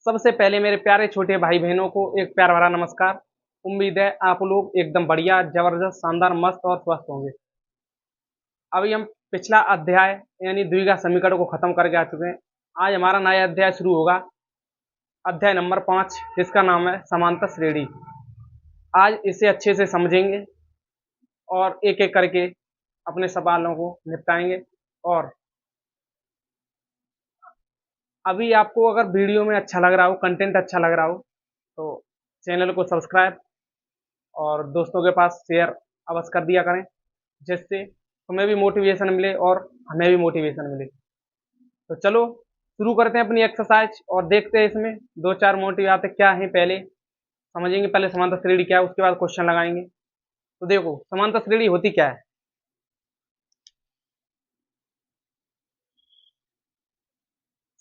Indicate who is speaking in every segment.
Speaker 1: सबसे पहले मेरे प्यारे छोटे भाई बहनों को एक प्यार भरा नमस्कार। उम्मीद है आप लोग एकदम बढ़िया, जबरदस्त, शानदार, मस्त और स्वस्थ होंगे। अभी हम पिछला अध्याय यानी द्विघात समीकरण को खत्म करके आ चुके हैं। आज हमारा नया अध्याय शुरू होगा, अध्याय नंबर 5, जिसका नाम है समांतर श्रेणी। आज इसे अच्छे से समझेंगे और एक एक करके अपने सवालों को निपटाएंगे। और अभी आपको अगर वीडियो में अच्छा लग रहा हो, कंटेंट अच्छा लग रहा हो, तो चैनल को सब्सक्राइब और दोस्तों के पास शेयर अवश्य कर दिया करें, जिससे तुम्हें भी मोटिवेशन मिले और हमें भी मोटिवेशन मिले। तो चलो शुरू करते हैं अपनी एक्सरसाइज और देखते हैं इसमें दो चार मोटिव आते क्या हैं। पहले समझेंगे, पहले समांतर श्रेणी क्या है, उसके बाद क्वेश्चन लगाएंगे। तो देखो समांतर श्रेणी होती क्या है।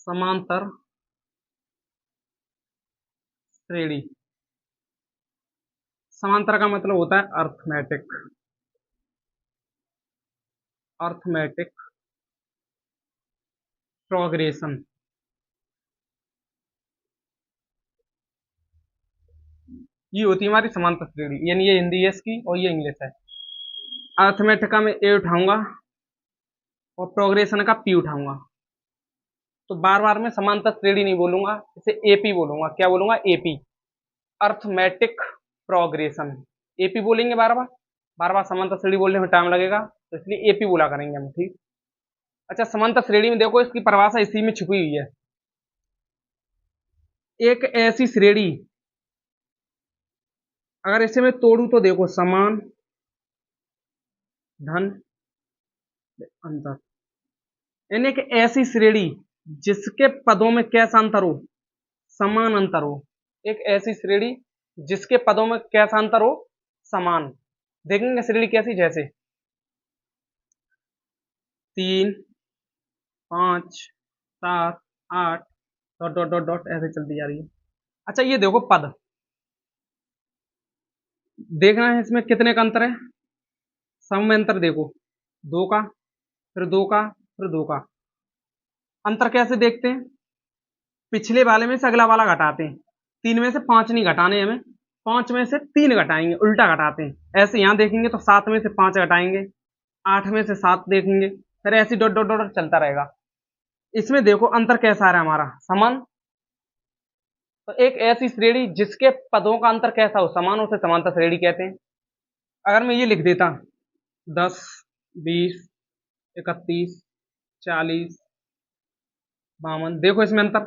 Speaker 1: समांतर श्रेणी, समांतर का मतलब होता है अर्थमेटिक, अर्थमेटिक प्रोग्रेशन। ये होती है हमारी समांतर श्रेणी, यानी ये हिंदी है इसकी और ये इंग्लिश है। अर्थमेटिक का मैं ए उठाऊंगा और प्रोग्रेशन का पी उठाऊंगा। तो बार बार मैं समांतर श्रेणी नहीं बोलूंगा, इसे एपी बोलूंगा। क्या बोलूंगा? AP, arithmetic progression. एपी बोलेंगे बार बार, बार बार समांतर श्रेणी बोलने में टाइम लगेगा, तो इसलिए एपी बोला करेंगे हम। ठीक। अच्छा, समांतर श्रेणी में देखो इसकी परिभाषा इसी में छुपी हुई है। एक ऐसी श्रेणी, अगर इसे मैं तोड़ू तो देखो समान धन अंतर, यानी एक ऐसी श्रेणी जिसके पदों में कैसा अंतर हो? समान अंतर हो। एक ऐसी श्रेणी जिसके पदों में कैसा अंतर हो? समान। देखेंगे श्रेणी कैसी, जैसे 3, 5, 7, 8 डॉट डॉट डॉट डॉट ऐसे चलती जा रही है। अच्छा, ये देखो पद, देखना है इसमें कितने का अंतर है। सम में अंतर देखो, 2 का, फिर 2 का, फिर 2 का। अंतर कैसे देखते हैं? पिछले वाले में से अगला वाला घटाते हैं। 3 में से 5 नहीं घटाने हमें, 5 में से 3 घटाएंगे, उल्टा घटाते हैं। ऐसे यहां देखेंगे तो 7 में से 5 घटाएंगे, 8 में से 7 देखेंगे, फिर ऐसे डॉट डॉट डॉट चलता रहेगा। इसमें देखो अंतर कैसा आ रहा है हमारा? समान। तो एक ऐसी श्रेणी जिसके पदों का अंतर कैसा हो? समान, उसे समांतर श्रेणी कहते हैं। अगर मैं ये लिख देता 10, 20, 31, 40, 52, देखो इसमें अंतर।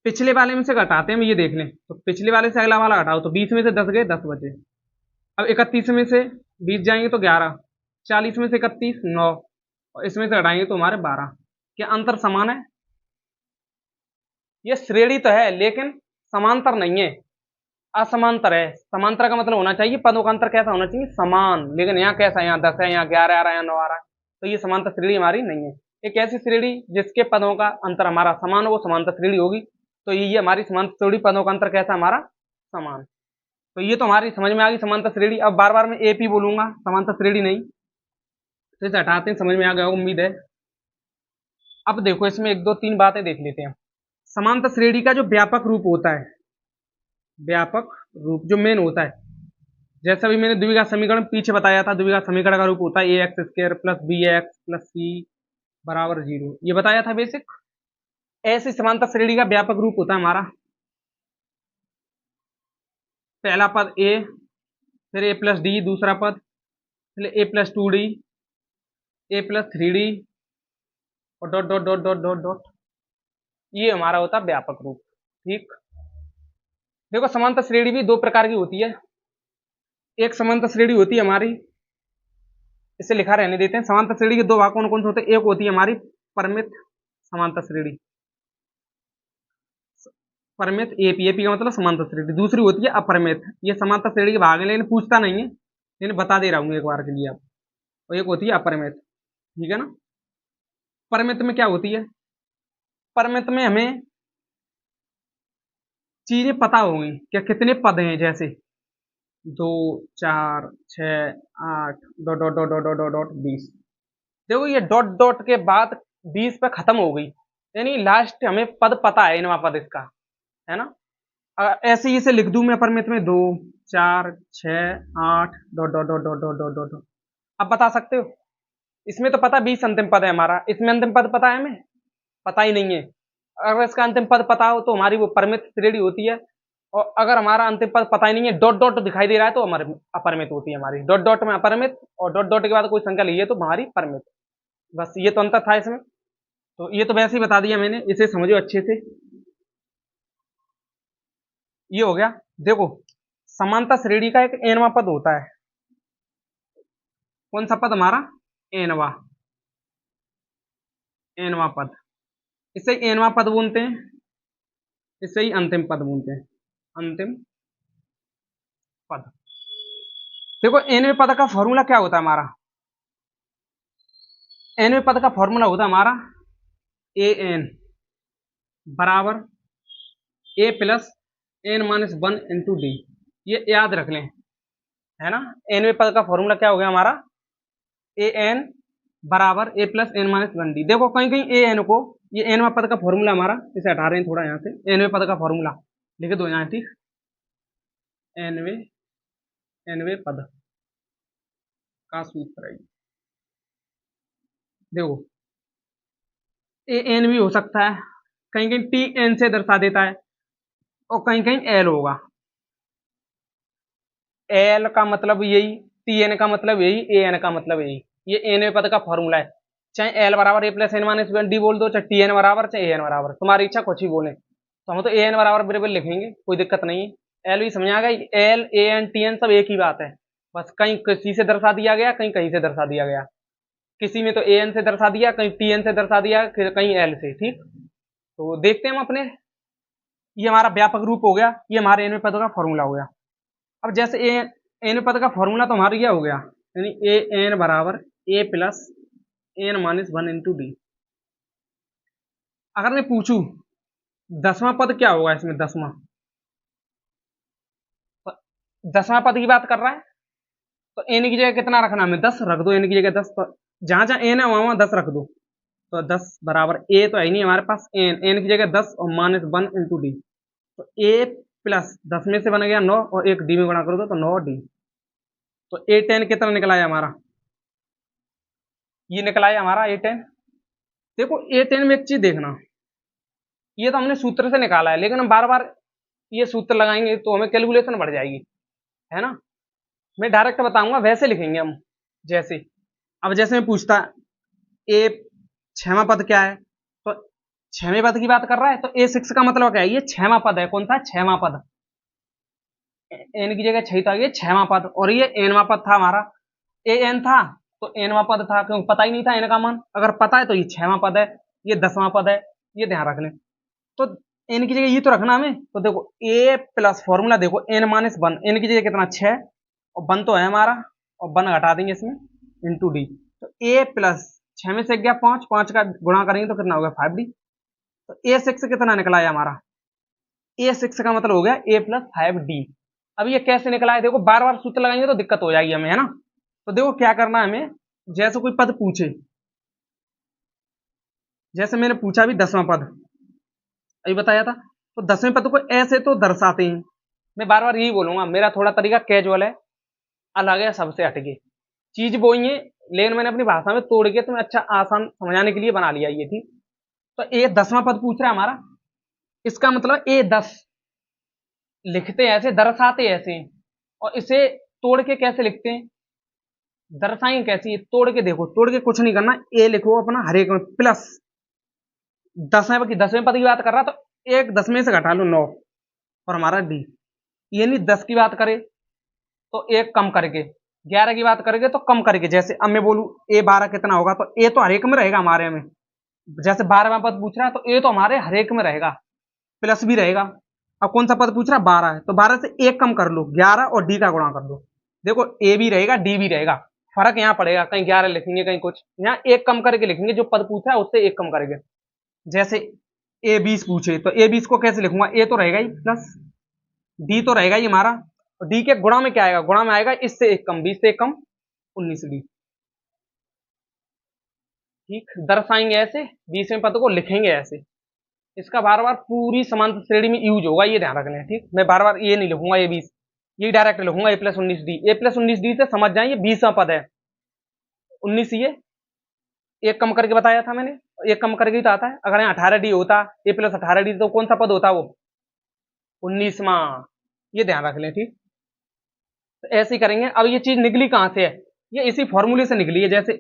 Speaker 1: पिछले वाले में से घटाते हैं, हम ये देख लें तो पिछले वाले से अगला वाला घटाओ तो 20 में से 10 गए, 10 बचे। अब 31 में से 20 जाएंगे तो 11, 40 में से 31, 9, और इसमें से घटाएंगे तो हमारे 12। क्या अंतर समान है? ये श्रेणी तो है लेकिन समांतर नहीं है, असमांतर है। समांतर का मतलब होना चाहिए पदों का अंतर कैसा होना चाहिए? समान। लेकिन यहाँ कैसा है? यहाँ 10 है, यहाँ 11 आ रहा है, यहाँ 9 आ रहा है, तो ये समांतर श्रेणी हमारी नहीं है। एक ऐसी श्रेणी जिसके पदों का अंतर हमारा समान हो, वो समांतर श्रेणी होगी। तो ये हमारी समांतर श्रेणी, पदों का अंतर कैसा हमारा? समान। तो ये तो हमारी समझ में आ गई समांतर श्रेणी। अब बार बार मैं एपी बोलूंगा, समांतर श्रेणी नहीं। तो इसे हटाते हैं, समझ में आ गया उम्मीद है। अब देखो इसमें एक दो तीन बातें देख लेते हैं। समांतर श्रेणी का जो व्यापक रूप होता है, व्यापक रूप जो मेन होता है, जैसा भी मैंने द्विघात समीकरण पीछे बताया था, द्विघात समीकरण का रूप होता है A X square plus B X plus C बराबर 0, ये बताया था बेसिक। ऐसे समांतर श्रेणी का व्यापक रूप होता है हमारा, पहला पद ए, फिर ए प्लस डी, दूसरा पद, फिर ए प्लस 2 डी, ए प्लस 3 डी, और dot dot dot dot dot dot, ये हमारा होता है व्यापक रूप। ठीक। देखो समांतर श्रेणी भी दो प्रकार की होती है। एक समांतर श्रेणी होती है हमारी, इसे लिखा रहने देते हैं। समांतर श्रेणी के दो भाग कौन कौन से होते हैं? एक होती है हमारी परिमित समांतर श्रेणी, परिमित एपी, एपी का मतलब समांतर श्रेणी। दूसरी होती है अपरिमित, ये समांतर श्रेणी के भाग है लेकिन पूछता नहीं है, लेकिन बता दे रहा हूँ एक बार के लिए आप। और एक होती है अपरिमित, ठीक है ना। परिमित में क्या होती है? परिमित में हमें चीजें पता होंगी, क्या कितने पद हैं, जैसे 2, 4, 6, 8 dot dot dot dot dot dot 20। देखो ये डॉट डॉट के बाद 20 पे खत्म हो गई, यानी लास्ट हमें पद पता है, इनवा पद इसका। है ना। ऐसे ही इसे लिख दूं मैं अपरिमित में 2 4 6 8 dot dot dot dot dot dot dot dot. अब बता सकते हो, इसमें तो पता 20 अंतिम पद है हमारा, इसमें अंतिम पद पता है हमें, पता ही नहीं है। अगर इसका अंतिम पद पता हो तो हमारी वो परिमित श्रेणी होती है, और अगर हमारा अंतिम पद पता ही नहीं है, डॉट डॉट दिखाई दे रहा है, तो हमारी अपरिमित होती है हमारी। डॉट डॉट में अपरिमित, और डॉट डॉट के बाद कोई संख्या ली है तो हमारी परिमित। बस ये तो अंतर था इसमें। तो ये तो वैसे ही बता दिया मैंने, इसे समझो अच्छे से। ये हो गया। देखो, समानता श्रेणी का एक एनवा पद होता है। कौन सा पद हमारा? एनवा, एनवा पद। इसे एनवा पद बोलते हैं, इसे ही अंतिम पद बोलते हैं, अंतिम पद। देखो, एनवे पद का फॉर्मूला क्या होता है हमारा? एनवे पद का फॉर्मूला होता है हमारा ए एन बराबर ए प्लस एन माइनस 1 × डी। ये याद रख लें, है ना। एनवे पद का फॉर्मूला क्या हो गया हमारा? ए एन बराबर ए प्लस एन माइनस 1 डी। देखो, कहीं कहीं ए एन को, ये एनवा पद का फॉर्मूला हमारा, इसे हटा रहे हैं थोड़ा यहाँ से। एनवे पद का फॉर्मूला लिख दो यहाँ, ठीक। एनवे, एनवे पद का सूत्र है। देखो, ए एन भी हो सकता है, कहीं कहीं टी एन से दर्शा देता है, और कहीं कहीं एल होगा। एल का मतलब यही, टी एन का मतलब यही, ए एन का मतलब यही। ये एन पद का फॉर्मूला है। चाहे एल बराबर ए प्लस एन माइनस 1 डी बोल दो, चाहे टी एन बराबर, चाहे ए एन बराबर, तुम्हारी इच्छा कुछ ही बोले। तो हम तो ए एन बराबर बिल्कुल लिखेंगे, कोई दिक्कत नहीं है। एल भी समझ आ गई, L A N T N सब एक ही बात है। बस कहीं किसी से दर्शा दिया गया, कहीं कहीं से दर्शा दिया गया। किसी में तो ए एन से दर्शा दिया, कहीं टी एन से दर्शा दिया, फिर कहीं एल से, ठीक। तो देखते हैं हम अपने, ये हमारा व्यापक रूप हो गया, ये हमारे एन पद का फॉर्मूला हो गया। अब जैसे ए एन पद का फॉर्मूला तो हमारा यह हो गया, यानी ए एन बराबर ए प्लस एन माइनस 1 × डी। अगर मैं पूछूं 10वां पद क्या होगा इसमें, 10वां, 10वां पद की बात कर रहा है, तो एन की जगह कितना रखना हमें? 10 रख दो, एन की जगह 10। तो जहां जहां एन है वहां वहां 10 रख दो। तो 10 बराबर ए तो है ही नहीं हमारे पास, एन, एन की जगह 10 और -1 × डी। तो ए प्लस 10 में से बन गया 9, और एक डी में गुणा कर दो तो 9 डी। तो ए 10 कितना निकला है हमारा? ये निकला है हमारा ए 10। देखो, ए 10 में एक चीज देखना, ये तो हमने सूत्र से निकाला है, लेकिन हम बार बार ये सूत्र लगाएंगे तो हमें कैलकुलेशन बढ़ जाएगी, है ना। मैं डायरेक्ट बताऊंगा, वैसे लिखेंगे हम। जैसे, अब जैसे मैं पूछता ए 6वां पद क्या है, तो 6वें पद की बात कर रहा है, तो ए 6 का मतलब क्या है? ये 6वां पद है। कौन सा? 6वां पद। एन की जगह 6 था, ये 6वां पद, और ये एनवां पद था हमारा। ए एन था तो एनवां पद था, क्योंकि पता ही नहीं था एन का मान। अगर पता है तो ये 6वां पद है, ये 10वां पद है, ये ध्यान रख लें। तो एन की जगह ये तो रखना हमें। तो देखो, ए प्लस फॉर्मूला देखो, एन माइनस 1, एन की जगह कितना? 6, और 1 तो है हमारा, और 1 घटा देंगे इसमें, इंटू डी। तो ए प्लस 6 में से गया 5, 5 का गुणा करेंगे तो कितना होगा? 5 डी। तो ए 6 कितना निकला है हमारा? ए 6 का मतलब हो गया ए प्लस 5 डी। अब ये कैसे निकला है? देखो, बार बार सूत्र लगाएंगे तो दिक्कत हो जाएगी हमें, है ना। तो देखो क्या करना है हमें, जैसे कोई पद पूछे, जैसे मैंने पूछा भी 10वां पद अभी बताया था, तो 10वें पद को ऐसे तो दर्शाते हैं। मैं बार बार यही बोलूंगा, मेरा थोड़ा तरीका कैजुअल है, अलग है, सबसे हटके चीज वो ही है, लेकिन मैंने अपनी भाषा में तोड़ के तुम्हें अच्छा आसान समझाने के लिए बना लिया ये, ठीक। तो ए 10वां पद पूछ रहा है हमारा, इसका मतलब ए 10 लिखते ऐसे, दर्शाते ऐसे, और इसे तोड़ के कैसे लिखते हैं, दर्शाएंगे कैसे? तोड़ के देखो, तोड़ के कुछ नहीं करना, ए लिखो अपना हर एक में प्लस 10वें पद की बात कर रहा, तो एक 10 में से घटा लो 9, और हमारा डी। ये नहीं 10 की बात करे तो एक कम करके, 11 की बात करेंगे तो कम करके। जैसे अब मैं बोलूं ए 12 कितना होगा, तो ए तो हर एक में रहेगा हमारे में। जैसे 12वां पद पूछ रहा है, तो ए तो हमारे हर एक में रहेगा, प्लस भी रहेगा। अब कौन सा पद पूछ रहा है? 12 है, तो 12 से एक कम कर लो, 11 और डी का गुणा कर दो। देखो, ए भी रहेगा, डी भी रहेगा, फर्क यहाँ पड़ेगा, कहीं 11 लिखेंगे, कहीं कुछ। यहाँ एक कम करके लिखेंगे, जो पद पूछा है उससे एक कम करेंगे। जैसे ए 20 पूछे, तो ए 20 को कैसे लिखूंगा? ए तो रहेगा ही प्लस, डी तो रहेगा ही हमारा, और डी के गुणा में क्या आएगा? गुणा में आएगा इससे एक कम, 20 से एक कम 19 डी। ठीक, दर्शाएंगे ऐसे, 20वें पद को लिखेंगे ऐसे, इसका बार बार पूरी समांतर श्रेणी में यूज होगा, ये ध्यान रख लें। ठीक, मैं बार बार ये नहीं लिखूंगा ए 20, ये डायरेक्ट लिखूंगा a+19d। a+19d से समझ जाए ये 20वां पद है। 19 ये एक कम करके बताया था मैंने, एक कम करके ही तो आता है। अगर यहाँ 18d होता, a+18d, तो कौन सा पद होता वो? 19वां। ये ध्यान रख लें। ठीक, तो ऐसे ही करेंगे। अब ये चीज निकली कहां से है? ये इसी फॉर्मूले से निकली है। जैसे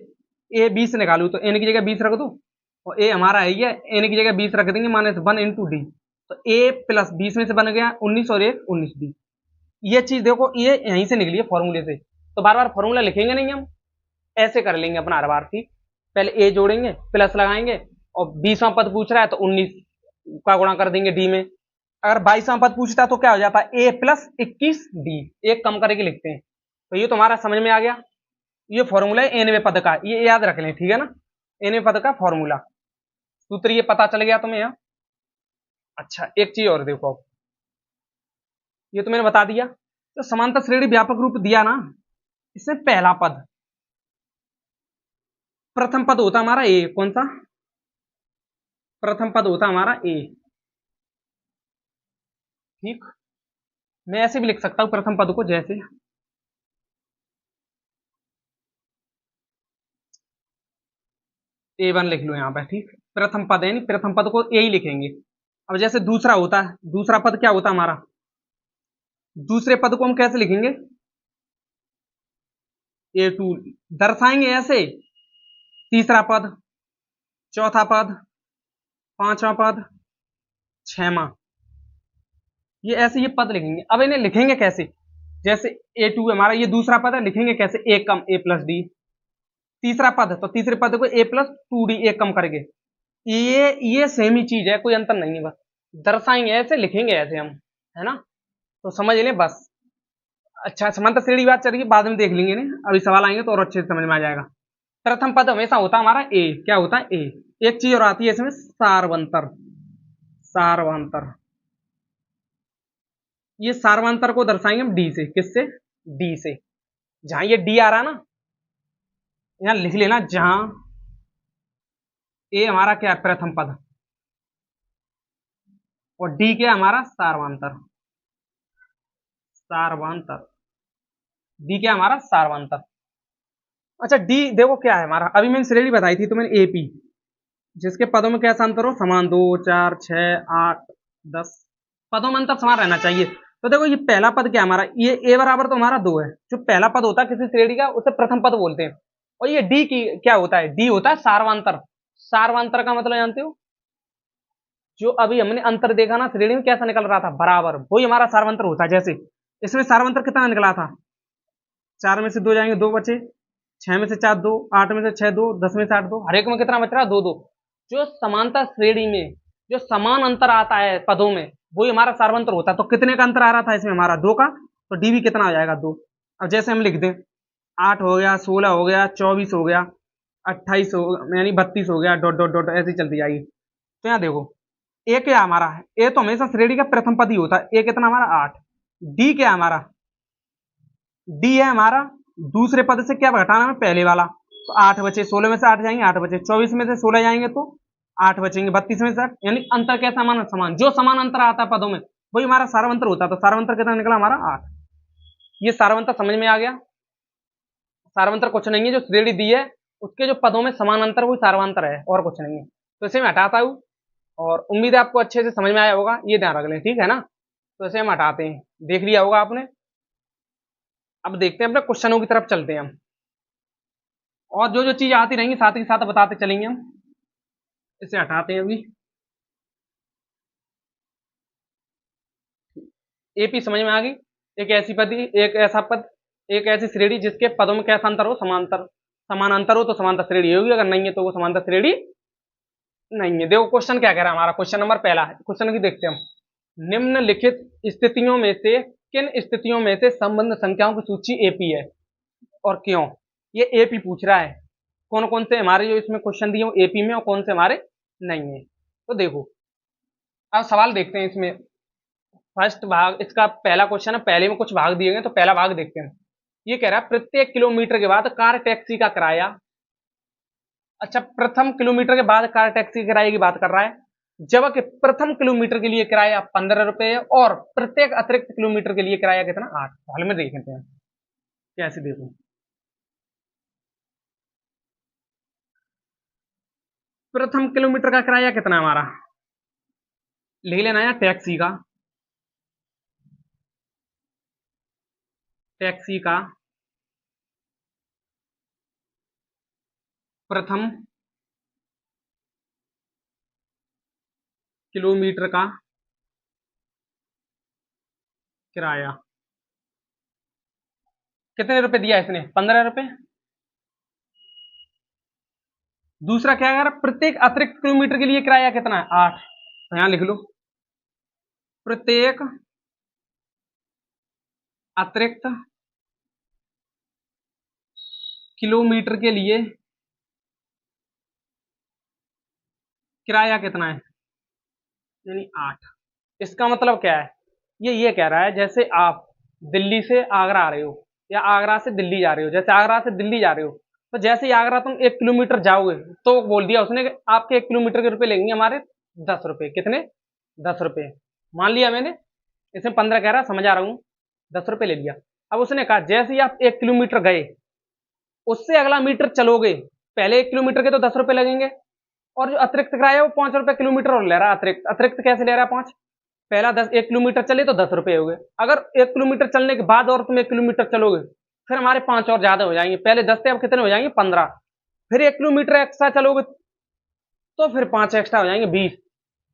Speaker 1: ए 20 निकालू तो एन की जगह 20 रख दो, और ए हमारा है ये, एन की जगह 20 रख देंगे, -1 इंटू डी। तो ए प्लस 20 में से बन गया 19 और 1 19d। ये चीज देखो, ये यहीं से निकली है फॉर्मूले से। तो बार बार फॉर्मूला लिखेंगे नहीं हम, ऐसे कर लेंगे अपना हर बार। ठीक, पहले ए जोड़ेंगे, प्लस लगाएंगे, और 20वां पद पूछ रहा है तो 19 का गुणा कर देंगे डी में। अगर 22वां पद पूछता तो क्या हो जाता है? a+21d। एक कम करके लिखते हैं। तो ये तुम्हारा समझ में आ गया। ये फॉर्मूला है एनवे पद का, ये याद रख लें। ठीक है ना, एनवे पद का फॉर्मूला, सूत्र ये पता चल गया तुम्हें यहाँ। अच्छा, एक चीज और देखो, ये तो मैंने बता दिया। तो समांतर श्रेणी व्यापक रूप दिया ना, इसमें पहला पद, प्रथम पद होता हमारा ए। कौन सा? प्रथम पद होता हमारा ए। ठीक, मैं ऐसे भी लिख सकता हूं प्रथम पद को, जैसे A1 लिख लो यहाँ पे। ठीक, प्रथम पद है, नहीं प्रथम पद को ए ही लिखेंगे। अब जैसे दूसरा होता है, दूसरा पद क्या होता है हमारा? दूसरे पद को हम कैसे लिखेंगे? A2 दर्शाएंगे ऐसे, तीसरा पद, चौथा पद, पांचवा पद, छठवां, ये ऐसे ये पद लिखेंगे। अब इन्हें लिखेंगे कैसे? जैसे A2 हमारा ये दूसरा पद है, लिखेंगे कैसे? ए कम a+d। तीसरा पद है तो तीसरे पद को a+2d एक कम करके। ये सेम ही चीज है, कोई अंतर नहीं है, बस दर्शाएंगे ऐसे, लिखेंगे ऐसे हम, है ना? तो समझ लें बस। अच्छा, समांतर श्रेणी बात चल रही है, बाद में देख लेंगे ना, अभी सवाल आएंगे तो और अच्छे से समझ में आ जाएगा। प्रथम पद हमेशा होता है हमारा ए। क्या होता है? ए। एक चीज और आती है इसमें, सार्वंतर। सार्वंतर, ये सार्वंतर को दर्शाएंगे हम डी से। किससे? डी से। जहां ये डी आ रहा है ना, यहां लिख लेना, जहां ए हमारा क्या है? प्रथम पद, और डी क्या है हमारा? सार्वंतर। सार्वंतर, डी क्या है हमारा? सार्वंतर। अच्छा, डी देखो क्या है हमारा, अभी मैंने श्रेणी बताई थी तो मैंने एपी, जिसके पदों में कैसा अंतर हो? समान, 2 4 6 8 10 पदों में अंतर समान रहना चाहिए। तो देखो, ये पहला पद क्या है हमारा? ये ए बराबर तो हमारा 2 है। जो पहला पद होता है किसी श्रेणी का, उसे प्रथम पद बोलते हैं। और ये डी की क्या होता है? डी होता है सार्वंतर। सार्वंतर का मतलब जानते हो? जो अभी हमने अंतर देखा ना श्रेणी में, कैसा निकल रहा था? बराबर, वही हमारा सार्वंतर होता है। जैसे इसमें सार्वंतर कितना निकला था? 4 में से 2 जाएंगे, 2 बचे। 6 में से 4 2, 8 में से 6 2, 10 में से 8 2, हर एक में कितना बच रहा है? 2 2। जो समांतर श्रेणी में जो समान अंतर आता है पदों में, वही हमारा सार्वंतर होता है। तो कितने का अंतर आ रहा था इसमें हमारा? 2 का। तो डी भी कितना हो जाएगा? 2। अब जैसे हम लिख दें, 8 हो गया, 16 हो गया, 24 हो गया, 28 हो, यानी 32 हो गया, डॉट डॉट डॉट ऐसे ही चलती जाएगी। तो यहाँ देखो, ए क्या हमारा है? ए तो हमेशा श्रेणी का प्रथम पद ही होता है। ए कितना हमारा? 8। डी क्या हमारा? डी है हमारा दूसरे पद से क्या घटाना है? पहले वाला। तो 8 बचे, 16 में से 8 जाएंगे, 8 बचे, 24 में से 16 जाएंगे तो 8 बचेंगे, 32 में से 8, यानी अंतर कैसा? समान समान। जो समान अंतर आता है पदों में, वही हमारा सार्वंतर होता है। तो सार्वंतर कितना निकला हमारा? 8। ये सार्वंतर समझ में आ गया। सार्वंतर कुछ नहीं है, जो श्रेणी दी है उसके जो पदों में समान अंतर, वही सार्वंतर है, और कुछ नहीं है। तो इसे मैं हटाता हूँ, और उम्मीद है आपको अच्छे से समझ में आया होगा। ये ध्यान रख लें, ठीक है ना? तो इसे हम हटाते हैं, देख लिया होगा आपने। अब देखते हैं अपने क्वेश्चनों की तरफ चलते हैं हम, और जो जो चीज आती रहेंगी साथ ही साथ बताते चलेंगे हम। इसे हटाते हैं अभी। एपी समझ में आ गई। एक ऐसी पद, एक ऐसा पद, एक ऐसी श्रेणी जिसके पदों में कैसा अंतर हो? समांतर। समान अंतर हो तो समांतर श्रेणी होगी, अगर नहीं है तो वो समांतर श्रेणी नहीं है। देखो क्वेश्चन क्या कह रहा है हमारा। क्वेश्चन नंबर पहला है, क्वेश्चन की देखते हैं हम। निम्नलिखित स्थितियों में से किन स्थितियों में से संबंध संख्याओं की सूची एपी है और क्यों? ये एपी पूछ रहा है। कौन कौन से हमारे जो इसमें क्वेश्चन दिए एपी में, और कौन से हमारे नहीं है। तो देखो, अब सवाल देखते हैं इसमें। फर्स्ट भाग इसका पहला क्वेश्चन है, पहले में कुछ भाग दिए गए, तो पहला भाग देखते हैं। ये कह रहा है प्रत्येक किलोमीटर के बाद कार टैक्सी का किराया। अच्छा, प्रथम किलोमीटर के बाद कार टैक्सी किराए की बात कर रहा है। जबकि प्रथम किलोमीटर के लिए किराया 15 रुपए है और प्रत्येक अतिरिक्त किलोमीटर के लिए किराया कितना 8। हल में देखते हैं कैसे। देखो प्रथम किलोमीटर का किराया कितना है हमारा, लिख लेना है टैक्सी का, टैक्सी का प्रथम किलोमीटर का किराया कितने रुपए दिया इसने, 15 रुपए। दूसरा क्या है, प्रत्येक अतिरिक्त किलोमीटर के लिए किराया कितना है 8, तो यहां लिख लो प्रत्येक अतिरिक्त किलोमीटर के लिए किराया कितना है, यानी 8। इसका मतलब क्या है, ये कह रहा है जैसे आप दिल्ली से आगरा आ रहे हो या आगरा से दिल्ली जा रहे हो, जैसे आगरा से दिल्ली जा रहे हो तो जैसे ही आगरा तुम 1 किलोमीटर जाओगे तो बोल दिया उसने कि आपके 1 किलोमीटर के रुपए लेंगे हमारे 10 रुपए, कितने 10 रुपए। मान लिया मैंने, इसमें 15 कह रहा समझा रहा हूं, 10 रुपए ले लिया। अब उसने कहा जैसे ही आप 1 किलोमीटर गए उससे अगला मीटर चलोगे, पहले 1 किलोमीटर के तो 10 रुपए लगेंगे और जो अतिरिक्त किराया वो 5 रुपए किलोमीटर और ले रहा है। अतिरिक्त अतिरिक्त कैसे ले रहा है 5, पहला 1 किलोमीटर चले तो 10 रुपए हो गए, अगर 1 किलोमीटर चलने के बाद और तुम 1 किलोमीटर चलोगे फिर हमारे 5 और ज्यादा हो जाएंगे, पहले 10 थे अब कितने हो जाएंगे 15, फिर 1 किलोमीटर एक्स्ट्रा चलोगे तो फिर 5 एक्स्ट्रा हो जाएंगे 20।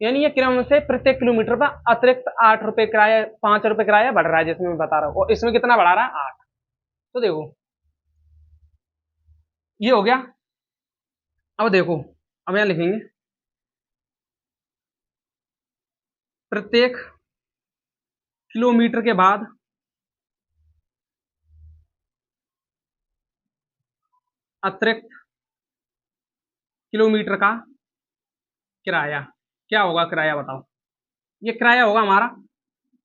Speaker 1: यानी ये क्रम से प्रत्येक किलोमीटर पर अतिरिक्त 8 रुपए किराया, 5 रुपए किराया बढ़ रहा है, जिसमें मैं बता रहा हूँ। और इसमें कितना बढ़ा रहा है 8। तो देखो ये हो गया। अब देखो, अब यहां लिखेंगे प्रत्येक किलोमीटर के बाद अतिरिक्त किलोमीटर का किराया क्या होगा, किराया बताओ। ये किराया होगा हमारा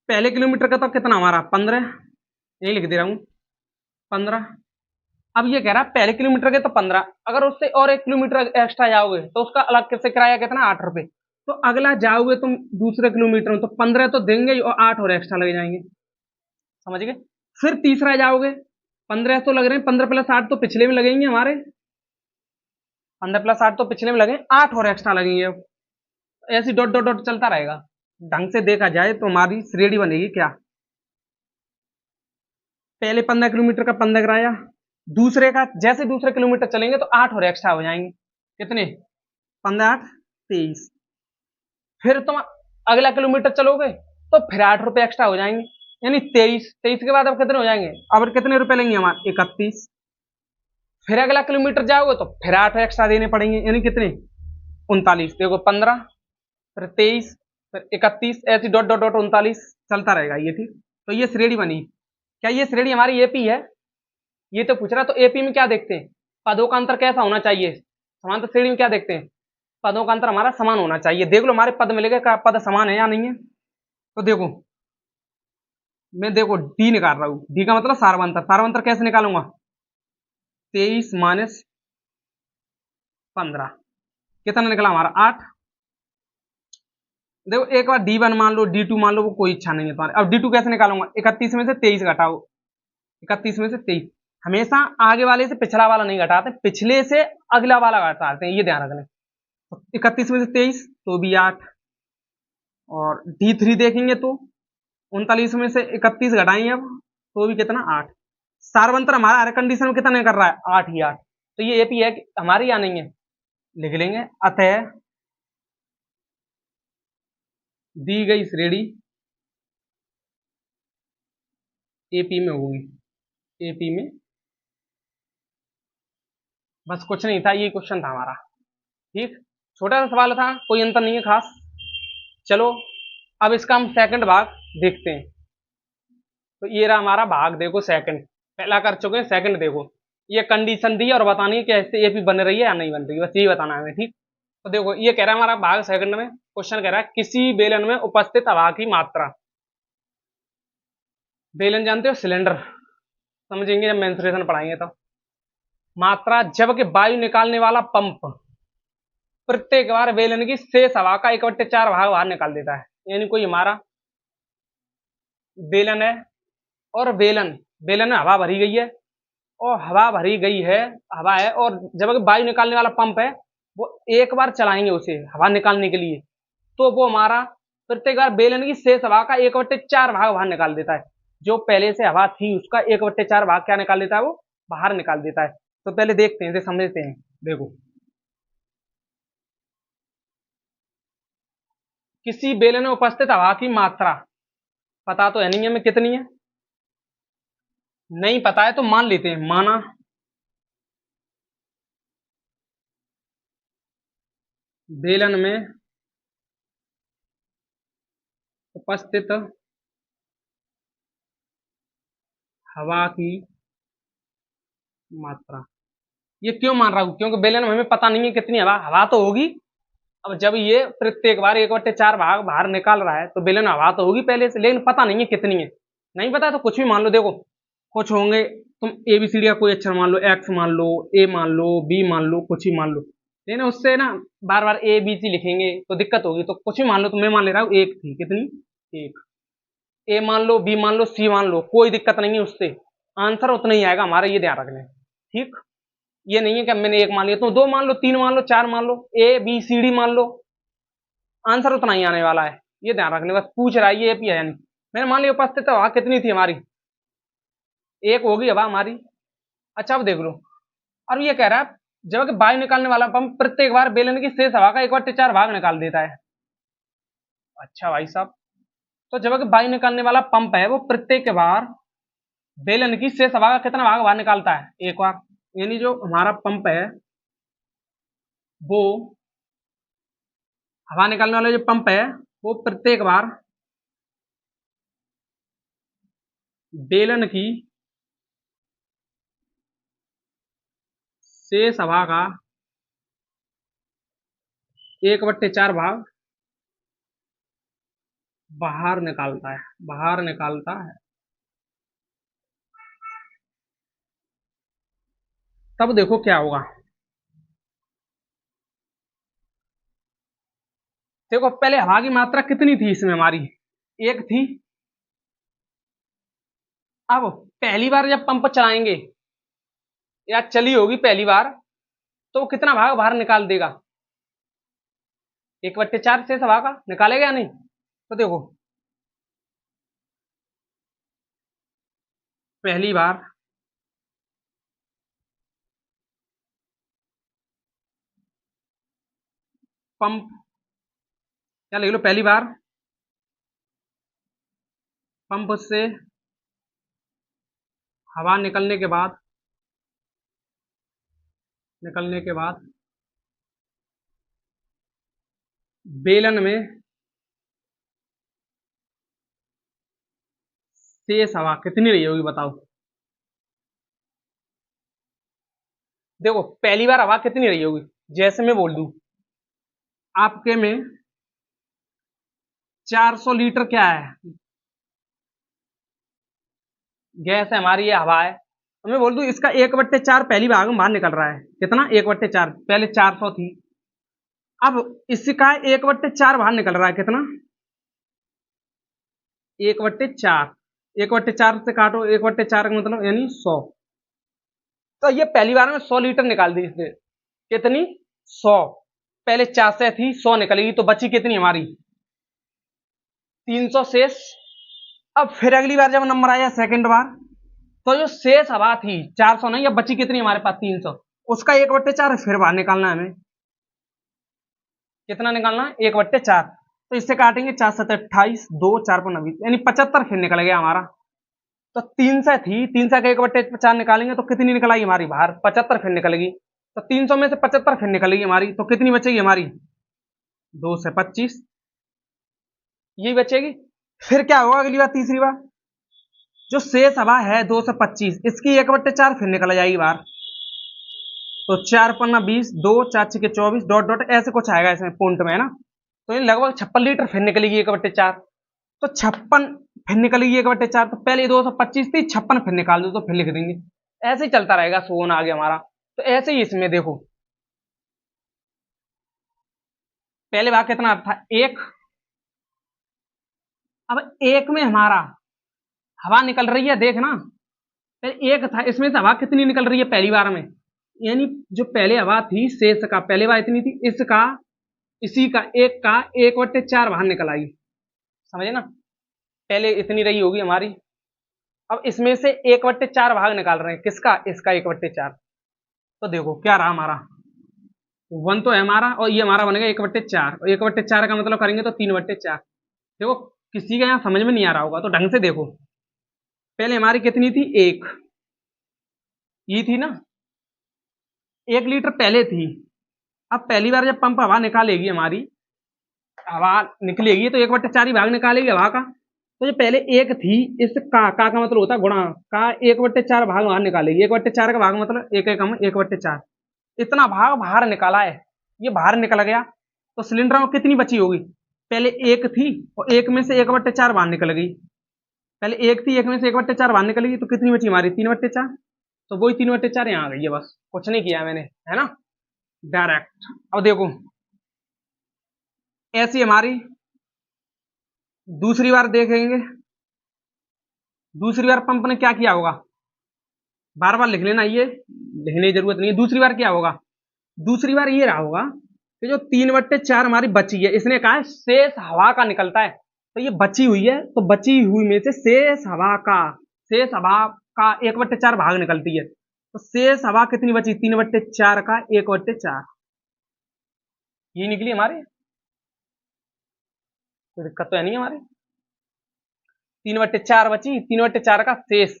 Speaker 1: पहले किलोमीटर का तो कितना हमारा 15, यही लिख दे रहा हूं 15। अब ये कह रहा है पहले किलोमीटर के तो 15, अगर उससे और 1 किलोमीटर एक्स्ट्रा जाओगे तो उसका अलग से किराया कितना 8 रुपए। तो अगला जाओगे तुम दूसरे किलोमीटर में तो 15 तो देंगे ही और 8 और एक्स्ट्रा लग जाएंगे, समझ गए। फिर तीसरा जाओगे 15 तो लग रहे हैं, 15 + 8 तो पिछले में लगेंगे हमारे, 15 + 8 तो पिछले में लगे, 8 और एक्स्ट्रा लगेंगे। अब ऐसी डॉट डॉट डॉट चलता रहेगा। ढंग से देखा जाए तो हमारी श्रेणी बनेगी क्या, पहले 15 किलोमीटर का 15 किराया, दूसरे का जैसे दूसरे किलोमीटर चलेंगे तो 8 और एक्स्ट्रा हो जाएंगे, कितने 15 8 23। फिर तुम अगला किलोमीटर चलोगे तो फिर 8 रुपए एक्स्ट्रा हो जाएंगे, यानी 23। 23 के बाद अब कितने हो जाएंगे, अब कितने रुपए लेंगे हमारे 31। फिर अगला किलोमीटर जाओगे तो फिर 8 एक्स्ट्रा देने पड़ेंगे, यानी कितने 39। देखो 15 फिर 23 फिर 31, ऐसी डॉट डॉट डॉट 39 चलता रहेगा ये, ठीक। तो ये श्रेणी बनी। क्या ये श्रेणी हमारी एपी है, ये तो पूछ रहा। तो एपी में क्या देखते हैं, पदों का अंतर कैसा होना चाहिए, समांतर श्रेणी में क्या देखते हैं, पदों का अंतर हमारा समान होना चाहिए। देख लो हमारे पद मिलेगा, क्या पद समान है या नहीं है। तो देखो मैं देखो डी निकाल रहा हूं, डी का मतलब सार्वंतर। सार्वंतर कैसे निकालूंगा, 23 - 15 कितना निकला हमारा 8। देखो एक बार D1 मान लो, D2 मान लो, वो कोई इच्छा नहीं है तुम्हारे। अब D2 कैसे निकालूंगा, 31 में से 23 घटाओ, 31 में से 23। हमेशा आगे वाले से पिछला वाला नहीं घटाते, पिछले से अगला वाला घटाते हैं, ये ध्यान रखना। 31 में से 23 तो भी 8, और D3 देखेंगे तो 39 में से 31 घटाएंगे अब तो भी कितना 8। सार्वंतर हमारा हर कंडीशन में कितना कर रहा है 8 ही 8। तो ये एपी है हमारी या नहीं है, लिख लेंगे। अतः दी गई श्रेणी एपी में होगी, एपी में। बस कुछ नहीं था, ये क्वेश्चन था हमारा, ठीक। छोटा सा सवाल था, कोई अंतर नहीं है खास। चलो अब इसका हम सेकंड भाग देखते हैं। तो ये रहा हमारा भाग, देखो सेकंड, पहला कर चुके हैं, सेकंड देखो। ये कंडीशन दी है और बतानी है कि ऐसे एपी बन रही है या नहीं बन रही है, बस यही बताना है हमें, ठीक। तो देखो ये कह रहा है हमारा भाग सेकंड में, क्वेश्चन कह रहा है किसी बेलन में उपस्थित हवा की मात्रा। बेलन जानते हो, सिलेंडर, समझेंगे जब मेंसुरेशन पढ़ाएंगे तो। मात्रा जबकि वायु निकालने वाला पंप, प्रत्येक बार बेलन की शेष हवा का 1/4 भाग बाहर निकाल देता है। यानी कोई हमारा बेलन है और बेलन बेलन में हवा भरी गई है और हवा भरी गई है, हवा है, और जब वायु निकालने वाला पंप है वो एक बार चलाएंगे उसे हवा निकालने के लिए, तो वो हमारा प्रत्येक बार बेलन की शेष हवा का 1/4 भाग बाहर निकाल देता है। जो पहले से हवा थी उसका 1/4 भाग क्या निकाल देता है, वो बाहर निकाल देता है। तो पहले देखते हैं, समझते हैं। देखो, किसी बेलन में उपस्थित हवा की मात्रा पता तो है नहीं हमें कितनी है, नहीं पता है तो मान लेते हैं। माना बेलन में उपस्थित हवा की मात्रा, ये क्यों मान रहा हूं, क्योंकि बेलन में हमें पता नहीं है कितनी हवा हवा तो होगी। अब जब ये प्रत्येक बार 1/4 भाग बाहर निकाल रहा है तो बेलन में हवा तो होगी पहले से, लेकिन पता नहीं है कितनी है। नहीं पता तो कुछ भी मान लो। देखो, कुछ होंगे, तुम ABCD का कोई अक्षर मान लो, एक्स मान लो, ए मान लो, बी मान लो, कुछ ही मान लो, लेकिन उससे ना बार बार ABC लिखेंगे तो दिक्कत होगी। तो कुछ भी मान लो, तो मैं मान ले रहा हूँ एक थी। कितनी? एक। ए मान लो, बी मान लो, सी मान लो, कोई दिक्कत नहीं है, उससे आंसर उतना ही आएगा हमारा, ये ध्यान रखना है। ठीक, ये नहीं है कि मैंने एक मान लिया, तो दो मान लो, तीन मान लो, चार मान लो, ABCD मान लो, आंसर उतना ही आने वाला है, ये ध्यान रखने। बस पूछ रहा है ये भी है या नहीं। मैंने मान लिया उपस्थित हवा कितनी थी हमारी, एक होगी हवा हमारी। अच्छा, अब देख लो, और ये कह रहा है जब वायु निकालने वाला पंप प्रत्येक बार बेलन की शेष हवा का 1/4 भाग निकाल देता है। अच्छा भाई साहब, तो जब वायु निकालने वाला पंप है वो प्रत्येक बार बेलन की शेष हवा का कितना भाग बाहर निकालता है, एक बार। यानी जो हमारा पंप है वो हवा निकालने वाला जो पंप है वो प्रत्येक बार बेलन की शेष हवा का 1/4 भाग बाहर निकालता है, बाहर निकालता है। तब देखो क्या होगा। देखो, पहले हवा की मात्रा कितनी थी इसमें हमारी, एक थी। अब पहली बार जब पंप चलाएंगे या चली होगी पहली बार, तो कितना भाग बाहर निकाल देगा, 1/4 शेष हवा का निकालेगा या नहीं। तो देखो, पहली बार पंप, क्या लिख लो, पहली बार पंप से हवा निकलने के बाद बेलन में शेष हवा कितनी रही होगी, बताओ। देखो, पहली बार हवा कितनी रही होगी, जैसे मैं बोल दूं आपके में 400 लीटर क्या है, गैस है हमारी, ये हवा है। तो मैं बोल दूं इसका 1/4 पहली भाग में बाहर निकल रहा है, कितना, 1/4। पहले 400 थी, अब इसका 1/4 बाहर निकल रहा है, कितना, 1/4। 1/4 से काटो, 1/4 का मतलब यानी 100। तो ये पहली बार में 100 लीटर निकाल दी इसने, कितनी, 100। पहले 400 थी, 100 निकलेगी तो बची कितनी हमारी, 300 शेष। अब फिर अगली बार जब नंबर आया सेकंड बार, तो जो शेष हवा थी 400 नहीं, अब बची कितनी हमारे पास, 300, उसका 1/4 फिर बाहर निकालना है हमें। कितना निकालना है, 1/4। तो इससे काटेंगे, 4 7 28, 2 4 5 20, यानी 75 फिर निकल गया हमारा। तो 300 थी, 300 का 1/4 निकालेंगे तो कितनी निकल आई हमारी बाहर, 75 फिर निकलेगी। तो 300 में से 75 फिर निकलेगी हमारी, तो कितनी बचेगी हमारी, 2 से 25, यही बचेगी। फिर क्या होगा अगली बार, तीसरी बार जो शेष हवा है 2 से 25, इसकी 1/4 फिर निकल जाएगी बाहर। तो 4 पन्ना 20, 2 4 6 24, डॉट डॉट ऐसे कुछ आएगा इसमें पॉइंट में, है ना। तो ये लगभग 56 लीटर फिर निकलेगी 1/4। तो 56 फिर निकलेगी 1/4। तो पहले 225 थी, 56 फिर निकाल दो तो फिर लिख देंगे। ऐसे ही चलता रहेगा, सोन आ गया हमारा। तो ऐसे ही इसमें देखो, पहले भाग कितना था, एक। अब एक में हमारा हवा निकल रही है, देख ना, पहले एक था, इसमें से हवा कितनी निकल रही है पहली बार में, यानी जो पहले हवा थी शेष का, पहले बार इतनी थी, इसका, इसी का, एक का 1/4 बाहर निकल आई। समझे ना, पहले इतनी रही होगी हमारी, अब इसमें से 1/4 भाग निकाल रहे हैं, किसका, इसका 1/4। तो देखो क्या रहा हमारा, 1 तो है हमारा, और ये हमारा बनेगा 1/4, और 1/4 का मतलब करेंगे तो 3/4। देखो किसी का यहाँ समझ में नहीं आ रहा होगा तो ढंग से देखो, पहले हमारी कितनी थी, एक, ये थी ना, 1 लीटर पहले थी। अब पहली बार जब पंप हवा निकालेगी हमारी, हवा निकलेगी तो 1/4 ही भाग निकालेगी हवा का। तो जो पहले एक थी, इस का मतलब होता है गुणा का, 1/4 भाग बाहर निकालेगी, 1/4 का भाग मतलब एक एक 1/4, इतना भाग बाहर निकाला है, ये बाहर निकल गया। तो सिलेंडर में कितनी बची होगी, पहले एक थी और एक में से 1/4 बाहर निकल गई, पहले एक थी, एक में से 1/4 बाहर निकल गई, तो कितनी बची हमारी, 3/4। तो वही 3/4 यहाँ आ गई है, बस कुछ नहीं किया मैंने, है ना, डायरेक्ट। अब देखो ऐसी हमारी दूसरी बार देखेंगे, दूसरी बार पंप ने क्या किया होगा, बार बार लिख लेना, ये लिखने की जरूरत नहीं है। दूसरी बार क्या होगा, दूसरी बार ये रहा होगा कि जो 3/4 हमारी बची है, इसने कहा है शेष हवा का निकलता है, तो ये बची हुई है, तो बची हुई में से शेष हवा का 1/4 भाग निकलती है, तो शेष हवा कितनी बची, 3/4 का 1/4, ये निकली हमारे, कोई दिक्कत तो है नहीं हमारे। 3/4 बची, 3/4 का शेष,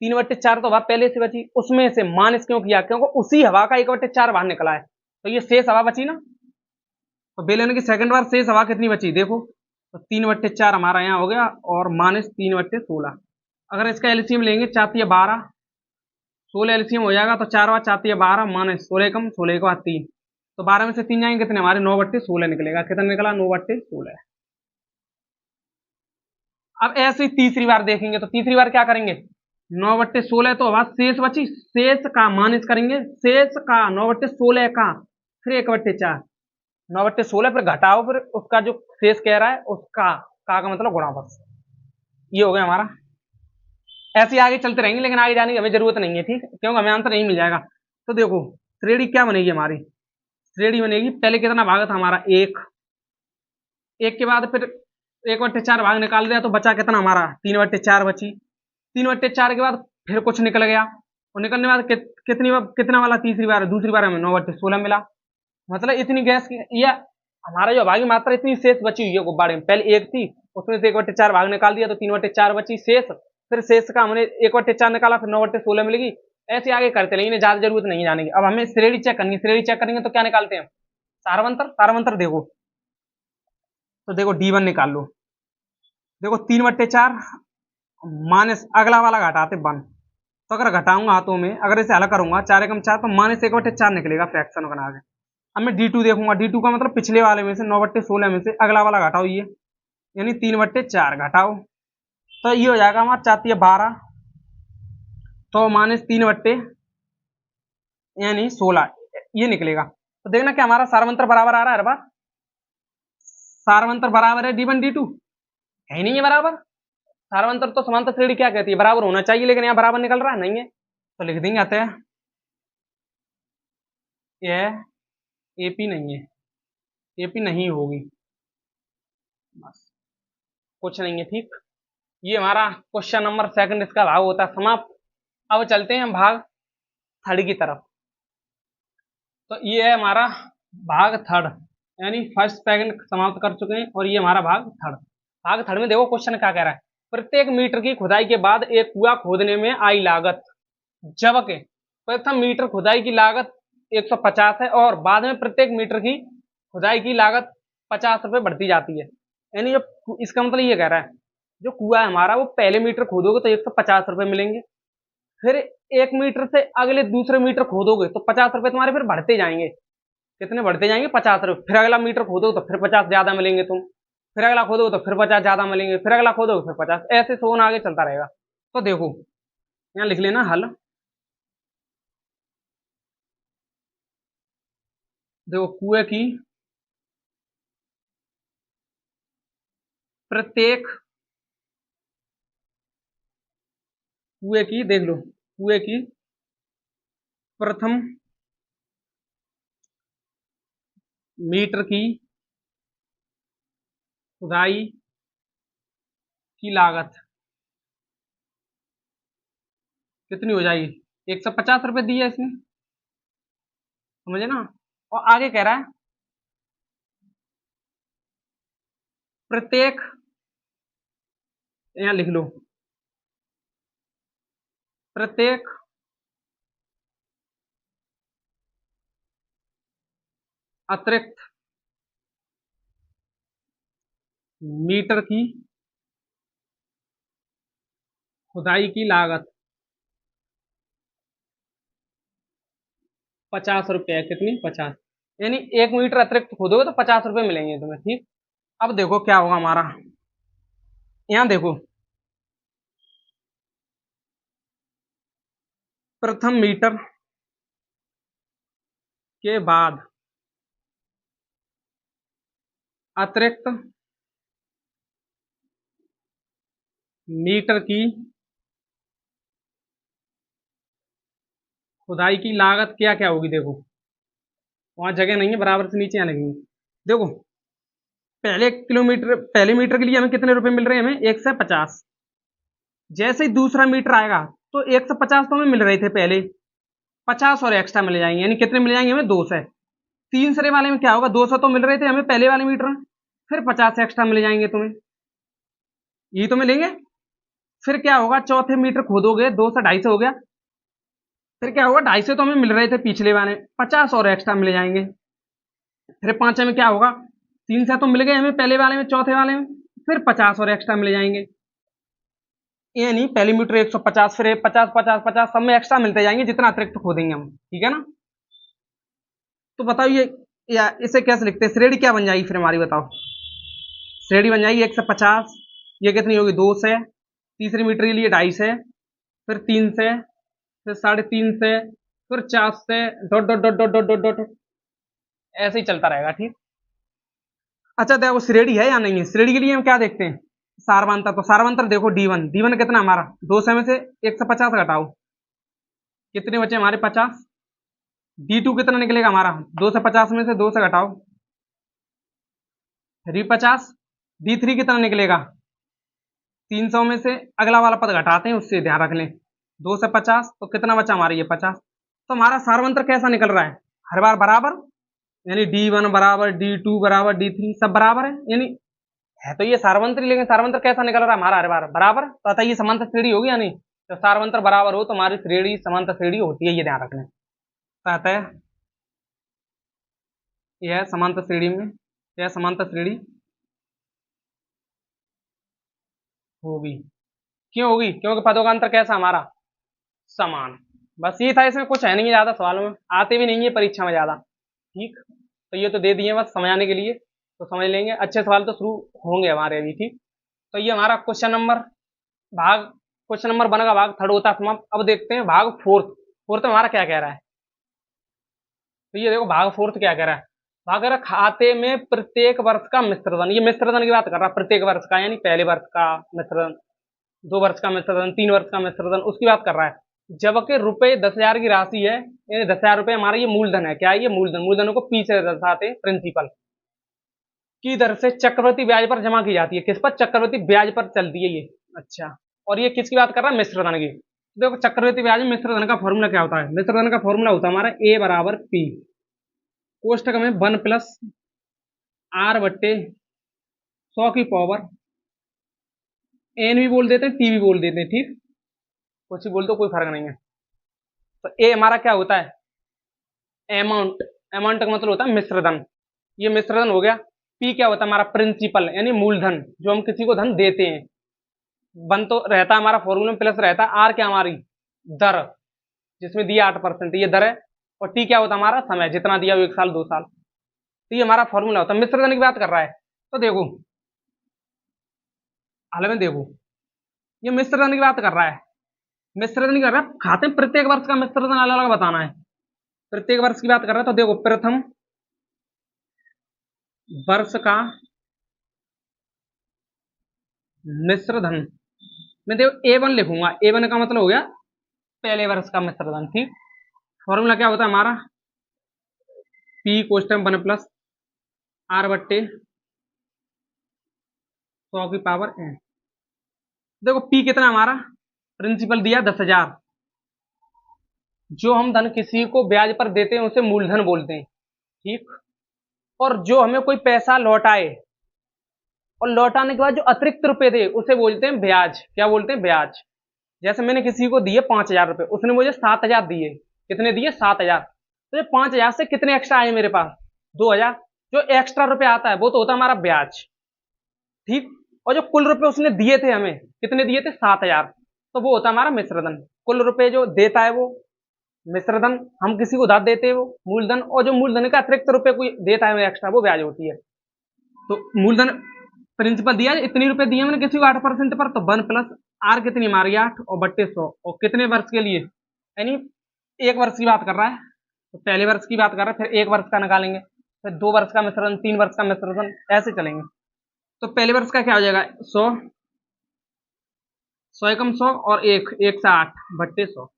Speaker 1: 3/4 तो हवा पहले से बची, उसमें से माइनस क्यों किया, क्योंकि उसी हवा का 1/4 बाहर निकला है, तो ये शेष हवा बची ना। तो बेलन की सेकंड बार शेष हवा कितनी बची देखो, तो 3/4 हमारा यहाँ हो गया, और -3/16। अगर इसका एलसीएम लेंगे, 4×12, 16 एलसीएम हो जाएगा, तो 4 बार 4×12 -16 कम 16 के बाद 3, तो 12 में से 3 जाएंगे कितने हमारे, 9/16 निकलेगा, कितना निकला, 9/16। अब ऐसे ही तीसरी बार देखेंगे, तो तीसरी बार क्या करेंगे, 9/16 तो हवा शेष बची, शेष का माइनस करेंगे, शेष का 9/16 का, फिर 1/4, 9/16 फिर घटाओ, फिर उसका जो शेष कह रहा है उसका का मतलब गुणा, बस ये हो गया हमारा। ऐसे आगे चलते रहेंगे, लेकिन आगे जाने की हमें जरूरत नहीं है, ठीक, क्योंकि हमें आंसर नहीं मिल जाएगा। तो देखो श्रेणी क्या बनेगी हमारी, श्रेणी बनेगी, पहले कितना भाग था हमारा, एक, एक के बाद फिर 1/4 भाग निकाल दिया, तो बचा कितना हमारा, 3/4 बची, 3/4 के बाद फिर कुछ निकल गया, और निकलने के बाद कितना वाला, तीसरी बार, दूसरी बार हमें 9/16 मिला। मतलब इतनी गैस की, ये हमारा जो अभागी मात्रा इतनी शेष बची हुई है गुब्बारे में, पहले एक थी, उसमें से 1/4 भाग निकाल दिया, तो 3/4 बची शेष, फिर शेष का हमने 1/4 निकाला, फिर 9/16 मिलेगी। ऐसे आगे करते रहेंगे, ज्यादा जरूरत नहीं जाने की। अब हमें श्रेणी चेक करनी, श्रेणी चेक करेंगे तो क्या निकालते हैं, सारवंतर, सारवंतर देखो, तो देखो D1 निकाल लो, देखो 3/4 माइनस अगला वाला घटाते 1, तो अगर घटाऊंगा हाथों में, अगर इसे हल करूंगा, 4 एकम 4, तो -1/4 निकलेगा फ्रैक्शन बना के। अब मैं D2 देखूंगा, D2 का मतलब पिछले वाले में से 9/16 में से अगला वाला घटाओ, ये यानी 3/4 घटाओ, तो ये हो जाएगा हमारा 4×12, तो -3 यानी 16, ये निकलेगा। तो देखना क्या हमारा सारवंतर बराबर आ रहा है हर बार, सारवंतर बराबर है D1 D2, है ही नहीं है बराबर, सारवंतर तो समांतर श्रेणी क्या कहती है, बराबर होना चाहिए, लेकिन यहाँ बराबर निकल रहा है, नहीं है, तो लिख देंगे आते हैं, यह एपी नहीं है, एपी नहीं होगी, बस कुछ नहीं है, ठीक। ये हमारा क्वेश्चन नंबर सेकंड इसका भाग होता है समाप्त। अब चलते हैं हम भाग थर्ड की तरफ। तो ये है हमारा भाग थर्ड, यानी फर्स्ट सेकंड समाप्त कर चुके हैं, और ये हमारा भाग थर्ड। भाग थर्ड में देखो क्वेश्चन क्या कह रहा है, प्रत्येक मीटर की खुदाई के बाद एक कुआं खोदने में आई लागत, जबकि प्रथम मीटर खुदाई की लागत 150 है, और बाद में प्रत्येक मीटर की खुदाई की लागत 50 रुपए बढ़ती जाती है। यानी जो इसका मतलब ये कह रहा है, जो कुआं है हमारा, वो पहले मीटर खोदोगे तो 150 रुपए मिलेंगे, फिर 1 मीटर से अगले दूसरे मीटर खोदोगे तो 50 रुपए तुम्हारे फिर बढ़ते जाएंगे, कितने बढ़ते जाएंगे, 50 रुपए, फिर अगला मीटर खोदोगे तो फिर 50 ज्यादा मिलेंगे तुम, फिर अगला खोदोगे तो फिर 50 ज्यादा मिलेंगे, फिर अगला खोदोगे फिर 50, ऐसे सोन आगे चलता रहेगा। तो देखो यहाँ लिख लेना हल, देखो कुएं की प्रत्येक कुएं की, देख लो, कुएं की प्रथम मीटर की खुदाई की लागत कितनी हो जाएगी? 150 रुपए दी है इसने, समझे ना। और आगे कह रहा है प्रत्येक, यहां लिख लो, प्रत्येक अतिरिक्त मीटर की खुदाई की लागत 50 रुपये। कितनी? 50। यानी 1 मीटर अतिरिक्त खोदोगे तो 50 रुपये मिलेंगे तुम्हें, ठीक। अब देखो क्या होगा हमारा, यहां देखो, प्रथम मीटर के बाद अतिरिक्त मीटर की खुदाई की लागत क्या क्या होगी, देखो वहां जगह नहीं है, बराबर से नीचे आने की। देखो, पहले मीटर के लिए हमें कितने रुपए मिल रहे हैं? हमें 150। जैसे ही दूसरा मीटर आएगा तो 150 तो हमें मिल रहे थे पहले, 50 और एक्स्ट्रा मिल जाएंगे, यानी कितने मिल जाएंगे हमें? 200। तीसरे वाले में क्या होगा? 200 तो मिल रहे थे हमें पहले वाले मीटर में, फिर 50 एक्स्ट्रा मिल जाएंगे तुम्हें, यही तो मिलेंगे। फिर क्या होगा? चौथे मीटर खोदोगे, 200 250 हो गया, फिर क्या होगा? 250 तो हमें मिल रहे थे पिछले वाले, 50 और एक्स्ट्रा मिल जाएंगे। फिर पांचवे में क्या होगा? 300 तो मिल गए हमें पहले वाले में, चौथे वाले में, फिर 50 और एक्स्ट्रा मिल जाएंगे। ये नहीं, पहली मीटर 150, फिर 50 50 50, सब में एक्स्ट्रा मिलते जाएंगे जितना अतिरिक्त खोदेंगे हम, ठीक है ना। तो बताओ ये, या इसे कैसे लिखते हैं? श्रेणी क्या बन जाएगी फिर हमारी, बताओ। श्रेणी बन जाएगी 150, ये कितनी होगी? 200, तीसरी मीटर के लिए 250, फिर 300, फिर 350, फिर 400, dot dot dot dot dot dot dot, ऐसे ही चलता रहेगा, ठीक। अच्छा देखो, श्रेणी है या नहीं है? श्रेणी के लिए हम क्या देखते हैं? सारवांतर। तो सारवांतर देखो, D1, D1 कितना हमारा? 200 में से 150 घटाओ, कितने बचे हमारे? 50। D2 कितना निकलेगा हमारा? 250 में से 200 घटाओ, 350। D3 कितना निकलेगा? 300 में से अगला वाला पद घटाते हैं, उससे ध्यान रख लें, 2 से 50, तो कितना बचा हमारा? ये 50। तो हमारा सारवंतर कैसा निकल रहा है? हर बार बराबर, यानी D1 बराबर, D2 बराबर, D3 सब बराबर है, यानी है तो ये सारवंतर ही, लेकिन सारवंतर कैसा निकल रहा है हमारा? हर बार बराबर। तो अतः ये समांतर श्रेणी होगी या नहीं? तो सारवंतर बराबर हो तो हमारी श्रेणी समांतर श्रेणी होती है, ये ध्यान रखना है। तो अतः यह समांतर श्रेणी में, यह समांतर श्रेणी होगी। क्यों होगी? क्योंकि पदों का अंतर कैसा हमारा? समान। बस ये था, इसमें कुछ है नहीं ज्यादा, सवालों में आते भी नहीं है परीक्षा में ज्यादा, ठीक। तो ये तो दे दिए बस समझाने के लिए, तो समझ लेंगे। अच्छे सवाल तो शुरू होंगे हमारे अभी, ठीक। तो ये हमारा क्वेश्चन नंबर, भाग, क्वेश्चन नंबर 1 का भाग थर्ड होता है समाप्त। अब देखते हैं भाग फोर्थ। फोर्थ में हमारा क्या कह रहा है? तो ये देखो, भाग फोर्थ क्या कह रहा है? भाग कह रहा है, खाते में प्रत्येक वर्ष का मिश्रधन। ये मिश्रधन की बात कर रहा है, प्रत्येक वर्ष का, यानी पहले वर्ष का मिश्रधन, 2 वर्ष का मिश्रधन, 3 वर्ष का मिश्रधन, उसकी बात कर रहा है। जबकि रुपए 10,000 की राशि है, यानी 10,000 रुपए हमारा ये मूलधन है। क्या है ये? मूलधन। मूलधन को पीछे दर्शाते हैं प्रिंसिपल की दर से चक्रवृद्धि ब्याज पर जमा की जाती है। किस पर? चक्रवृद्धि ब्याज पर चलती है ये। अच्छा, और ये किसकी बात कर रहा है? मिश्रधन की। देखो, चक्रवृद्धि ब्याज में मिश्रधन का फॉर्मूला क्या होता है? मिश्रधन का फॉर्मूला होता है हमारा ए बराबर पी, कोष्टक में 1+R/100 एन भी बोल देते हैं, टी भी बोल देते हैं, ठीक। कुछ भी बोल दो, कोई फर्क नहीं है। तो ए हमारा क्या होता है? अमाउंट। अमाउंट का मतलब होता है मिश्रधन, ये मिश्रधन हो गया। पी क्या होता है हमारा? प्रिंसिपल, यानी मूलधन, जो हम किसी को धन देते हैं। वन तो रहता है हमारा फॉर्मूला में, प्लस रहता है आर, क्या हमारी दर, जिसमें दिया 8%, ये दर है। और टी क्या होता है हमारा? समय, जितना दिया हो, 1 साल 2 साल। तो ये हमारा फॉर्मूला होता है। मिश्रधन की बात कर रहा है, तो देखो हाल में देखो, ये मिश्रधन की बात कर रहा है। मिश्रधन की कर रहा है, खाते में प्रत्येक वर्ष का मिश्रधन अलग अलग बताना है। प्रत्येक वर्ष की बात कर रहा है, तो देखो, प्रथम वर्ष का मिश्र धन मैं देखो A1 लिखूंगा। A1 का मतलब हो गया पहले वर्ष का मिश्र धन। ठीक, फॉर्मूला क्या होता है हमारा, P कोष्टक 1 प्लस R बट्टे 100 की पावर n। देखो P कितना हमारा, प्रिंसिपल दिया 10,000। जो हम धन किसी को ब्याज पर देते हैं उसे मूलधन बोलते हैं। ठीक, और जो हमें कोई पैसा लौटाए और लौटाने के बाद जो अतिरिक्त रुपए दे उसे बोलते हैं ब्याज। क्या बोलते हैं, ब्याज। जैसे मैंने किसी को दिए 5,000 रुपए, उसने मुझे 7,000 दिए। कितने दिए, 7,000। तो ये 5,000 से कितने एक्स्ट्रा आए मेरे पास, 2,000। जो एक्स्ट्रा रुपए आता है वो तो होता है हमारा ब्याज। ठीक, और जो कुल रुपए उसने दिए थे हमें, कितने दिए थे, 7,000, तो वो होता है हमारा मिश्रधन। कुल रुपए जो देता है वो मिश्रधन, हम किसी को उधार देते हैं वो मूलधन, और जो मूलधन का अतिरिक्त रुपए कोई देता है एक्स्ट्रा वो ब्याज होती है। तो मूलधन प्रिंसिपल दिया, इतनी रुपए दिए मैंने किसी को 8% पर, तो 1 प्लस आर कितनी हमारी 8 और बट्टे 100, और कितने वर्ष के लिए, यानी एक वर्ष की बात कर रहा है। तो पहले वर्ष की बात कर रहा है, फिर एक वर्ष का निकालेंगे, फिर 2 वर्ष का मिश्रण, 3 वर्ष का मिश्रण, ऐसे चलेंगे। तो पहले वर्ष का क्या हो जाएगा, 100, 100 एकम 100 और 1 से 8 बट्टे 100,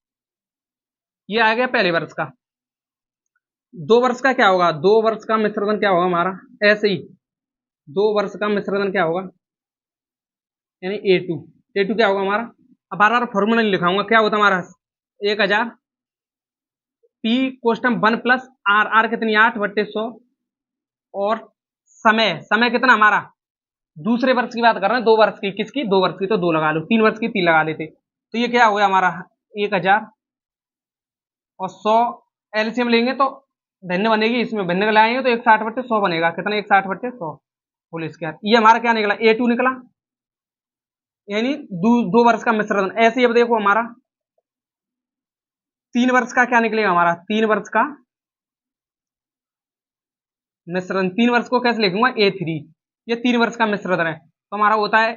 Speaker 1: ये आ गया पहले वर्ष का। 2 वर्ष का क्या होगा, 2 वर्ष का मिश्रण क्या होगा हमारा, ऐसे ही 2 वर्ष का मिश्रण क्या होगा, यानी A2 क्या होगा हमारा। अब बार बार फॉर्मूला नहीं लिखाऊंगा, क्या होता है हमारा 1,000 P कोष्टक 1 प्लस आर कितनी 8 बट्टे 100, और समय कितना हमारा, दूसरे वर्ष की बात कर रहे हैं, 2 वर्ष की, किसकी, 2 वर्ष की, तो 2 लगा लो, 3 वर्ष की 3 लगा लेते। तो ये क्या हो गया हमारा 1,000 और 100, एलसीएम लेंगे तो भिन्न बनेगी, इसमें भिन्न लाएंगे तो 160 बट्टे 100 बनेगा, कितना 160 बट्टे 100 होल स्क्वायर। ये हमारा क्या निकला, A2 निकला, यानी 2 वर्ष का मिश्रण। ऐसे ही अब देखो हमारा 3 वर्ष का क्या निकलेगा हमारा, 3 वर्ष का मिश्रण। 3 वर्ष को कैसे लिखूंगा, A3, ये 3 वर्ष का मिश्रण है। तो हमारा होता है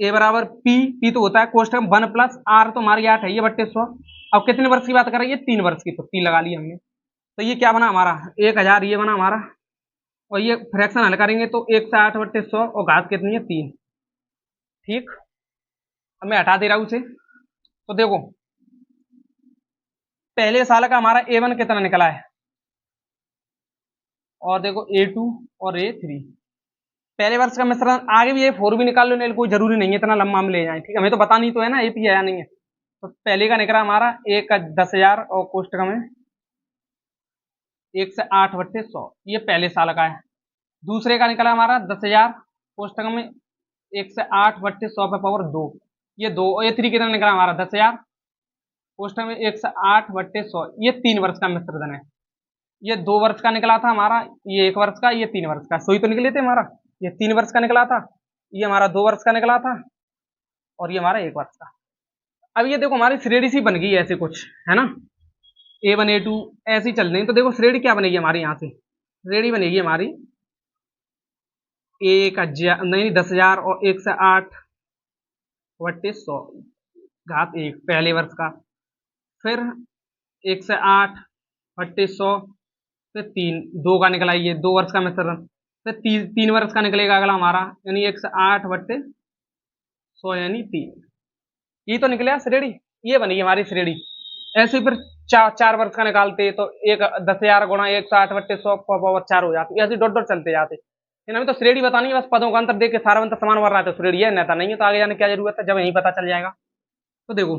Speaker 1: A बराबर P तो होता है कोष्टक 1 प्लस R, तो हमारी 8 है, ये बट्टे 100। अब कितने वर्ष की बात कर रहे हैं, 3 वर्ष की, तो 3 लगा ली हमने। तो ये क्या बना हमारा 1,000, ये बना हमारा, और ये फ्रैक्शन हल करेंगे तो 1 से 8 बट्टे 100, और घात कितनी है, 3। ठीक, अब मैं हटा दे रहा हूं उसे। तो देखो पहले साल का हमारा A1 कितना निकला है, और देखो A2 और A3, पहले वर्ष का मिश्रण। आगे भी A4 भी निकाल लो, नहीं कोई जरूरी नहीं है इतना लंबा हम ले जाए। ठीक, हमें तो पता नहीं तो है ना AP है या नहीं है। तो पहले का निकला हमारा 1 का 10,000 और कोष्टक में 1 से 8 बट्टे 100, ये पहले साल का है। दूसरे का निकला हमारा 10,000 कोष्टक में 1 से 8 बट्टे 100 पे पावर 2, ये 2। और A3 कितना निकला हमारा 10,000 कोष्टक में 1 से 8 बट्टे 100, ये 3 वर्ष का मिश्रण है। ये 2 वर्ष का निकला था हमारा, ये 1 वर्ष का, ये 3 वर्ष का, सोई तो निकले थे हमारा। ये 3 वर्ष का निकला था, ये हमारा 2 वर्ष का निकला था, और ये हमारा 1 वर्ष का। अब ये देखो हमारी श्रेणी सी बन गई ऐसे कुछ, है ना, A1 A2 ऐसे ही चल रही। तो देखो श्रेणी क्या बनेगी हमारी, यहाँ से श्रेणी बनेगी हमारी 1,000 नहीं 10,000 और 1 से 8 बट्टे 100 घात 1 पहले वर्ष का, फिर 1 से 8 बट्टे 100, फिर 3, 2 का निकला ये 2 वर्ष का मिश्रण, फिर 3 वर्ष का निकलेगा अगला हमारा, यानी 1 से 8 बट्टे 100 यानी 3। ये तो निकलेगा श्रेणी, ये बनेगी हमारी श्रेणी। ऐसे ही फिर 4 वर्ष का निकालते तो 10,000 गुणा 1 से 8 बट्टे 100 पावर 4 हो जाती, ऐसे डॉट डॉट चलते जाते। लेकिन हमें तो श्रेणी बतानी है, बस पदों का अंतर देख के सारा अंतर समान भर रहा है तो श्रेणी है, नहीं है तो आगे जाने क्या जरूरत है, जब यही पता चल जाएगा। तो देखो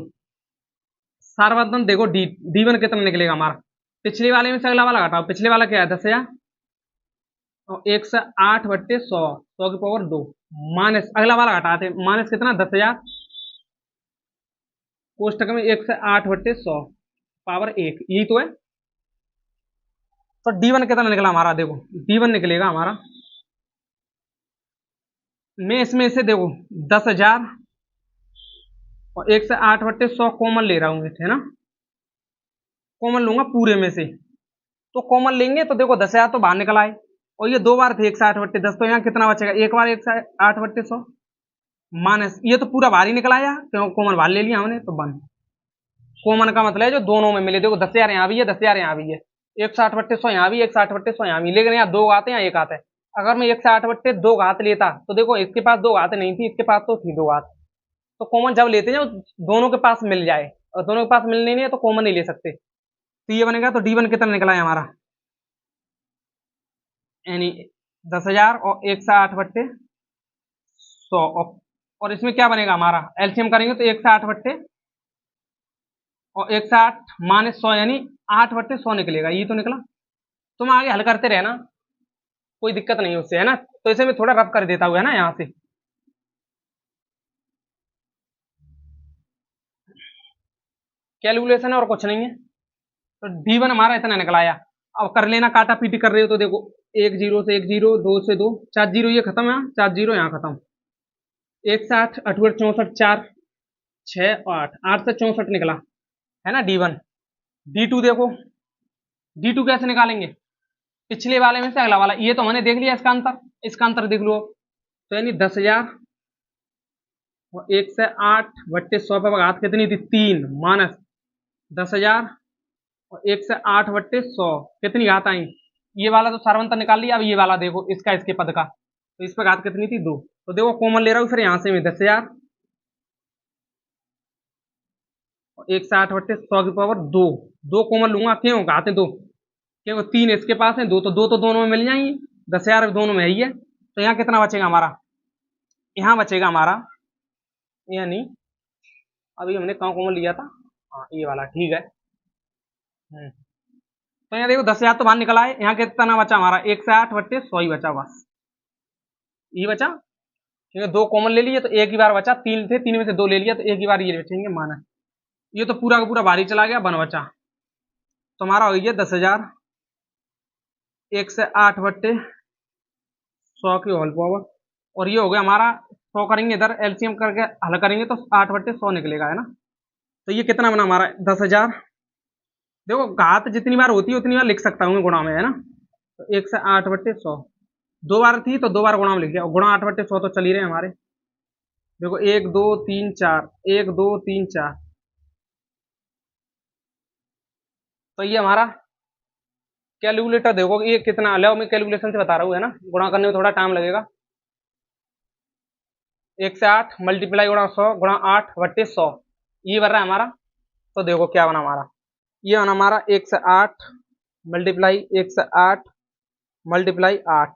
Speaker 1: सार्वधातुक देखो D1 कितना निकलेगा हमारा, पिछले वाले में से अगला वाला घटाओ, पिछले वाला क्या है 10,000 और 1 से 8 बट्टे 100, 100 की पावर 2, माइनस अगला वाला घटाते, माइनस कितना 10,000 कोष्टक में 1 से 8 बट्टे 100 पावर 1, यही तो है। तो D1 कितना निकला हमारा, देखो D1 निकलेगा हमारा, मैं इसमें से देखो 10,000 और 1 से 8 बट्टे 100 कॉमन ले रहा हूँ, है ना, कॉमन लूंगा पूरे में से। तो कॉमन लेंगे तो देखो 10,000 तो बाहर निकल आए, और ये 2 बार थे 1 से 8 बट्टे 10, तो यहाँ कितना बचेगा, एक बार 1 से 8 बट्टे 100 माइनस, ये तो पूरा बाहर ही निकल आया क्यों, कॉमन बाहर ले लिया हमने, तो 1। कॉमन का मतलब है जो दोनों में मिले, देखो 10,000 यहाँ भी है, 10,000 यहाँ भी है, 1 से 8 बट्टे 100 यहाँ भी, 1 से 8 बट्टे 100 यहाँ भी, लेकिन यहाँ 2 आते हैं, 1 आता है, अगर मैं 1 से 8 बट्टे 2 घात लेता तो देखो इसके पास 2 घात नहीं थी, इसके पास तो थी 2 घात। तो कॉमन जब लेते हैं दोनों के पास मिल जाए, और दोनों के पास मिलने नहीं है तो कॉमन नहीं ले सकते। तो ये बनेगा, तो D1 कितना निकला है हमारा, यानी 10,000 और 1 से 8 बट्टे 100। और इसमें क्या बनेगा हमारा, एलसीएम करेंगे तो 1 से 8 बट्टे और 1 से 8 माइनस 100 यानी 8 बट्टे 100 निकलेगा। ये तो निकला। तुम आगे हल करते रहना, कोई दिक्कत नहीं उससे, है ना। तो इसे मैं थोड़ा रफ कर देता हूँ, है ना, यहाँ से। कैलकुलेशन है और कुछ नहीं है। तो D1 हमारा इतना निकल आया। अब कर लेना, काटा पीटी कर रहे हो तो देखो 1 0 से 1 0, 2 से 2, 4 0 ये खत्म है, 4 0 यहाँ खत्म। 1 से 8 8 64, 4 6 8, 8 से 64 निकला, है ना D1। D2 देखो, D2 कैसे निकालेंगे, पिछले वाले में से अगला वाला। ये तो हमने देख लिया, इसका अंतर देख लो। तो यानी 10,000 और 1 से 8 बट्टे 100 पे घात कितनी थी, 3 माइनस 10,000 और 1 से 8 बट्टे 100 कितनी घात आई। ये वाला तो सार्वंतर निकाल लिया। अब ये वाला देखो, इसका इसके पद का, तो इस पर घात कितनी थी, 2। तो देखो कॉमन ले रहा हूँ, फिर यहां से मैं 10,000 और 1 से 8 बट्टे 100 की पावर 2, 2 कॉमन लूंगा, क्यों, घात है 2, क्योंकि 3 इसके पास है, 2 तो 2 तो दोनों में मिल जाएंगे, 10,000 दोनों में है ही है। तो यहाँ कितना बचेगा हमारा, यहाँ बचेगा हमारा, यानी अभी हमने कहाँ कॉमन लिया था, हाँ ये वाला, ठीक है। तो यहाँ देखो 10,000 तो बाहर निकला है, यहाँ कितना बचा हमारा, 1 से 8 बट्टे 100 ही बचा, बस ये बचा। क्योंकि 2 कॉमन ले लिए तो एक ही बार बचा, 3 थे, 3 में से 2 ले लिया तो एक ही बार ये बचेंगे, माना। ये तो पूरा का पूरा बाहर ही चला गया, बन बचा। तो हमारा हो गया 10,000 1 से 8 बट्टे 100 की होल पावर, और ये हो गया हमारा 100 करेंगे इधर एलसीएम करके हल करेंगे तो 8 बट्टे 100 निकलेगा, है ना। तो ये कितना बना हमारा 10,000। देखो घात जितनी बार होती है उतनी बार लिख सकता हूँ मैं गुणा में, है ना। तो 1 से 8 बट्टे 100 2 बार थी तो 2 बार गुणा में लिख दिया, गुणा 8 बट्टे 100 तो चल ही रहे हमारे। देखो 1 2 3 4, 1 2 3 4। तो ये हमारा कैलकुलेटर देखो ये कितना, लो मैं कैलकुलेशन से बता रहा हूँ, है ना, गुणा करने में थोड़ा टाइम लगेगा। 1 से 8 मल्टीप्लाई गुणा 100 गुणा 8 बट्टे 100, ये बन रहा है हमारा। तो देखो क्या बना हमारा, ये बना हमारा 1 से 8 मल्टीप्लाई 1 से 8 मल्टीप्लाई 8,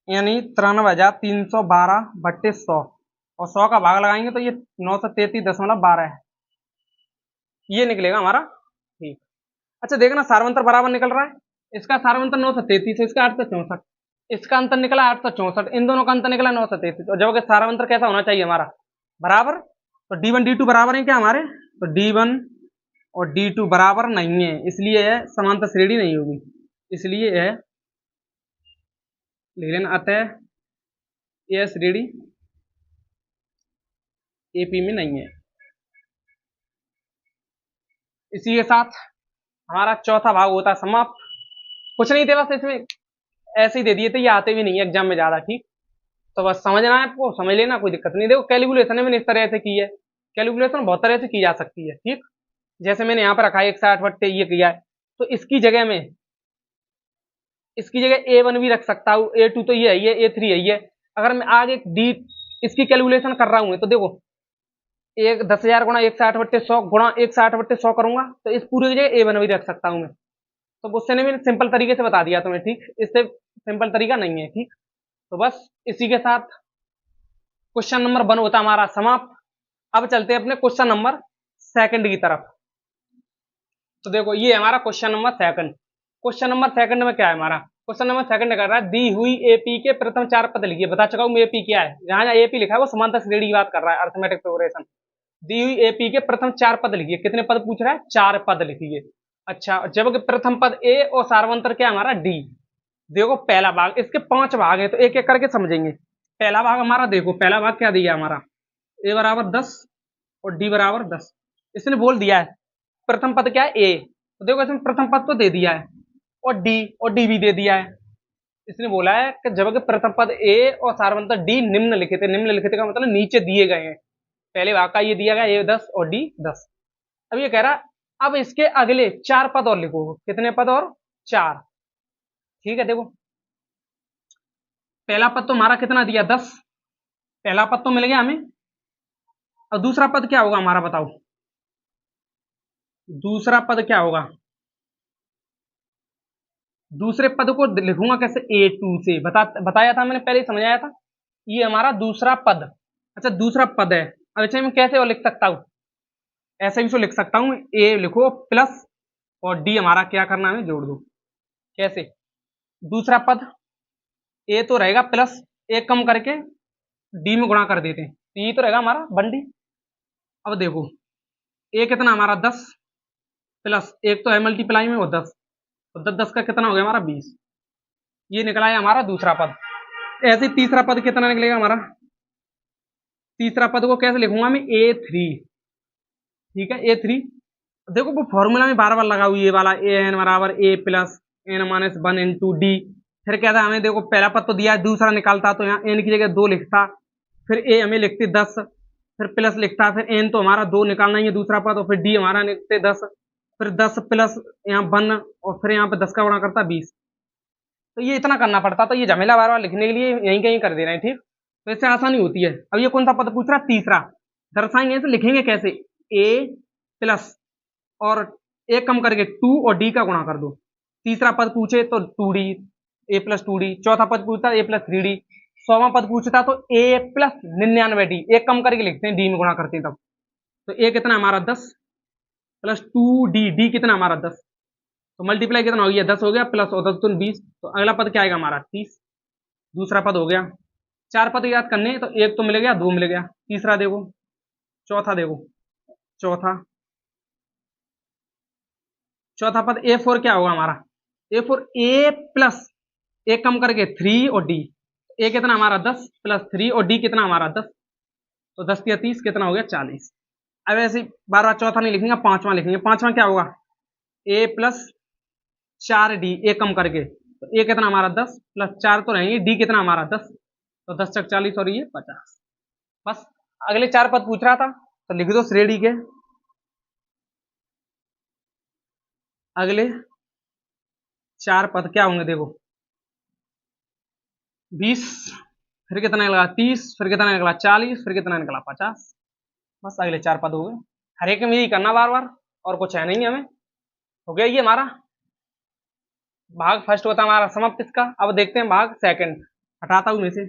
Speaker 1: यानी 93,312 बट्टे 100, और 100 का भाग लगाएंगे तो ये 933.12 है, ये निकलेगा हमारा, ठीक। अच्छा देखना सार्वंतर बराबर निकल रहा है, इसका सार्वंतर 933 है, इसका 864, इसका अंतर निकला 864, इन दोनों का अंतर निकला 933। और जब सार्वंतर कैसा होना चाहिए हमारा, बराबर। तो D1 D2 बराबर है क्या हमारे, तो D1 और D2 बराबर नहीं है, इसलिए है समांतर श्रेणी नहीं होगी, इसलिए है लिख लेना, अतः यह श्रेणी AP में नहीं है। इसी के साथ हमारा चौथा भाग होता है समाप्त। कुछ नहीं थे, बस इसमें ऐसे ही दे दिए थे, ये आते भी नहीं है एग्जाम में ज्यादा, ठीक। तो बस समझना है आपको, समझ लेना, कोई दिक्कत नहीं। देखो कैलकुलेशन मैंने इस तरह से की है, कैलकुलेशन बहुत तरह से की जा सकती है, ठीक। जैसे मैंने यहाँ पर रखा है 1 से 8 बट्टे ये किया है, तो इसकी जगह में इसकी जगह A1 भी रख सकता हूँ, A2 तो ये है, ये A3 है, ये अगर मैं आगे D इसकी कैलकुलेशन कर रहा हूँ तो देखो एक 10,000 गुणा 1 से 8 बट्टे 100 गुणा 1 से 8 बट्टे 100 करूंगा तो इस पूरी की जगह A1 भी रख सकता हूँ मैं। तो उससे ने मैंने सिंपल तरीके से बता दिया तुम्हें, ठीक। इससे सिंपल तरीका नहीं है, ठीक। तो बस इसी के साथ क्वेश्चन नंबर 1 होता हमारा समाप्त। अब चलते हैं अपने क्वेश्चन नंबर 2 की तरफ। तो देखो ये हमारा क्वेश्चन नंबर 2। क्वेश्चन नंबर 2 में क्या है हमारा, क्वेश्चन नंबर 2 कर रहा है, दी हुई एपी के प्रथम 4 पद लिखिए। बता चुका हूं एपी क्या है, जहां जहां एपी लिखा है वो समांतर श्रेणी की बात कर रहा है, अर्थमेटिक प्रोग्रेशन। दी हुई एपी के प्रथम 4 पद लिखिए। कितने पद पूछ रहा है, 4 पद लिखिए। अच्छा, जबकि प्रथम पद ए और सार्वंतर क्या हमारा डी। देखो पहला भाग, इसके 5 भाग है तो एक एक करके समझेंगे। पहला भाग हमारा देखो, पहला भाग क्या दिया हमारा, ए बराबर 10 और डी बराबर 10। इसने बोल दिया है प्रथम पद क्या है, ए, तो देखो इसमें प्रथम पद तो दे दिया है, और डी भी दे दिया है। इसने बोला है कि जबकि प्रथम पद ए और सार्वंतर डी निम्नलिखित है। निम्नलिखित का मतलब नीचे दिए गए हैं। पहले भाग का ये दिया गया ए 10 और डी 10। अब ये कह रहा अब इसके अगले 4 पद और लिखो। कितने पद और, 4, ठीक है, देखो पहला पद तो हमारा कितना दिया 10, पहला पद तो मिल गया हमें। और दूसरा पद क्या होगा हमारा, बताओ दूसरा पद क्या होगा। दूसरे पद को लिखूंगा कैसे, A2 से बताया था मैंने, पहले ही समझाया था। ये हमारा दूसरा पद, अच्छा दूसरा पद है। अच्छा मैं कैसे और लिख सकता हूं, ऐसे भी तो लिख सकता हूं, ए लिखो प्लस और डी हमारा क्या करना है, हमें जोड़ दो। कैसे, दूसरा पद ए तो रहेगा प्लस, एक कम करके डी में गुणा कर देते हैं, तो ये तो रहेगा हमारा बंडी। अब देखो ए कितना हमारा 10 प्लस एक तो है मल्टीप्लाई में वो 10, तो 10 10 का कितना हो गया हमारा 20। ये निकला है हमारा दूसरा पद। ऐसे ही तीसरा पद कितना निकलेगा हमारा, तीसरा पद को कैसे लिखूंगा मैं, A3। ठीक है A3, देखो वो फॉर्मूला में बार बार लगा हुई ये वाला ए एन बराबर ए प्लस एन माइनस 1 × डी। फिर क्या था हमें, देखो पहला पद तो दिया है, दूसरा निकालता तो यहाँ एन की जगह 2 लिखता, फिर ए हमें लिखते 10, फिर प्लस लिखता, फिर एन तो हमारा 2 निकालना ही है दूसरा पद, और फिर डी हमारा लिखते 10, फिर 10 प्लस यहाँ 1 और फिर यहाँ पे 10 का गुणा करता 20। तो ये इतना करना पड़ता, तो ये झमेला बार बार लिखने के लिए यहीं कहीं कर दे रहे हैं। ठीक, तो इससे आसानी होती है। अब ये कौन सा पद पूछ रहा है, तीसरा। दर्शाएंगे इसे, लिखेंगे कैसे, ए प्लस और एक कम करके 2 और डी का गुणा कर दो। तीसरा पद पूछे तो 2d, ए प्लस 2d। चौथा पद पूछता ए प्लस 3d। 100वां पद पूछता तो ए प्लस 99d, एक कम करके लिखते हैं, डी में गुणा करते हैं तब। तो ए कितना हमारा 10 प्लस 2d, डी कितना हमारा 10, तो मल्टीप्लाई कितना हो गया 10 हो गया, प्लस और 10 तो 20, तो अगला पद क्या आएगा हमारा 30। दूसरा पद हो गया। चार पद याद करने हैं, तो एक तो मिल गया, दो मिल गया, तीसरा देखो, चौथा देखो, चौथा चौथा पद A4 क्या होगा हमारा, A4 ए प्लस एक कम करके 3 और डी। ए कितना हमारा 10 प्लस 3 और डी कितना हमारा 10, तो 10 या 30 कितना हो गया 40। अब ऐसे बार बार चौथा नहीं लिखेंगे, पांचवा लिखेंगे। पांचवा क्या होगा, ए प्लस 4d एक कम करके, तो ए कितना हमारा 10 प्लस 4 तो रहेंगे, डी कितना हमारा 10, तो 10 चक 40 और ये 50। बस अगले चार पद पूछ रहा था, तो लिख दो श्रेणी के अगले चार पद क्या होंगे, देखो 20, फिर कितना निकला 30, फिर कितना निकला 40, फिर कितना निकला 50। बस अगले चार पद हो गए। हर एक में यही करना बार बार, और कुछ है नहीं हमें। हो गया ये हमारा भाग फर्स्ट होता है हमारा समाप्त इसका। अब देखते हैं भाग सेकंड, हटाता हूं मैं से।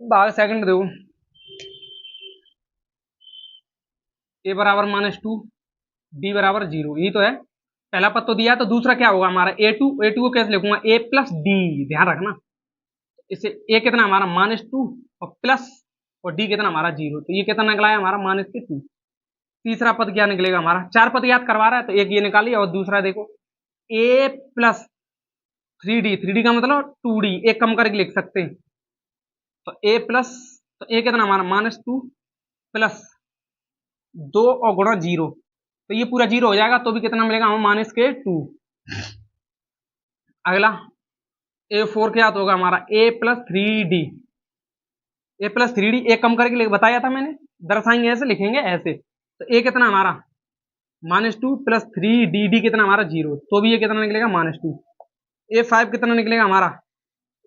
Speaker 1: भाग सेकंड देखो, ए बराबर -2, डी बराबर 0, यही तो है। पहला पद तो दिया है, तो दूसरा क्या होगा हमारा A2। A2 को कैसे लिखूंगा, ए प्लस डी, ध्यान रखना। इसे ए कितना हमारा -2 और प्लस और डी कितना हमारा 0, तो ये कितना निकला है हमारा -2। तीसरा पद क्या निकलेगा हमारा, चार पद याद करवा रहा है, तो एक ये निकालिए, और दूसरा देखो ए प्लस 3d, 3d का मतलब 2d, एक कम करके लिख सकते हैं, तो ए प्लस, तो ए कितना हमारा -2 प्लस 2 और गुणा 0, तो ये पूरा 0 हो जाएगा, तो भी कितना मिलेगा हमें -2। अगला A4 क्या होगा हमारा, ए प्लस 3d, ए प्लस 3d एक कम करके बताया था मैंने, दर्शाएंगे ऐसे, लिखेंगे ऐसे। तो ए कितना हमारा -2 प्लस 3d, डी कितना हमारा 0, तो भी ये कितना निकलेगा -2। A5 कितना निकलेगा हमारा,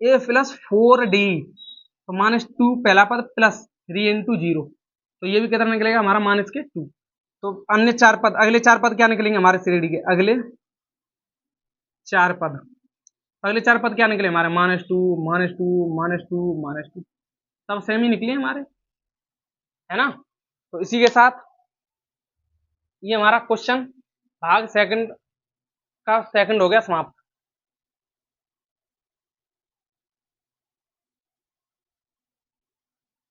Speaker 1: ए प्लस 4d, तो -2 पहला पद प्लस 3 × 0, तो ये भी कितना निकलेगा हमारा -2। तो अन्य चार पद, अगले चार पद क्या निकलेंगे हमारे श्रेणी के अगले चार पद, अगले चार पद क्या निकले हमारे, -2 -2 -2 -2, सब सेम ही निकले हमारे, है ना। तो इसी के साथ ये हमारा क्वेश्चन भाग सेकंड का सेकंड हो गया समाप्त।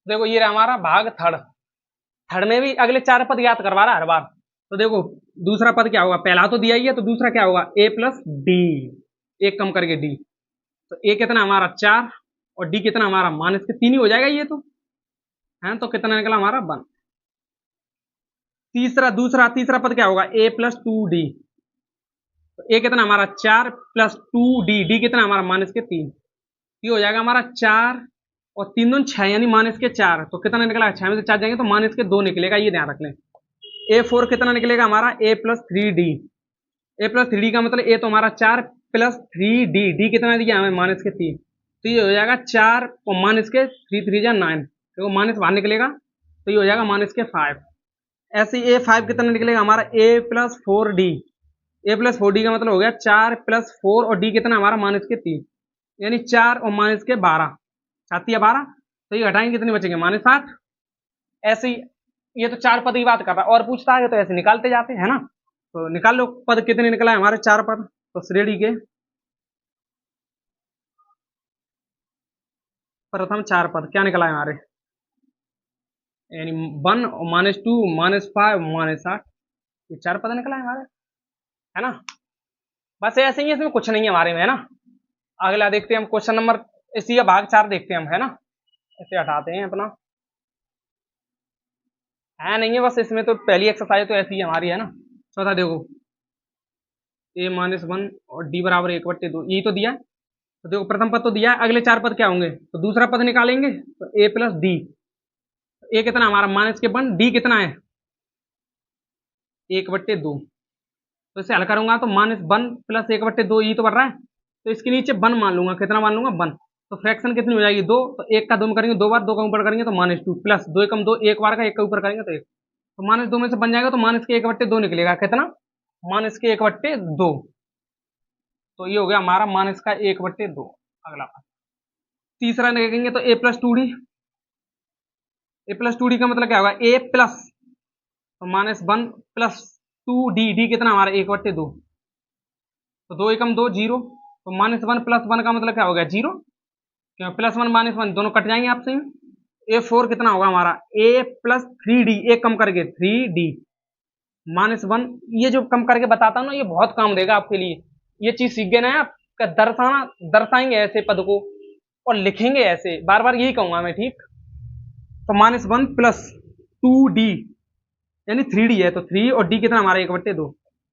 Speaker 1: देखो ये रहा हमारा भाग थर्ड। थर्ड में भी अगले चार पद याद करवा रहा है हर बार। तो देखो दूसरा पद क्या होगा, पहला तो दिया ही है, तो दूसरा क्या होगा ए प्लस डी, एक कम करके डी, तो ए कितना हमारा 4 और डी कितना हमारा -3 ही हो जाएगा ये तो, है। तो कितना निकला हमारा 1। तीसरा पद क्या होगा, ए प्लस 2d, तो ए कितना हमारा 4 प्लस 2d, डी कितना हमारा -3, ये हो जाएगा हमारा 4 और 3 दूनी 6 यानी -4, तो कितना निकला 6 में से 4 जाएंगे तो -2 निकलेगा, ये ध्यान रख लें। A4 कितना निकलेगा हमारा A plus three D. A plus three D का मतलब ए तो हमारा 4 प्लस थ्री डी, डी कितना दिया हमें माइनस के 3, तो ये हो जाएगा 4 और माइनस के 3 3 जा 9, तो माइनस बाहर निकलेगा तो ये हो जाएगा माइनस के 5। ऐसे ही A5 कितना निकलेगा हमारा A plus four D. A plus four D का मतलब हो गया 4 प्लस 4 और डी कितना हमारा माइनस के 3, यानी 4 और माइनस के 12, 7 या 12, तो ये घटाएंगे कितने बचेंगे -8। ऐसे ही ये तो 4 पद की बात कर रहा है, और पूछता है तो ऐसे निकालते जाते हैं ना। तो निकाल लो पद कितने निकला है हमारे 4 पद। तो श्रेणी के प्रथम 4 पद क्या निकला है हमारे, यानी 1 -2 -5 -8, ये 4 पद निकला है हमारे, है ना। बस ऐसे ही, इसमें कुछ नहीं है हमारे में, है ना। अगला देखते हैं हम क्वेश्चन नंबर, इसी का भाग 4 देखते हैं हम, है ना। इसे हटाते हैं अपना, है नहीं है बस इसमें तो पहली एक्सरसाइज तो ऐसी ही हमारी, है ना। चौथा देखो A-1 और D बराबर 1/2, यही तो दिया है। तो देखो प्रथम पद तो दिया है, अगले 4 पद क्या होंगे, तो दूसरा पद निकालेंगे तो A प्लस डी। ए कितना हमारा माइनस के 1, डी कितना है 1/2, तो इसे हल करूंगा तो -1 प्लस 1/2 ये तो बढ़ रहा है, तो इसके नीचे 1 मान लूंगा, कितना मान लूंगा 1, तो फ्रैक्शन कितनी हो जाएगी 2, तो 1 का 2 में करेंगे 2 बार, 2 का ऊपर करेंगे तो -2 प्लस 2 एकम 2, एक बार का 1 का ऊपर करेंगे तो 1, तो -2 में से बन जाएगा तो माइनस के 1/2 निकलेगा, कितना माइनस के 1/2, तो ये हो गया हमारा माइनस का 1/2। अगला तीसरा देखेंगे तो A plus two D. A plus two D का मतलब क्या होगा A प्लस, तो -1 प्लस 2D, डी कितना हमारा 1/2, तो 2 एकम 2 0, तो -1 प्लस 1 का मतलब क्या हो गया 0, क्यों +1 -1 दोनों कट जाएंगे आपसे। A4 कितना होगा हमारा A प्लस 3D, एक कम करके 3D -1, ये जो कम करके बताता हूँ ना ये बहुत काम देगा आपके लिए, ये चीज सीख गए ना आप, दर्शाना दर्शाएंगे ऐसे पद को और लिखेंगे ऐसे, बार बार यही कहूंगा मैं, ठीक। तो -1 प्लस 2D यानी 3D है, तो 3 और D कितना हमारा 1/2,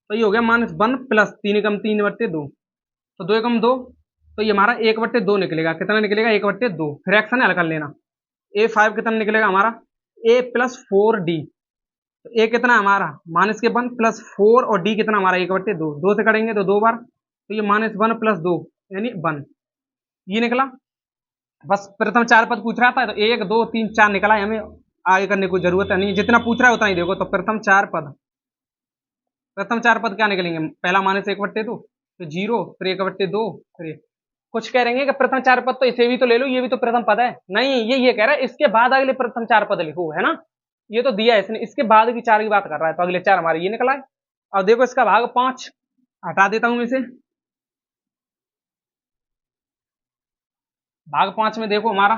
Speaker 1: तो ये हो गया -1 प्लस 3 एकम 3/2, तो 2 एकम 2, तो ये हमारा 1/2 निकलेगा, कितना निकलेगा 1/2, फ्रैक्शन हल कर लेना। A5 कितना निकलेगा हमारा A प्लस 4D, तो A कितना हमारा माइनस के 1 प्लस 4 और D कितना हमारा 1/2, 2 से करेंगे तो 2 बार, तो ये -1 प्लस 2 यानी 1, ये निकला। बस प्रथम 4 पद पूछ रहा था तो 1 2 3 4 निकला है, हमें आगे करने की जरूरत है नहीं, जितना पूछ रहा है उतना ही देखो। तो प्रथम 4 पद, प्रथम 4 पद क्या निकलेंगे, पहला -1/2, तो 0, फिर 1/2, फिर कुछ कह रहे हैं कि प्रथम 4 पद तो इसे भी तो ले लो, ये भी तो प्रथम पद है, नहीं ये कह रहा है इसके बाद अगले प्रथम 4 पद लिखो, है ना। ये तो दिया है इसने, इसके बाद की 4 की बात कर रहा है, तो अगले 4 हमारे ये निकला है। अब देखो इसका भाग 5 हटा देता हूं इसे, भाग 5 में देखो हमारा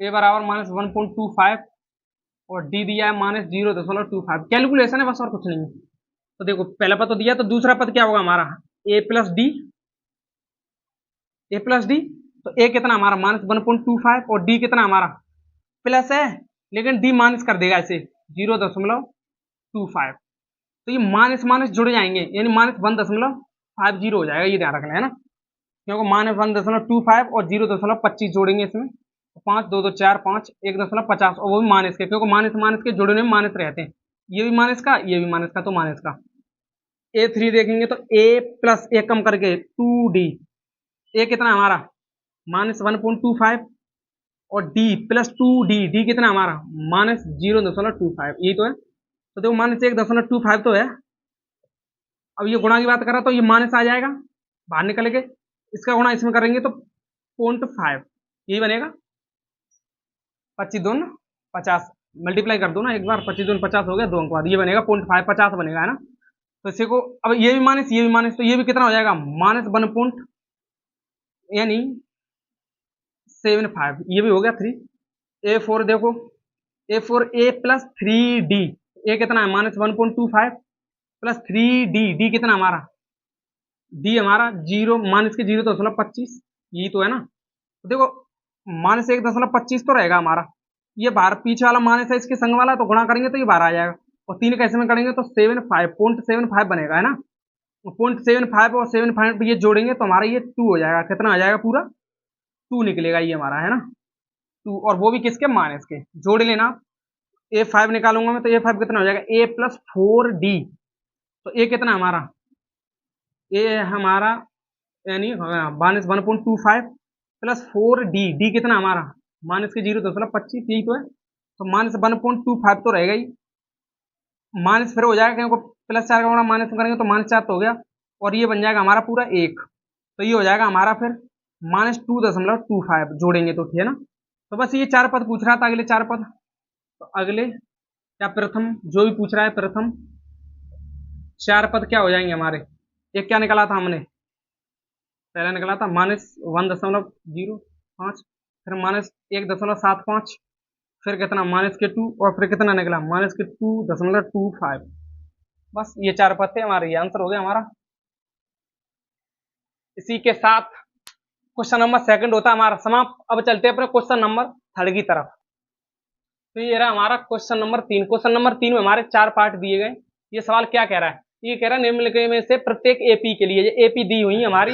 Speaker 1: A बराबर -1.25 और D दिया है -0.25, कैलकुलेशन है बस और कुछ नहीं है। तो देखो पहला पद तो दिया, तो दूसरा पद क्या होगा हमारा A plus D, A plus D, तो A कितना हमारा -1.25 और D कितना हमारा प्लस है, लेकिन D माइनस कर देगा इसे 0.25, तो ये माइनस माइनस जुड़ जाएंगे, यानी -1.50 हो जाएगा, ये ध्यान रखना है ना, क्योंकि -1.25 और 0.25 जोड़ेंगे इसमें, तो 5 2 2 4 5 1.50, और वो भी माइनस के, क्योंकि माइनस माइनस के जुड़ने में माइनस रहते हैं, ये भी माइनस का ये भी माइनस का, तो माइनस का। A3 देखेंगे तो A प्लस एक कम करके 2D, A कितना हमारा -1.25 और D प्लस 2D, D कितना हमारा -0.25, यही तो है। तो देखो -1.25 तो है, अब ये गुणा की बात कर रहा तो ये माइनस आ जाएगा बाहर निकल के, इसका गुणा इसमें करेंगे तो 0.5, यही बनेगा। 25 दून 50, मल्टीप्लाई कर दो ना एक बार, 25 दून 50 हो गया, 2 अंक बाद ये बनेगा 0.5, 50 बनेगा, है ना। तो इसी को अब ये भी माइनस ये भी माइनस, तो ये भी कितना हो जाएगा -1 यानी 75, ये भी हो गया 3। A4 देखो A4 A plus 3D, A कितना है -1.25 प्लस 3D, D कितना हमारा D हमारा 0 माइनस के 0.25, यही तो है ना। तो देखो -1.25 तो रहेगा हमारा, ये बाहर पीछे वाला माइनस है इसके संग वाला, तो गुणा करेंगे तो ये बाहर आ जाएगा, और 3 कैसे में करेंगे तो 0.75 बनेगा, है ना। 0.75 और 75 ये जोड़ेंगे तो हमारा ये 2 हो जाएगा, कितना आ जाएगा पूरा 2 निकलेगा ये हमारा, है ना 2, और वो भी किसके माइनस के, जोड़ लेना। A5 निकालूंगा मैं, तो A5 कितना हो जाएगा, A प्लस 4D। तो A कितना हमारा, A हमारा यानी माइनस 1.25 प्लस 4D, D कितना हमारा माइनस के 0.25, यही तो है। तो माइनस 1.25 तो रहेगा ही, माइनस फिर हो जाएगा क्योंकि प्लस 4 का गुणा माइनस करेंगे तो माइनस 4 तो हो गया, और ये बन जाएगा हमारा पूरा 1। तो ये हो जाएगा हमारा फिर -2.25 जोड़ेंगे तो, ठीक है ना। तो बस ये 4 पद पूछ रहा था, अगले 4 पद। तो अगले क्या, प्रथम जो भी पूछ रहा है, प्रथम 4 पद क्या हो जाएंगे हमारे। एक क्या निकाला था हमने, पहला निकाला था -1.05, फिर -1.75, फिर कितना -2, और फिर कितना निकला -2.25। बस ये 4 पद थे हमारे, ये आंसर हो गया हमारा। इसी के साथ क्वेश्चन नंबर सेकंड होता है हमारा समाप्त। अब चलते हैं अपने क्वेश्चन नंबर थर्ड की तरफ। तो ये रहा हमारा क्वेश्चन नंबर 3। क्वेश्चन नंबर 3 में हमारे 4 पार्ट दिए गए। ये सवाल क्या कह रहा है, ये कह रहा है निम्नलिखित में से प्रत्येक एपी के लिए, ये एपी दी हुई हमारी,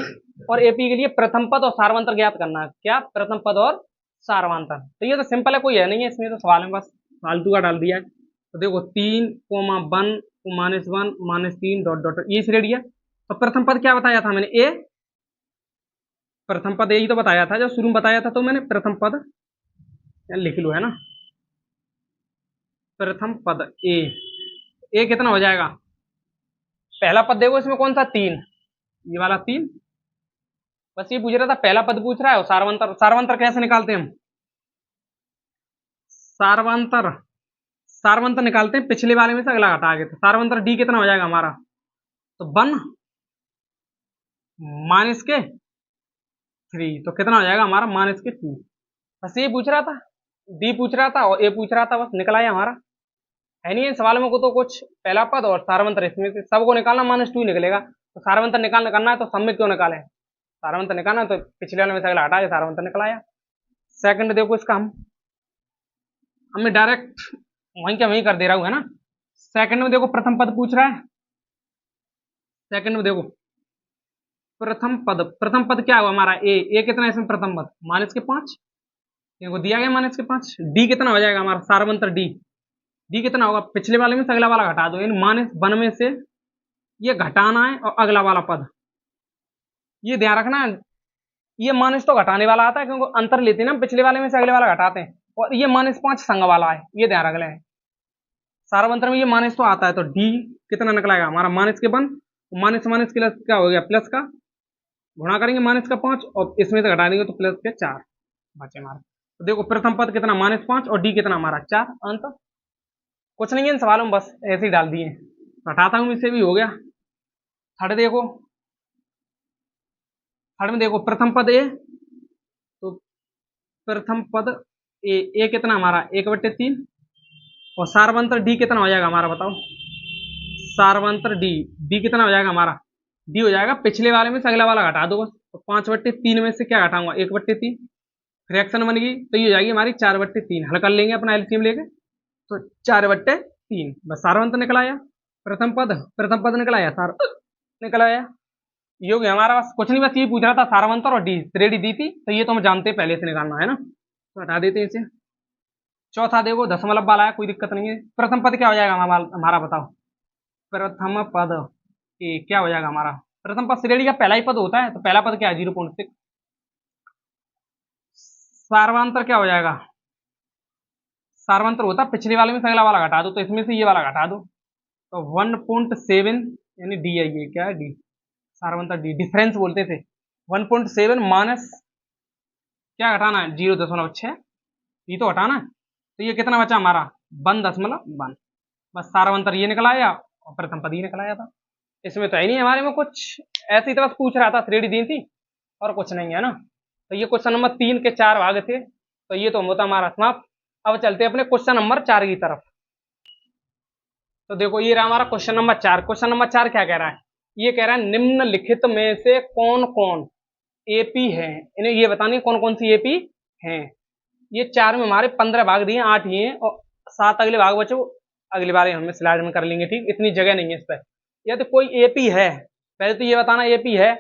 Speaker 1: और एपी के लिए प्रथम पद और सारवंतर ज्ञात करना है। क्या, प्रथम पद और सारवंतर। तो ये तो सिंपल है, कोई है नहीं है इसमें तो सवाल में, बस फालतू का डाल दिया है। तो देखो 3,1 -1 -3 डॉट डॉट, ये रेडी है। तो प्रथम पद क्या बताया था मैंने, ए, प्रथम पद यही तो बताया था जब शुरू में बताया था, तो मैंने प्रथम पद लिख लो, है ना। प्रथम पद ए कितना हो जाएगा, पहला पद देखो इसमें कौन सा, 3, ये वाला 3। बस ये पूछ रहा था, पहला पद पूछ रहा है, और सारवंतर, सारवंतर कैसे निकालते हैं हम, सारवंतर, सारवंतर निकालते हैं पिछले वाले में से अगला घटा के। तो सारवंतर डी कितना हो जाएगा हमारा, तो 1 माइनस के 3, तो कितना हो जाएगा हमारा -2। बस ये पूछ रहा था, डी पूछ रहा था और ए पूछ रहा था, बस निकला है हमारा। है नहीं है सवाल में को तो कुछ, पहला पद और सारवंतर, इसमें से सबको निकालना -2 निकलेगा। तो सारवंतर निकालना करना है तो सब में क्यों निकाले, सारवंतर निकालना तो पिछले वाले में से अगला हटाया, सारवंतर निकलाया। सेकंड देखो इसका हमें डायरेक्ट वहीं क्या वहीं कर दे रहा हूं, है ना। सेकंड में देखो प्रथम पद पूछ रहा है, सेकंड में देखो प्रथम पद, प्रथम पद क्या हुआ हमारा, ए कितना है इसमें प्रथम पद, -5, इनको दिया गया -5। डी कितना हो जाएगा हमारा सारवंतर डी, डी कितना होगा, पिछले वाले में से अगला वाला घटा दो, इन -1 में से ये घटाना है, और अगला वाला पद ये ध्यान रखना है, ये माइनस तो घटाने वाला आता है क्योंकि अंतर लेते हैं ना, पिछले वाले में से अगले वाला घटाते हैं, और ये -5 संग वाला है, ये ध्यान रख लें। सारवंतर में ये माइनस तो आता है, तो डी कितना निकलाएगा हमारा -1, माइनस माइनस प्लस क्या हो गया, प्लस का गुणा करेंगे -5, और इसमें से घटा देंगे तो प्लस के 4 बचे हमारे। तो देखो प्रथम पद कितना -5, और डी कितना हमारा 4। अंत कुछ नहीं है इन सवालों में, बस ऐसे ही डाल दिए, हटाता हूं इससे भी हो गया। थर्ड देखो, थर्ड में देखो प्रथम पद ए, तो प्रथम पद ए कितना हमारा 1/3, और सारवंतर डी कितना हो जाएगा हमारा, बताओ सारवंतर डी, डी कितना हो जाएगा हमारा, डी हो जाएगा पिछले वाले में से अगला वाला घटा दो बस। तो 5/3 में से क्या घटाऊंगा, 1/3, फ्रैक्शन बन गई, तो ये हो जाएगी हमारी 4/3। हल कर लेंगे अपना एलसीएम लेके, तो 4/3 बस सारवंतर निकल आया, प्रथम पद निकल आया, सार निकल आया। ये हो गया हमारा, बस कुछ नहीं, बस ये पूछ रहा था सारवंतर और डी रेडी दी थी, तो ये तो हम जानते हैं पहले से निकालना है ना, तो हटा देते हैं इसे। चौथा देखो दशमलव वाला है, कोई दिक्कत नहीं है। प्रथम पद क्या हो जाएगा हमारा बताओ, प्रथम पद क्या हो जाएगा हमारा, प्रथम पद श्रेणी का पहला ही पद होता है, तो पहला पद क्या है 0.6। सारवांतर क्या हो जाएगा, सारवंतर होता पिछले वाले में से अगला वाला घटा दो, तो इसमें से ये वाला घटा दो, तो 1.7 यानी डी है, ये क्या है डी, सारवंतर डी, डिफरेंस बोलते थे। 1.7 माइनस क्या घटाना है 0.6, ये तो हटाना है, तो ये कितना बचा हमारा 1.1। बस सारवंतर ये निकल आया और प्रथम पद ये निकल आया था। इसमें तो है नहीं हमारे में कुछ, ऐसे ही तो बस पूछ रहा था, श्रेणी दी थी और कुछ नहीं है ना। तो ये क्वेश्चन नंबर 3 के 4 भाग थे, तो ये तो होता हमारा समाप्त। अब चलते हैं अपने क्वेश्चन नंबर 4 की तरफ। तो देखो ये रहा हमारा क्वेश्चन नंबर 4। क्वेश्चन नंबर 4 क्या कह रहा है, ये कह रहा है निम्नलिखित में से कौन कौन एपी है, इन्हें ये बतानी कौन कौन सी एपी हैं। ये 4 में हमारे 15 भाग दिए, 8 ही हैं, और 7 अगले भाग बचे, वो अगली बार हम स्लाइड में कर लेंगे, ठीक, इतनी जगह नहीं है इस पर। या तो कोई एपी है, पहले तो ये बताना एपी है,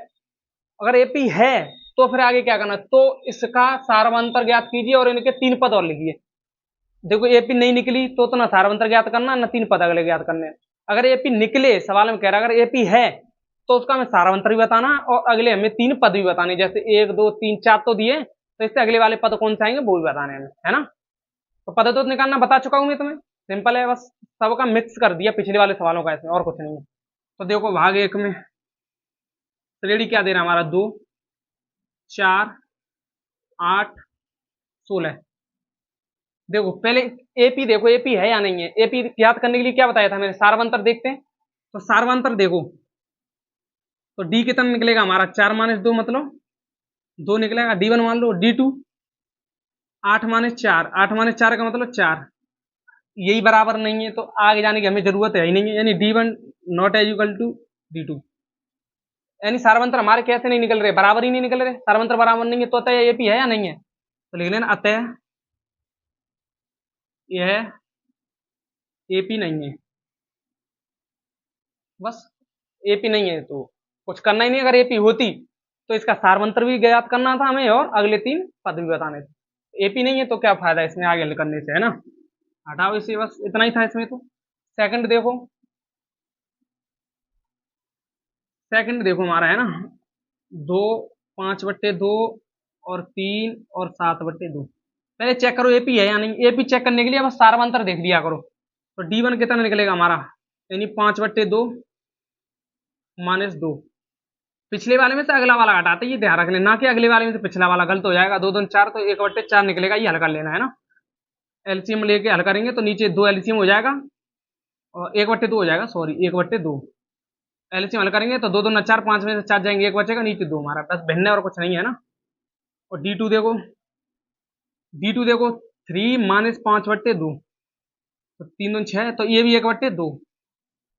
Speaker 1: अगर एपी है तो फिर आगे क्या करना, तो इसका सारवंतर ज्ञात कीजिए और इनके 3 पद और लिखिए। देखो एपी नहीं निकली तो ना सारवंतर ज्ञात करना ना तीन पद अगले ज्ञात करने। अगर एपी निकले, सवाल में कह रहा है अगर एपी है तो उसका हमें सारवंतर भी बताना और अगले हमें तीन पद भी बताने, जैसे एक दो तीन चार तो दिए, तो इससे अगले वाले पद कौन से आएंगे वो भी बताने हमें, है ना। तो पद तो निकालना बता चुका हूं मैं तुम्हें, सिंपल है, बस सबका मिक्स कर दिया पिछले वाले सवालों का इसमें, और कुछ नहीं है। तो देखो भाग एक में श्रेणी क्या दे रहा है हमारा, 2 4 8 16। देखो पहले एपी, देखो एपी है या नहीं है, एपी याद करने के लिए क्या बताया था मैंने, सारवंतर देखते हैं। तो सारवंतर देखो, तो डी कितना निकलेगा हमारा, 4 - 2 मतलब 2 निकलेगा, डी वन मान लो, डी 2 8 - 4, 8 - 4 का मतलब 4, यही बराबर नहीं है तो आगे जाने की हमें जरूरत है ही नहीं है, यानी D1 not as equal to D2। यानी सारवंतर हमारे कैसे नहीं निकल रहे, बराबर ही नहीं निकल रहे, सारवंतर बराबर नहीं है तो अतः एपी है या नहीं है, तो लिख लेना अतः यह एपी नहीं है, बस एपी नहीं है तो कुछ करना ही नहीं। अगर एपी होती तो इसका सारवंतर भी ज्ञात करना था हमें और अगले तीन पद भी बताने थे। एपी नहीं है तो क्या फायदा इसमें आगे हल करने से, है ना। हटाओ इसे, बस इतना ही था इसमें। तो सेकंड देखो, सेकंड देखो हमारा है ना, 2 5/2 और 3 और 7/2। पहले चेक करो एपी है या नहीं, एपी चेक करने के लिए बस सारवंतर देख लिया करो। तो D1 कितना निकलेगा हमारा, यानी 5/2 -2। पिछले वाले में से अगला वाला हटाते, ये ध्यान रख लेना, ना कि अगले वाले में से पिछला वाला, गलत हो जाएगा। 2 2 4 तो 1/4 निकलेगा, ये हल कर लेना, है ना। एलसीएम लेके हल करेंगे तो नीचे 2 एलसीएम हो जाएगा और 1/2 हो जाएगा, सॉरी 1/2। एलसीएम हल करेंगे तो 2 2 4, 5 में से 4 जाएंगे, एक बचेगा, नीचे 2 हमारा, बस भिन्न और कुछ नहीं है ना। और D2 देखो, D2 देखो 3 - 5/2, तो 3 2 6, तो ये भी 1/2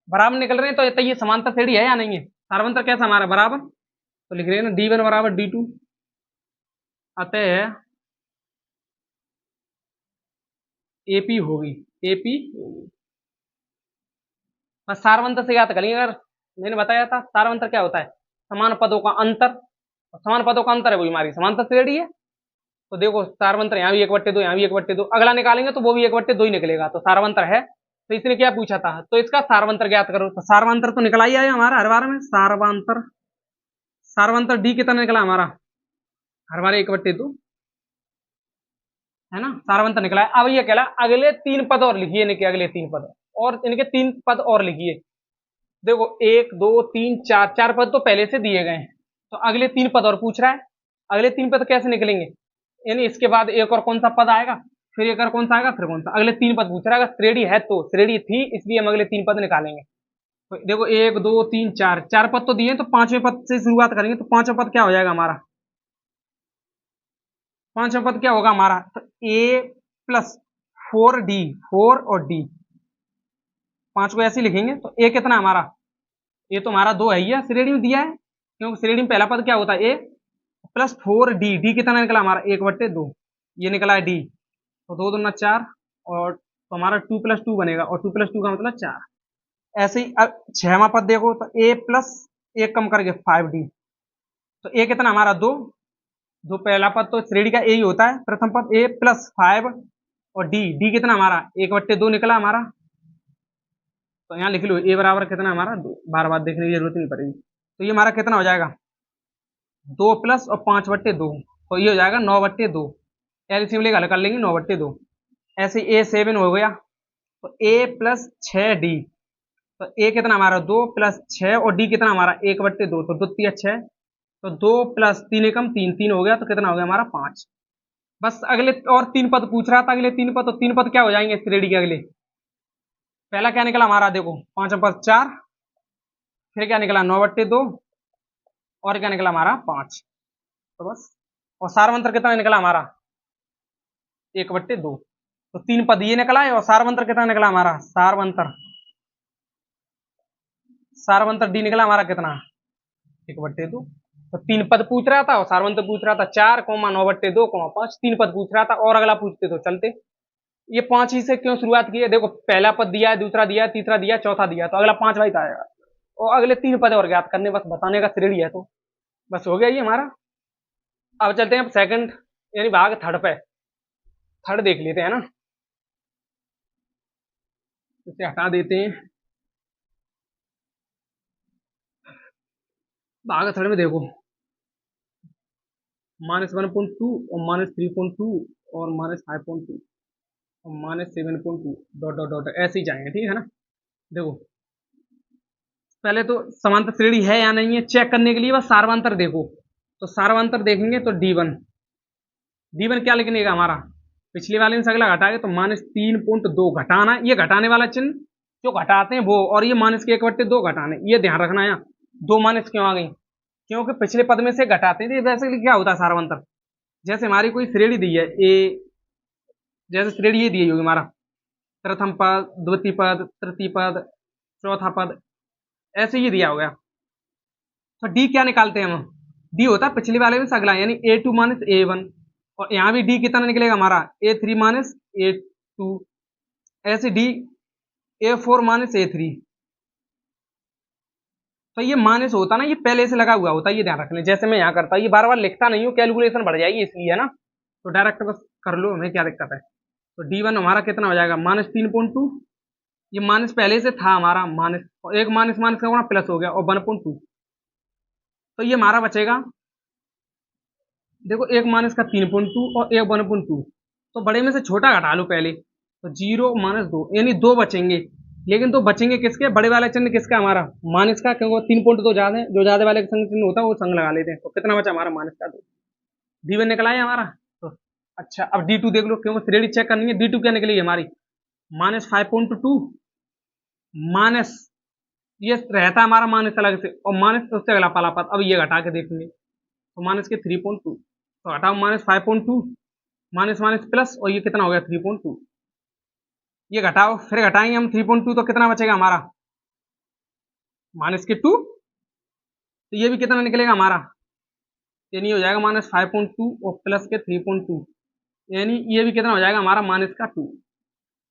Speaker 1: बराबर निकल रहे हैं। तो ये समांतर श्रेणी है या नहीं है, सारवंतर कैसा हमारा बराबर, तो लिख रहे हैं ना D1 बराबर D2, अतः एपी होगी, एपी बस सारवंतर से याद करेंगे। अगर मैंने बताया था सारवंतर क्या होता है, समान पदों का अंतर, समान पदों का अंतर है वही हमारी समांतर श्रेणी है। तो देखो सारवंतर यहाँ भी 1/2, यहाँ भी 1/2, अगला निकालेंगे तो वो भी 1/2 ही निकलेगा, तो सारवंतर है। तो इसने क्या पूछा था, तो इसका सारवंतर ज्ञात करो, तो सारवंतर तो निकला ही आया हमारा हर बार में, सारवंतर, सारवंतर डी कितना निकला हमारा, हर बार 1/2, है ना, सारवंतर निकला है। अब ये कहला अगले तीन पद और लिखिए, इनके अगले तीन पद और इनके तीन पद और लिखिए। देखो 1 2 3 4, 4 पद तो पहले से दिए गए हैं, तो अगले तीन पद और पूछ रहा है। अगले तीन पद कैसे निकलेंगे, यानी इसके बाद एक और कौन सा पद आएगा, फिर एक और कौन सा आएगा, फिर कौन सा, अगले तीन पद पूछ रहा है। अगर श्रेणी है तो, श्रेणी थी इसलिए हम अगले तीन पद निकालेंगे। तो देखो 1 2 3 4, 4 पद तो दिए, तो पांचवें पद से शुरुआत करेंगे। तो पांचवा पद क्या हो जाएगा हमारा, पांचवा पद क्या होगा हमारा, तो A प्लस 4D, 4 और D, पांच को ऐसे लिखेंगे। तो A कितना हमारा, ये तो हमारा 2 है ही है, श्रेणी में दिया है, क्योंकि श्रेणी में पहला पद क्या होता है A प्लस 4D, डी कितना निकला हमारा 1/2, ये निकला है D। तो 2 2 4, और तो हमारा 2 + 2 बनेगा, और 2 + 2 का मतलब 4। ऐसे ही अब छठवां पद देखो, तो A प्लस 1 कम करके 5D, तो A कितना हमारा 2, दो पहला पद तो श्रेणी का A ही होता है, प्रथम पद A प्लस 5 और D कितना हमारा 1/2 निकला हमारा। तो यहाँ लिख लो A बराबर कितना हमारा 2, बार बार देखने की जरूरत नहीं पड़ेगी। तो ये हमारा कितना हो जाएगा, 2 प्लस और 5/2, तो ये हो जाएगा 9/2, एलसीएम लेकर हल कर लेंगे 9/2। ऐसे A7 हो गया, तो A प्लस 6D, तो A कितना हमारा 2 प्लस 6 और D कितना हमारा 1/2, तो 2 3 6, तो 2 प्लस 3 एकम 3, 3 हो गया, तो कितना हो गया हमारा 5। बस अगले और तीन पद पूछ रहा था, अगले तीन पद, तो तीन पद क्या हो जाएंगे श्रेणी के अगले, पहला क्या निकला हमारा, देखो पांचवा पद 4, फिर क्या निकला 9/2, और क्या निकला हमारा 5, तो बस। और सारवंतर कितना निकला हमारा 1/2, तो तीन पद ये निकला है, और सारवंतर कितना निकला हमारा, सारवंतर, सारवंतर डी निकला हमारा कितना 1/2। तो तीन पद पूछ रहा था और सारवंतर पूछ रहा था 4, 9/2, 5, तीन पद पूछ रहा था, और अगला पूछते तो चलते। ये 5 ही से क्यों शुरुआत की है, देखो पहला पद दिया है, दूसरा दिया है, तीसरा दिया है, चौथा दिया है, तो अगला 5 ही आएगा, और अगले तीन पद और ज्ञात करने, बस बताने का श्रेणी है, तो बस हो गया ये हमारा। अब चलते हैं अब सेकंड, यानी भाग थर्ड पे, थर्ड देख लेते हैं ना। इसे हटा देते हैं। भागाथड़ में देखो -1.2 और -3.2 और -5.2 और -7.2 डॉट डॉट डॉट ऐसे ही जाएंगे, ठीक है ना। देखो पहले तो समांतर श्रेणी है या नहीं है चेक करने के लिए बस सार्वंतर देखो, तो सार्वंतर देखेंगे तो D1 क्या लिखने का हमारा, पिछले वाले में से अगला घटाएंगे तो -3.2 घटाना, ये घटाने वाला चिन्ह जो घटाते हैं वो, और ये -1/2 घटाने, ये ध्यान रखना है। दो माइनस क्यों आ गई, क्योंकि पिछले पद में से घटाते थे। वैसे क्या होता है सार्वंतर, जैसे हमारी कोई श्रेणी दी है ए, जैसे श्रेणी ये दी होगी हमारा प्रथम पद, द्वितीय पद, तृतीय पद, चौथा पद, ऐसे ही दिया हो गया। तो डी क्या निकालते हैं हम, डी होता है पिछले वाले में से अगला, यानी A2 माइनस A1, और यहाँ भी डी कितना निकलेगा हमारा A3 माइनस A2, ऐसे डी A4 माइनस A3। तो ये माइनस होता ना, ये पहले से लगा हुआ होता है, ये ध्यान रख लें। जैसे मैं यहाँ करता हूँ, ये बार बार लिखता नहीं हूँ, कैलकुलेशन बढ़ जाएगी इसलिए, है ना। तो डायरेक्ट बस कर लो, हमें क्या दिक्कत है। तो D1 हमारा कितना हो जाएगा -3.2, ये माइनस पहले से था हमारा माइनस, और एक माइनस माइनस का गुणा प्लस हो गया, और 1.2, तो ये हमारा बचेगा देखो एक माइनस का 3.2 और एक 1.2, तो बड़े में से छोटा घटा लो पहले, तो 0 - 2 यानी 2 बचेंगे। लेकिन तो बचेंगे किसके, बड़े वाले चिन्ह किसका हमारा माइनस का, क्योंकि 3.2 ज्यादा है, जो ज्यादा वाले संग चिन्ह होता है वो संग लगा लेते हैं। तो कितना बचा हमारा माइनस का 2, D1 निकला है हमारा। तो अच्छा अब D2 देख लो, क्योंकि श्रेणी चेक करनी है। D2 क्या निकली हमारी -5.2 माइनस, ये रहता है हमारा माइनस अलग से, और माइनस उससे अगला पाला पद, अब ये घटा के देखेंगे तो माइनस के 3.2, तो हटाओ -5.2, माइनस माइनस प्लस, और ये कितना हो गया 3.2, ये घटाओ फिर घटाएंगे हम 3.2, तो कितना बचेगा हमारा -2, तो ये भी कितना निकलेगा हमारा, ये नहीं हो जाएगा -5.2 और प्लस के 3.2, यानी ये भी कितना हो जाएगा हमारा -2।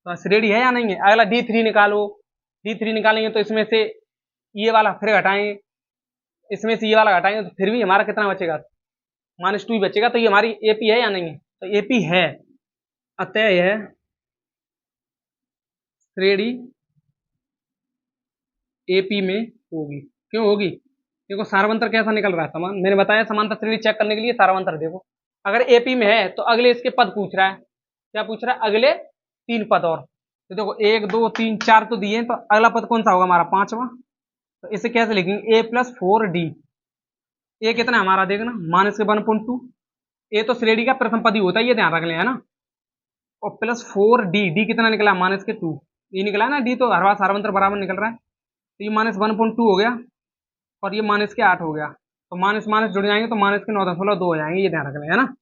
Speaker 1: तो श्रेणी है या नहीं है। अगला D3 निकालो, D3 निकालेंगे तो इसमें से ये वाला फिर घटाएंगे, इसमें से ये वाला घटाएंगे तो फिर भी हमारा कितना बचेगा -2 ही बचेगा। तो ये हमारी AP है या नहीं है, तो AP है, अतः यह श्रेणी AP में होगी। क्यों होगी, देखो सार्वंतर कैसा निकल रहा है समान, मैंने बताया समांतर श्रेणी चेक करने के लिए सार्वंतर देखो। अगर AP में है तो अगले इसके पद पूछ रहा है, क्या पूछ रहा है, अगले 3 पद, और तो देखो 1 2 3 4 तो दिए हैं, तो अगला पद कौन सा होगा हमारा 5वां। तो इसे कैसे लिखेंगे A+4D, ए कितना हमारा देखना माइनस के 1.2, ए तो श्रेणी का प्रथम पद ही होता है, ये ध्यान रख लें, है ना। और +4D, डी कितना निकला -2, ये निकला है ना, डी तो हर बार सार्वंतर बराबर निकल रहा है, तो ये -1.2 हो गया, और ये -8 हो गया, तो माइनस माइनस जुड़ जाएंगे तो -9.2 हो जाएंगे, ये ध्यान रख लें, है ना।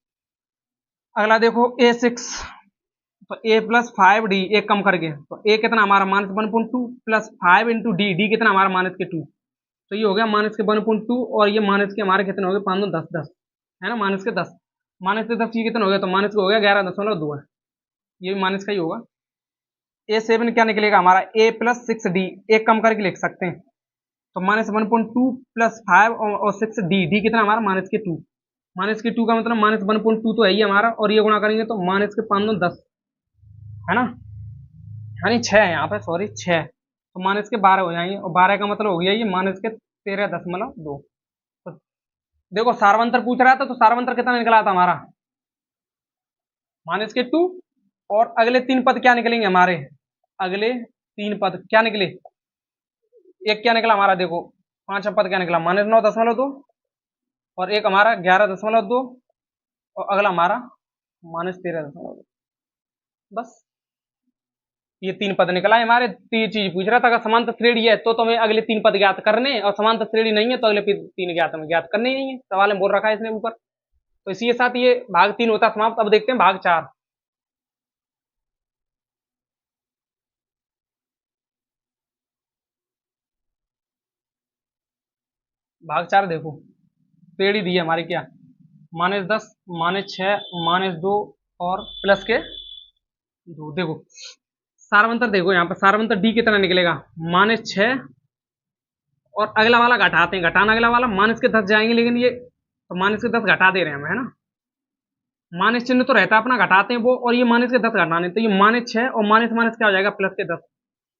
Speaker 1: अगला देखो A6, तो A+5D एक कम करके, तो ए कितना हमारा -1.2 प्लस 5 इंटू डी, डी कितना हमारा -2, तो ये हो गया -1.2, और ये माइनस के हमारे कितने हो गए 5 10 10, है ना, -10, -10 ये कितना हो गया, तो माइनस का हो गया 11.2 है, ये भी माइनस का ही होगा। A7 क्या निकलेगा हमारा A+6D, एक कम करके लिख सकते हैं, तो -1.2 प्लस 5 और 6D, डी कितना हमारा -2, -2 का मतलब -1.2 तो है ही हमारा, और ये गुणा करेंगे तो -5 10, है ना, यानी 6 है यहाँ पे, सॉरी 6, तो -12 हो जाएंगे, और 12 का मतलब हो गया ये -13.2। तो देखो सार्वंतर पूछ रहा था, तो सार्वंतर कितना निकला था हमारा -2, और अगले 3 पद क्या निकलेंगे हमारे, अगले 3 पद क्या निकले, एक क्या निकला हमारा देखो 5वां पद क्या निकला -9.2, और एक हमारा 11.2, और अगला हमारा -13.2, बस ये 3 पद निकला है हमारे। तो ये चीज पूछ रहा था, अगर समांतर श्रेणी है तो तुम्हें अगले 3 पद ज्ञात करने, और समांतर श्रेणी नहीं है तो अगले 3 ज्ञात करने ही नहीं है, सवाल में बोल रखा है इसने ऊपर। तो इसी के साथ ये भाग 3 होता है समाप्त। अब देखते हैं भाग 4। भाग 4 देखो, श्रेणी दी है हमारी क्या -10 -6 -2 और प्लस के 2। देखो सार्वंतर देखो, यहाँ पर सार्वंतर डी कितना निकलेगा -6, और अगला वाला घटाते हैं, घटाना अगला वाला माइनस के 10 जाएंगे, लेकिन ये तो माइनस के 10 घटा दे रहे हैं हम, है ना, माइनस चिन्ह तो रहता है अपना, घटाते हैं वो, और ये माइनस के 10 घटाने, तो ये -6 और माइनस माइनस क्या हो जाएगा +10,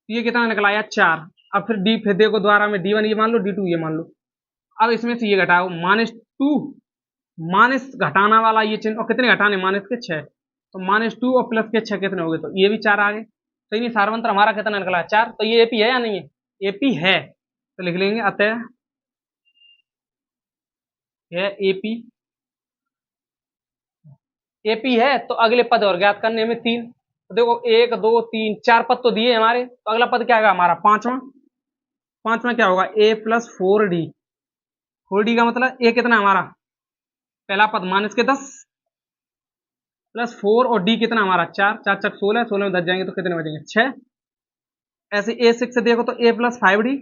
Speaker 1: ये कितना निकला यार 4। अब फिर डी, फिर देखो दोबारा में D1 ये मान लो, D2 ये मान लो। अब इसमें से ये घटाओ -2, माइनस घटाना वाला ये चिन्ह, और कितने घटाने, माइनस के 6। तो -2 और प्लस के 6 कितने हो गए, तो ये भी 4 आ गए। तो ये सारवंतर हमारा कितना निकला, 4। तो ये एपी है या नहीं है, एपी है। तो लिख लेंगे अतः है एपी, एपी है। तो अगले पद और ज्ञात करने में 3। तो देखो 1 2 3 4 पद तो दिए हमारे, तो अगला पद क्या आएगा हमारा, पांचवा। पांचवा क्या होगा, a+4d। 4d का मतलब a कितना हमारा, पहला पद माइनस के 10 +4, और d कितना हमारा 4, 4 चक 16, 16 में 10 जाएंगे तो कितने बचेंगे 6। ऐसे a6 से देखो तो a+5d।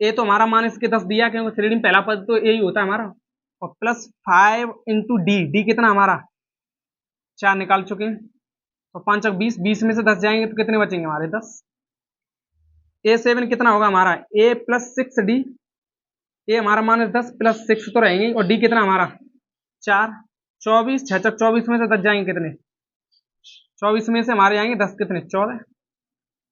Speaker 1: ए तो हमारा माइनस के 10 दिया, क्योंकि श्रेणी में पहला पद तो ए ही होता है हमारा। और +5 इंटू डी कितना हमारा 4 निकाल चुके हैं। तो 5 चक 20, 20 में से 10 जाएंगे तो कितने बचेंगे हमारे 10। a7 कितना होगा हमारा, a+6d। ए हमारा -10 +6 तो रहेंगे, और डी कितना हमारा 4। 24, 6 चक 24 में से 10 जाएंगे कितने, 24 में से हमारे जाएंगे 10 कितने 14।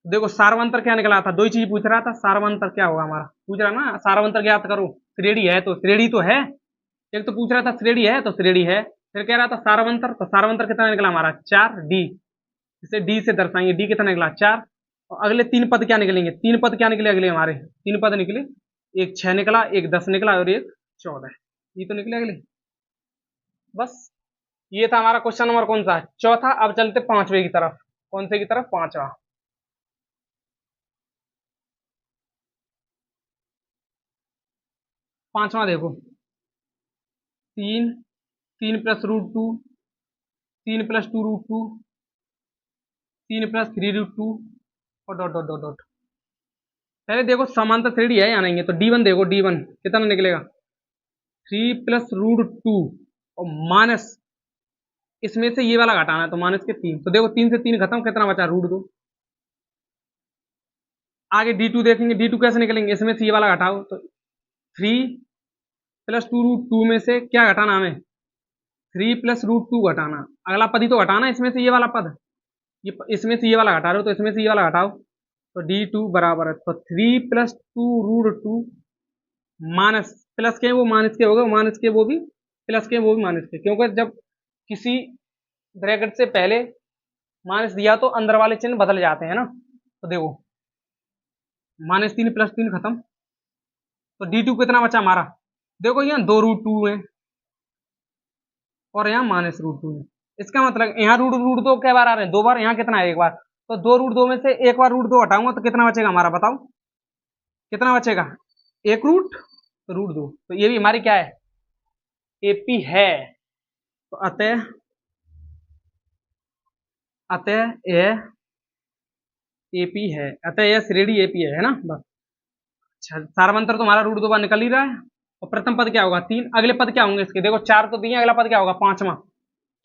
Speaker 1: देखो सारवंतर क्या निकला था, दो ही चीज पूछ रहा था, सारवंतर क्या होगा हमारा, पूछ रहा ना सारवंतर ज्ञात करो। श्रेणी है तो श्रेणी तो है, एक तो पूछ रहा था श्रेणी है तो श्रेणी है, फिर कह रहा था सारवंतर, तो सारवंतर कितना निकला हमारा 4 डी। इसे डी से दर्शाएंगे, डी कितना निकला 4। और अगले 3 पद क्या निकलेंगे, 3 पद क्या निकले अगले हमारे, 3 पद निकले, एक 6 निकला, एक 10 निकला, और एक 14। ये तो निकले अगले। बस ये था हमारा क्वेश्चन नंबर कौन सा, चौथा। अब चलते पांचवे की तरफ, कौन से की तरफ, पांचवा। पांचवा देखो, 3, 3+√2, 3+2√2, 3+3√2, और डॉट डॉट डॉट डॉट। पहले देखो समांतर श्रेणी है या नहीं है, तो D1 देखो, D1 कितना निकलेगा 3+√2, और माइनस इसमें से ये वाला घटाना है, तो -3। तो देखो 3 से 3 खत्म, कितना बचा √2। आगे D2 देखेंगे, D2 कैसे निकलेंगे, इसमें से ये वाला घटाओ, तो 3+2√2 में से क्या घटाना हमें, 3+√2 घटाना। अगला पद ही तो घटाना, इसमें से ये वाला पद, ये इसमें से ये वाला घटा रहे हो, तो इसमें से ये वाला घटाओ, तो D2 बराबर है, तो 3+2√2 माइनस, प्लस के वो माइनस के हो गए, माइनस के वो भी प्लस के वो भी माइनस के, क्योंकि जब किसी ब्रैकेट से पहले माइनस दिया तो अंदर वाले चिन्ह बदल जाते हैं ना। तो देखो -3 +3 खत्म, तो D2 कितना बचा हमारा, देखो यहाँ 2√2 है और यहाँ -√2 है। इसका मतलब यहाँ √2 कै बार आ रहे हैं, 2 बार, यहाँ कितना है 1 बार। तो 2√2 में से 1 बार √2 हटाऊंगा तो कितना बचेगा हमारा, बताओ कितना बचेगा, 1√2। तो ये भी हमारी क्या है, एपी है। तो अतः अतः यह एपी है, अतः यह श्रेणी एपी है ना, बस। अच्छा, सारवंतर तो हमारा √2 बार निकल ही रहा है। और प्रथम पद क्या होगा 3, अगले पद क्या होंगे इसके, देखो 4 तो दिए, अगला पद क्या होगा पांचवा।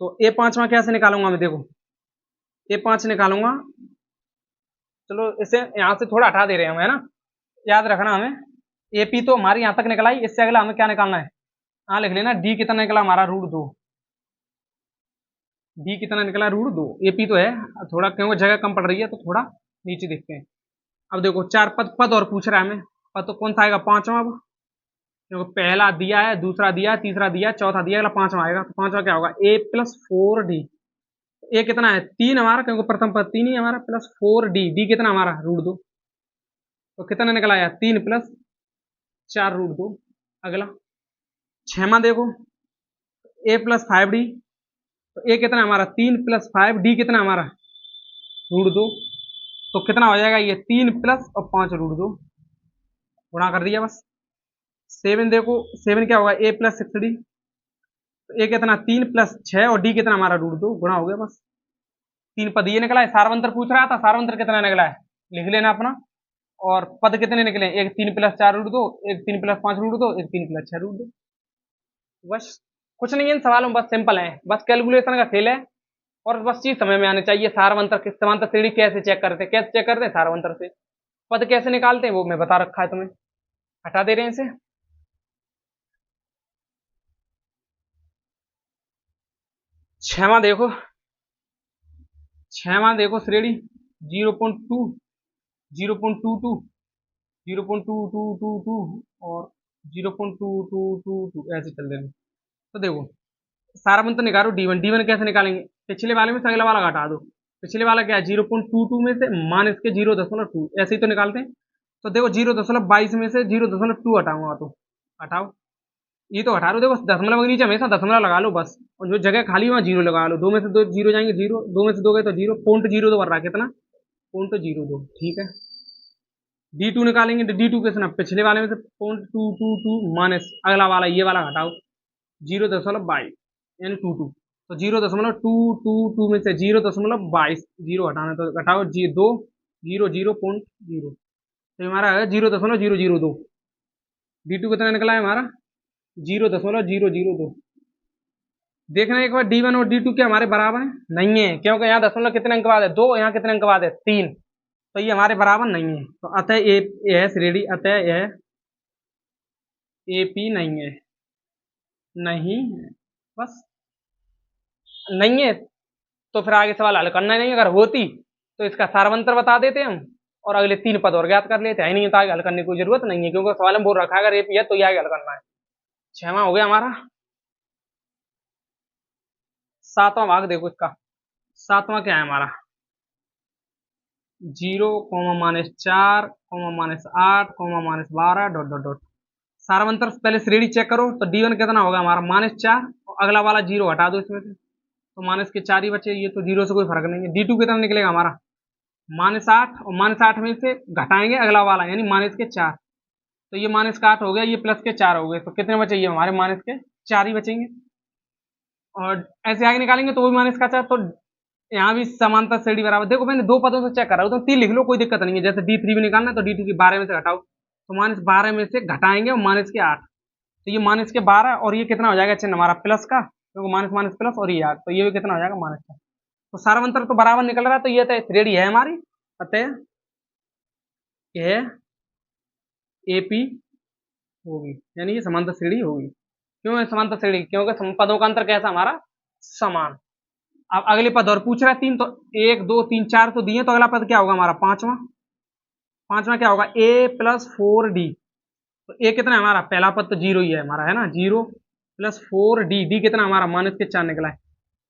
Speaker 1: तो a5 कैसे निकालूंगा मैं, देखो a5 निकालूंगा, चलो इसे यहां से थोड़ा हटा दे रहे हैं हम, है ना, याद रखना हमें। एपी तो हमारी यहां तक निकला ही, इससे अगला हमें क्या निकालना है, हाँ लिख लेना, डी कितना निकला हमारा √2। डी कितना निकला √2। एपी तो है, थोड़ा क्योंकि जगह कम पड़ रही है तो थोड़ा नीचे देखते हैं। अब देखो 4 पद, पद और पूछ रहा है हमें, पद तो कौन सा आएगा पांचवा। अब क्योंकि पहला दिया है, दूसरा दिया है, तीसरा दिया है, चौथा दिया, अगला पांचवा आएगा। तो पांचवा क्या होगा, a+4d। ए कितना है 3 हमारा, क्योंकि प्रथम पद 3 ही हमारा, +4d, डी कितना हमारा √2। तो कितना निकला आया 3+4√2। अगला छठवां देखो, a+5d। तो ए कितना हमारा 3+5, डी कितना हमारा √2। तो कितना हो जाएगा ये 3 प्लस और 5√2, गुणा कर दिया बस। 7 देखो, 7 क्या होगा a+6d। तो ए कितना 3+6, और डी कितना हमारा √2, गुणा हो गया बस। 3 पद ये निकला है, सारवंतर पूछ रहा था, सारवंतर कितना निकला है लिख लेना अपना। और पद कितने निकले, एक 3+4√2, एक 3+5√2, एक 3+6√2। बस कुछ नहीं है इन सवालों में, बस सिंपल है, बस कैलकुलेशन का खेल है। और बस चीज समझ में आनी चाहिए, सारवंतर समांतर श्रेणी कैसे चेक करते, कैसे चेक करते हैं सारवंतर से, पद कैसे निकालते हैं वो मैं बता रखा है तुम्हें। हटा दे रहे हैं इसे। छठवां देखो, छठवां देखो श्रेणी 0.2, 0.22, 0.2222 और 0.2222 ऐसे चल देंगे। तो देखो सारा मन तो निकालो D1, D1 कैसे निकालेंगे, पिछले वाले में से अगला वाला घटा दो। पिछले वाला क्या है 0.22 में से माइनस के 0.2 ऐसे ही तो निकालते हैं। तो देखो 0.22 में से 0.2 हटाऊंगा तो हटाओ, ये तो हटा दो। देखो दशमलव के नीचे हमेशा दशमलव लगा लो बस, और जो जगह खाली वहां जीरो लगा लो। दो में से दो जीरो जाएंगे जीरो, दो में से दो गए तो जीरो। पॉइंट जीरो दो भर रहा है कितना, पॉइंट जीरो दो, ठीक है। D2 निकालेंगे तो D2 कितना, पिछले वाले में से 0.222 माइनस अगला वाला ये वाला घटाओ 0.22 यानी 22। तो 0.222 में से 0.22 जीरो हटाना तो घटाओ जी दो, जीरो जीरो पॉइंट जीरो, तो हमारा है 0.002। D2 कितना निकला है हमारा 0.002। देखना एक बार D1 और D2 क्या हमारे बराबर है, नहीं है, क्योंकि यहाँ दशमलव कितने अंक बाद है 2, यहाँ कितने अंक बाद है 3, तो ये हमारे बराबर नहीं है। तो अतः यह श्रेणी, अतः यह AP नहीं है, नहीं है, बस नहीं है। तो फिर आगे सवाल हल करना ही नहीं, अगर होती तो इसका सारवंतर बता देते हम और अगले 3 पद और ज्ञात कर लेते हैं। नहीं है तो आगे हल करने की कोई जरूरत नहीं है, क्योंकि सवाल में बोल रखा है अगर AP है तो ये आगे हल करना है। 6वां हो गया हमारा। 7वां भाग देखो इसका। 7वां क्या है हमारा 0, -4, -8, -12 डॉट डॉट डॉट। सारवंतर पहले श्रेणी चेक करो तो D1 कितना होगा हमारा -4 और अगला वाला जीरो हटा दो इसमें से, तो -4 ही बचे, ये तो जीरो से कोई फर्क नहीं है। D2 कितना निकलेगा हमारा -8 और -8 में से घटाएंगे अगला वाला यानी -4, तो ये -8 हो गया, ये +4 हो गए, तो कितने बचे ये हमारे -4 ही बचेंगे। और ऐसे आगे निकालेंगे तो वो भी -4, तो यहाँ भी समांतर श्रेणी बराबर। देखो मैंने दो पदों से चेक कर रहा हूँ तो 3 लिख लो, कोई दिक्कत नहीं है। जैसे D3 भी निकालना है तो D3 की 12 में से घटाओ, तो -12 में से घटाएंगे और -8, तो ये -12 और ये कितना हो जाएगा चिन्ह हमारा प्लस का, क्योंकि माइनस माइनस प्लस और ये 8, तो ये भी कितना हो जाएगा -4। तो सारवंतर तो बराबर निकल रहा है, तो ये तो श्रेणी है हमारी, अतः यह AP होगी, यानी ये समांतर श्रेणी होगी। क्यों है समांतर श्रेणी, क्योंकि पदों का अंतर कैसा हमारा समान। अब अगले पद और पूछ रहा है 3, तो 1 2 3 4 तो दिए, तो अगला पद क्या होगा हमारा 5वां। 5वां क्या होगा A + 4D, तो A कितना है हमारा, पहला पद तो जीरो ही है हमारा, है ना, 0 + 4D, D कितना हमारा -4 निकला है,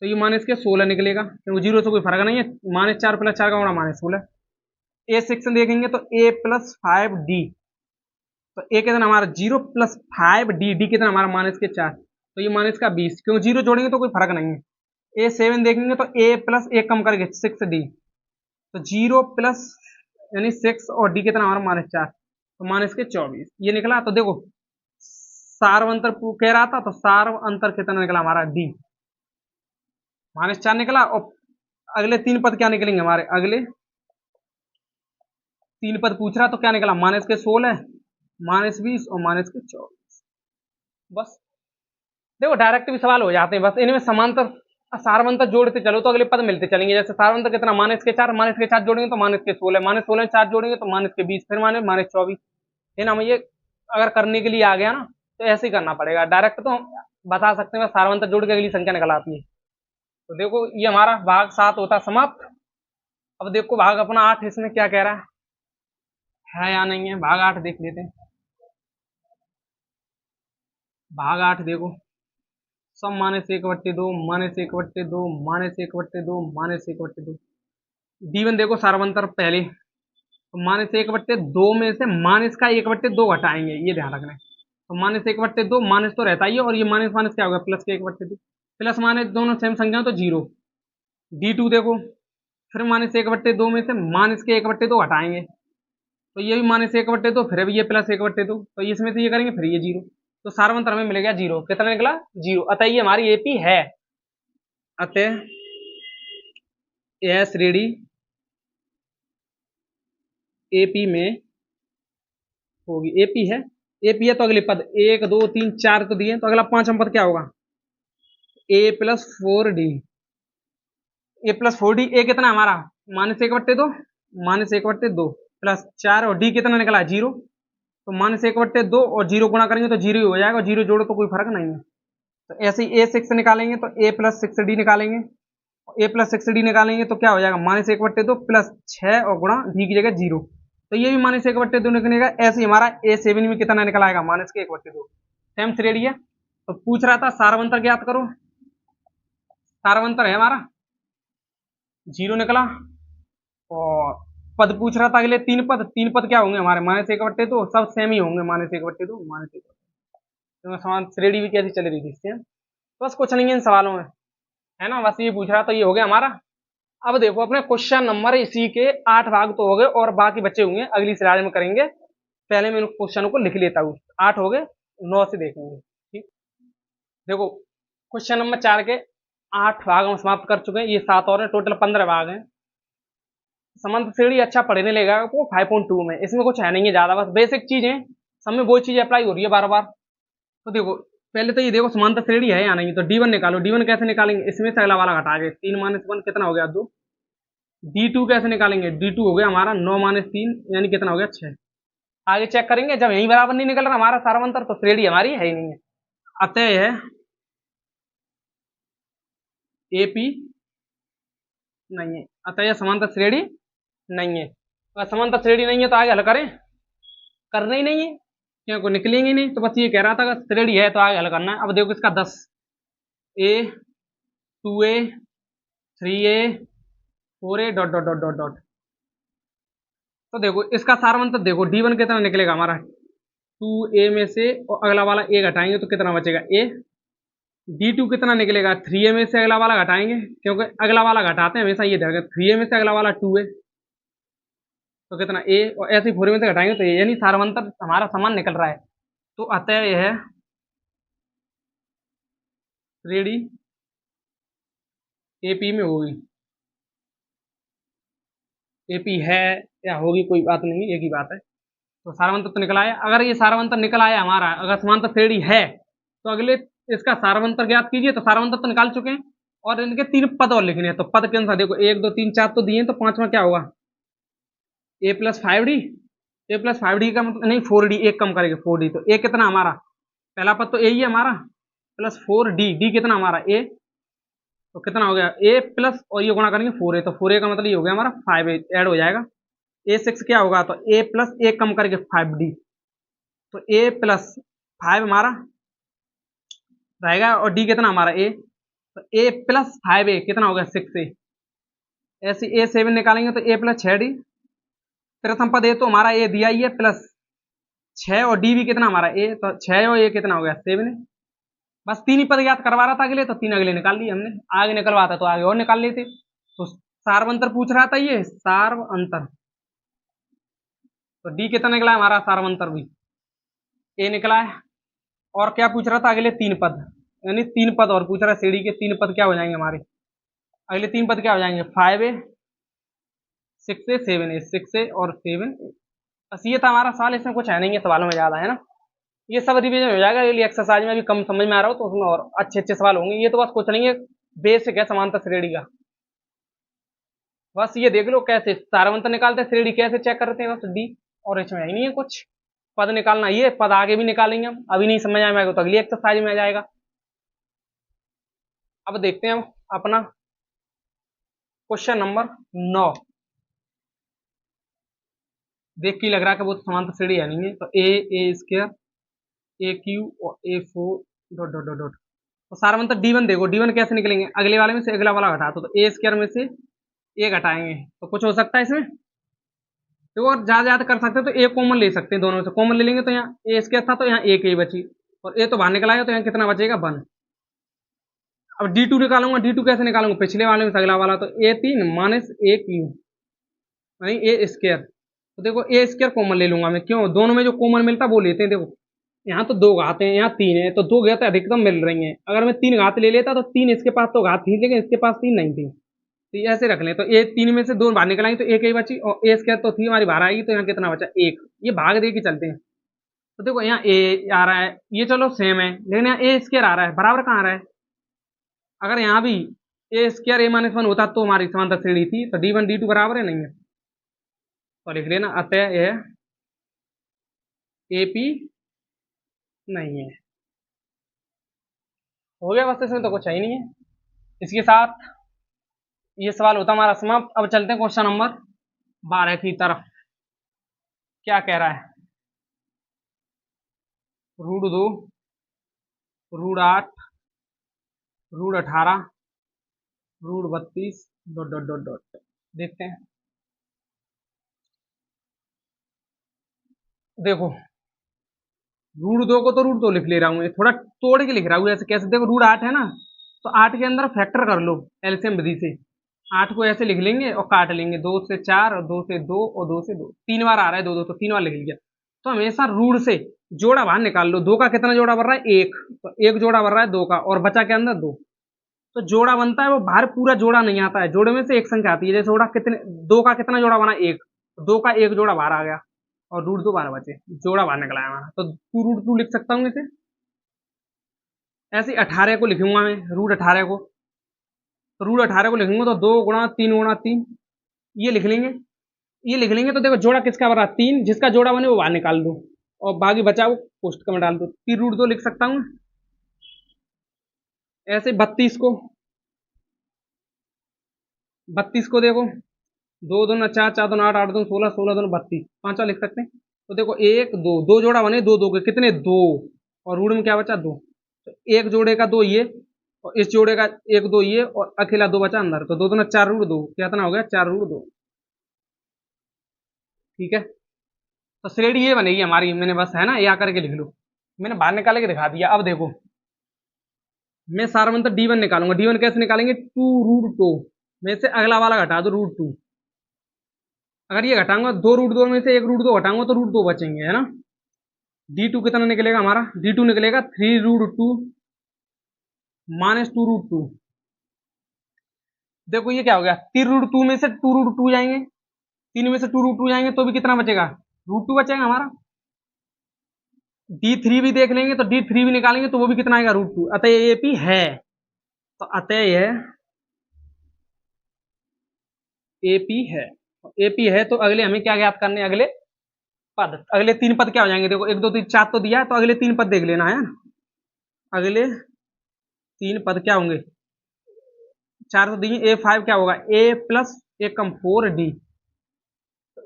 Speaker 1: तो ये -16 निकलेगा, क्योंकि जीरो से कोई फर्क नहीं है, -4 + 4 का गुणा -16। ए सेक्शन देखेंगे तो A + 5D, तो A कितना हमारा 0 + 5D, D कितना हमारा -4, तो ये -20, क्योंकि जीरो जोड़ेंगे तो कोई फर्क नहीं है। A7 देखेंगे तो A + 1 कम करके 6D, तो 0 प्लस यानी 6 और D कितना हमारा -4, तो -24 ये निकला। तो देखो सार्व अंतर कह रहा था, तो सार्व अंतर कितना निकला हमारा D -4 निकला। और अगले 3 पद क्या निकलेंगे हमारे, अगले 3 पद पूछ रहा तो क्या निकला -16, -20 और -24। बस देखो डायरेक्ट भी सवाल हो जाते हैं, बस इनमें समांतर सारवंतर जोड़ते चलो तो अगले पद मिलते चलेंगे। जैसे सारवंतर कितना -4 जोड़ेंगे तो -16, -16 4 जोड़ेंगे तो -20, फिर -24, है ना। ये अगर करने के लिए आ गया ना तो ऐसे ही करना पड़ेगा, डायरेक्ट तो हम बता सकते हैं सारवंतर जोड़ के अगली संख्या निकल आती है। तो देखो ये हमारा भाग 7 होता समाप्त। अब देखो भाग अपना 8 इसमें क्या कह रहा है या नहीं है, भाग 8 देख लेते हैं। भाग 8 देखो सब -1/2, -1/2, -1/2, -1/2। D1 देखो सारवंतर पहले, तो -1/2 में से माइनस का 1/2 घटाएंगे, ये ध्यान रखना है। तो -1/2 माइनस तो रहता ही है, और ये माइनस माइनस क्या होगा प्लस के 1/2, प्लस माइनस दोनों सेम संख्या तो जीरो। D2 देखो फिर -1/2 में से माइनस के 1/2 हटाएंगे, तो ये भी -1/2, फिर भी ये प्लस 1/2, तो इसमें से ये करेंगे फिर ये जीरो, तो सारवंतर हमें मिलेगा जीरो। कितना निकला जीरो, अतः ये हमारी AP है, अतः यह श्रेणी AP में होगी। AP है, AP है तो अगले पद 1 2 3 4 तो दिए, तो अगला 5वां पद क्या होगा A + 4D, A + 4D। A कितना हमारा -1/2, -1/2 प्लस 4 और D कितना निकला जीरो, तो -1/2 और जीरो गुणा करेंगे तो जीरो ही हो जाएगा, जीरो जोड़ो तो कोई फर्क नहीं है। तो ऐसे ही A6 निकालेंगे तो A + 6D निकालेंगे, A + 6D निकालेंगे तो क्या हो जाएगा -1/2 प्लस 6 और गुणा D की जगह जीरो, तो ये भी -1/2 निकलेगा। ऐसे ही हमारा A7 में कितना निकल आएगा, -1/2। सेम श्रेणी है। तो पूछ रहा था सारवंतर ज्ञात करो। सारवंतर है हमारा 0 निकला। और पद पूछ रहा था अगले 3 पद क्या होंगे हमारे, -1/2। सब सेम ही होंगे, -1/2 -1/2। तो समान श्रेणी भी कैसी चल रही थी इससे। बस कुछ नहीं है इन सवालों में, है ना। बस ये पूछ रहा था, ये हो गया हमारा। अब देखो अपने क्वेश्चन नंबर इसी के 8 भाग तो हो गए और बाकी बचे हुए अगली स्लाइड में करेंगे। पहले मैं क्वेश्चन को लिख लेता हूँ। 8 हो गए, 9 से देखेंगे। ठीक, देखो क्वेश्चन नंबर 4 के 8 भाग हम समाप्त कर चुके हैं। ये 7 और हैं, टोटल 15 भाग हैं। समांतर श्रेणी अच्छा पढ़ने लेगा वो 5.2 में। इसमें कुछ है नहीं है ज्यादा, बस बेसिक चीज है, सब में वो चीज अप्लाई हो रही है बार बार। तो देखो पहले तो ये देखो समांतर श्रेणी है या नहीं। तो D1 निकालो। D1 कैसे निकालेंगे, इसमें से अगला वाला घटा के 3 - 1 कितना हो गया 2। D2 कैसे निकालेंगे, D2 हो गया हमारा 9 - 3 यानी कितना हो गया 6। आगे चेक करेंगे, जब यही बराबर नहीं निकल रहा हमारा सारवंतर तो श्रेणी हमारी है ही नहीं है। अतः यह AP नहीं है, अतः यह समांतर श्रेणी नहीं है। अगर समांतर श्रेणी नहीं है तो आगे हल करें, करना ही नहीं है क्योंकि निकलेंगे ही नहीं। तो बस ये कह रहा था अगर श्रेणी है तो आगे हल करना है। अब देखो इसका 10 A 2A 3A 4A dot dot dot dot dot. तो देखो इसका सारवंतर देखो D1 कितना निकलेगा हमारा 2A में से, और अगला वाला A घटाएंगे तो कितना बचेगा A। D2 कितना निकलेगा 3A में से अगला वाला घटाएंगे, क्योंकि अगला वाला घटाते हैं हमेशा, ये ध्यान रखें 3A में से अगला वाला 2A तो कितना A, और ऐसे ही 4A में से घटाएंगे तो A, यानी सारवंतर हमारा समान निकल रहा है। तो अतः यह श्रेणी AP में होगी। AP है या होगी कोई बात नहीं, एक ही बात है। तो सारवंतर तो निकल आया। अगर ये सारवंतर निकल आया हमारा, अगर समांतर श्रेणी है तो अगले इसका सारवंतर ज्ञात कीजिए। तो सारवंतर तो निकाल चुके हैं और इनके 3 पद और लिखने हैं। तो पद के अनुसार देखो 1 2 3 4 तो दिए हैं, तो 5वां क्या होगा A + 5D। A + 5D का मतलब नहीं 4D, एक कम करेंगे 4D। तो A कितना हमारा, पहला पद तो A ही है हमारा, प्लस 4D, D कितना हमारा A, तो कितना हो गया A प्लस और ये गुणा करेंगे 4A, तो 4A का मतलब ये हो गया हमारा 5A ऐड हो जाएगा। A6 क्या होगा, तो A प्लस एक कम करके 5D, तो A प्लस 5 हमारा रहेगा और D कितना हमारा A, तो A प्लस 5A कितना हो गया 6A। ऐसे A7 निकालेंगे तो A प्लस 6D, प्रथम पद A तो हमारा A दिया ही है प्लस 6 और D भी कितना हमारा A, तो 6 और A कितना हो गया 7। बस 3 ही पद याद करवा रहा था अगले, तो 3 अगले निकाल लिए हमने। आगे निकलवाता तो आगे और निकाल लेते। तो सारवंतर पूछ रहा था, ये सारवंतर, तो D कितना निकला हमारा सारवंतर भी A निकला है। और क्या पूछ रहा था अगले 3 पद, यानी 3 पद और पूछ रहा है। सीढ़ी के 3 पद क्या हो जाएंगे हमारे, अगले 3 पद क्या हो जाएंगे 5A 6A 7A, 6A और 7A। बस ये था हमारा सवाल, इसमें कुछ है नहीं है सवालों में ज्यादा, है ना। ये सब रिवीजन हो जाएगा, ये एक्सरसाइज में भी कम समझ में आ रहा हो तो उसमें और अच्छे अच्छे सवाल होंगे। ये तो बस कुछ नहीं है, बेसिक है समांतर श्रेणी का। बस ये देख लो कैसे सारवंतर निकालते हैं, श्रेणी कैसे चेक करते हैं, बस D। और इसमें ही नहीं है कुछ, पद निकालना, ये पद आगे भी निकालेंगे हम, अभी नहीं समझ आएगा तो अगली एक्सरसाइज में आ जाएगा। अब देखते हैं हम अपना क्वेश्चन नंबर 9। देख के लग रहा है कि वो तो समांतर श्रेणी है नहीं है। तो A² AQ और A4 dot dot dot dot. तो सारवंतर D1 देखो, D1 कैसे निकलेंगे, अगले वाले में से अगला वाला घटा तो A² में से A घटाएंगे तो कुछ हो सकता है इसमें। तो और ज्यादा ज्यादा कर सकते हैं तो A कॉमन ले सकते हैं, दोनों में से कॉमन ले लेंगे तो यहाँ A² था तो यहाँ एक ही बची, और A तो बाहर निकल आएगा तो यहाँ कितना बचेगा 1। अब D2 निकालूंगा, D2 कैसे निकालूंगा, पिछले वाले में से अगला वाला, तो A3 - AQ यानी A²। तो देखो A² कॉमन ले लूंगा मैं, क्यों, दोनों में जो कॉमन मिलता है वो लेते हैं। देखो यहाँ तो 2 घात हैं, यहाँ 3 है, तो 2 घात अधिकतम मिल रही हैं। अगर मैं 3 घात ले लेता तो 3 इसके पास तो घात थी, लेकिन इसके पास 3 नहीं थी। तो ये ऐसे रख लें, तो ये 3 में से 2 बाहर निकल आई तो एक ही बची, और A² तो थी हमारी बाहर आएगी, तो यहाँ कितना बचा 1। ये भाग दे के चलते हैं। तो देखो यहाँ A आ रहा है, ये चलो सेम है, लेकिन यहाँ A² आ रहा है, बराबर कहाँ आ रहा है। अगर यहाँ भी A² A-1 होता तो हमारी समांतर श्रेणी थी, तो D1 D2 बराबर है, नहीं है, तो लिख लेना अतः यह AP नहीं है। हो गया, बस इसमें तो कुछ है ही नहीं है। इसके साथ ये सवाल होता हमारा समाप्त। अब चलते हैं क्वेश्चन नंबर 12 की तरफ। क्या कह रहा है? √2, √8, √18, √32 डॉट डॉट डॉट डॉट। देखते हैं। देखो, √2 को तो √2 लिख ले रहा हूँ, थोड़ा तोड़ के लिख रहा हूँ ऐसे। कैसे? देखो, √8 है ना, तो 8 के अंदर फैक्टर कर लो एलसीएम विधि से। 8 को ऐसे लिख लेंगे और काट लेंगे, 2 से 4 और 2 से 2 और 2 से 2, 3 बार आ रहा है 2 2, तो 3 बार लिख लिया। तो हमेशा रूट से जोड़ा बाहर निकाल लो। 2 का कितना जोड़ा बन रहा है? 1, तो 1 जोड़ा बन रहा है 2 का, और बचा के अंदर 2। तो जोड़ा बनता है वो बाहर, पूरा जोड़ा नहीं आता है, जोड़े में से एक संख्या आती है। जैसे जोड़ा कितने, 2 का कितना जोड़ा बना? 1, 2 का 1 जोड़ा बाहर आ गया और √2 बाहर बचे, जोड़ा बाहर निकला है हमारा। तो 2√2 लिख सकता हूँ इसे। ऐसे 18 को लिखूंगा मैं, √18 को। तो √18 को लिखूंगा तो 2 × 3 × 3 ये लिख लेंगे। ये लिख लेंगे तो देखो जोड़ा किसका बन रहा है? 3, जिसका जोड़ा बने वो बाहर निकाल दो और बाकी बचा वो पोस्ट में डाल दो। 3√2 लिख सकता हूँ। ऐसे 32 को देखो, 2 2 4, 4 2 8, 8 2 16, 16 2 32, पांचवा लिख सकते हैं। तो देखो 1 2, 2 जोड़ा बने, 2 2 के कितने? 2, और रूट में क्या बचा? 2। तो एक जोड़े का 2 ये, और इस जोड़े का 1 2 ये, और अकेला 2 बचा अंदर। तो 2 2 4 √2, कितना हो गया? 4 √2। ठीक है, तो श्रेणी ये बनेगी हमारी। मैंने बस है ना, ये आकर के लिख लो, मैंने बाहर निकाल के दिखा दिया। अब देखो, मैं सारवंत D1 निकालूंगा। D1 कैसे निकालेंगे? 2 √2 में से अगला वाला घटा दो, √2। अगर ये घटाऊंगा, 2 √2 में से 1 √2 घटाऊंगा तो √2 बचेंगे, है ना। D2 कितना निकलेगा हमारा? D2 निकलेगा 3 √2 -2 √2। देखो ये क्या हो गया? 3 √2 में से 2 √2 जाएंगे, 3 में से 2 √2 जाएंगे तो भी कितना बचेगा? √2 बचेगा हमारा। D3 भी देख लेंगे तो D3 भी निकालेंगे तो वो भी कितना आएगा? √2। अतः AP है, तो अतः यह AP है। AP है तो अगले हमें क्या ज्ञात करने? अगले पद। अगले 3 पद क्या हो जाएंगे? देखो 1 2 3 4 तो दिया है, तो अगले 3 पद देख लेना है। अगले 3 पद क्या होंगे? 4 तो दिए, A5 क्या होगा? A plus 1 come 4D।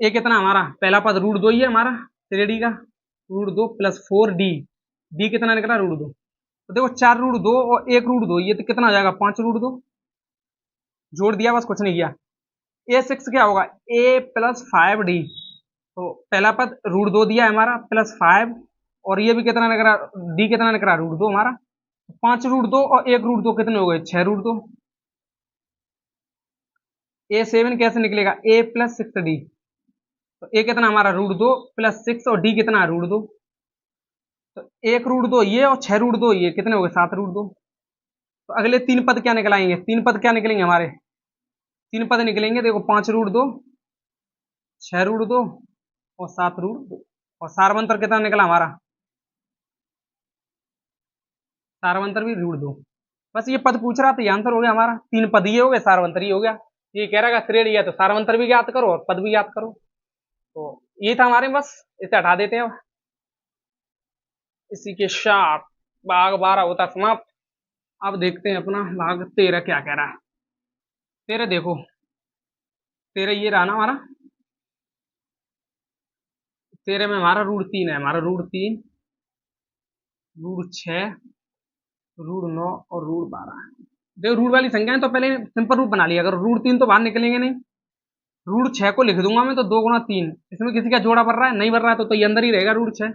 Speaker 1: ए कितना हमारा? पहला पद √2 ही है हमारा, डी का। √2 प्लस 4D, डी कितना निकला? √2। तो देखो 4 √2 और 1 √2, ये तो कितना हो जाएगा? 5 √2। जोड़ दिया, बस कुछ नहीं किया। A6 क्या होगा? A plus 5D। तो पहला पद √2 दिया है हमारा, प्लस 5, और ये भी कितना निकला? डी कितना निकला? √2 हमारा। 5 √2 और 1 √2 कितने हो गए? 6 √2। A7 कैसे निकलेगा? A plus 6D। तो ए कितना हमारा? √2 प्लस 6, और डी कितना है? √2। तो 1 √2 ये और 6 √2 ये, कितने हो गए? 7 √2। तो अगले 3 पद क्या निकलाएंगे? 3 पद क्या निकलेंगे हमारे? 3 पद निकलेंगे, देखो 5 √2, 6 √2 और 7 √2। और सारवंतर कितना निकला हमारा? सारवंतर भी √2। बस ये पद पूछ रहा था, ये आंसर हो गया हमारा। 3 पद ये हो गए, सारवंतर ये हो गया। ये कह रहा है श्रेणी है तो सारवंतर भी ज्ञात करो और पद भी ज्ञात करो। तो ये था हमारे, बस इसे हटा देते हैं अब। इसी के साथ भाग 12 होता समाप्त। अब देखते हैं अपना भाग 13 क्या कह रहा है। 13 देखो, 13 ये रहा ना हमारा। 13 में हमारा √3 है, हमारा √3, √6, √9 और √12। देखो रूट वाली संख्या है तो पहले सिंपल रूप बना लिया, अगर √3 तो बाहर निकलेंगे नहीं। √6 को लिख दूंगा मैं, तो 2 × 3, इसमें किसी का जोड़ा बढ़ रहा है? नहीं बढ़ रहा है, तो ये अंदर ही रहेगा √6।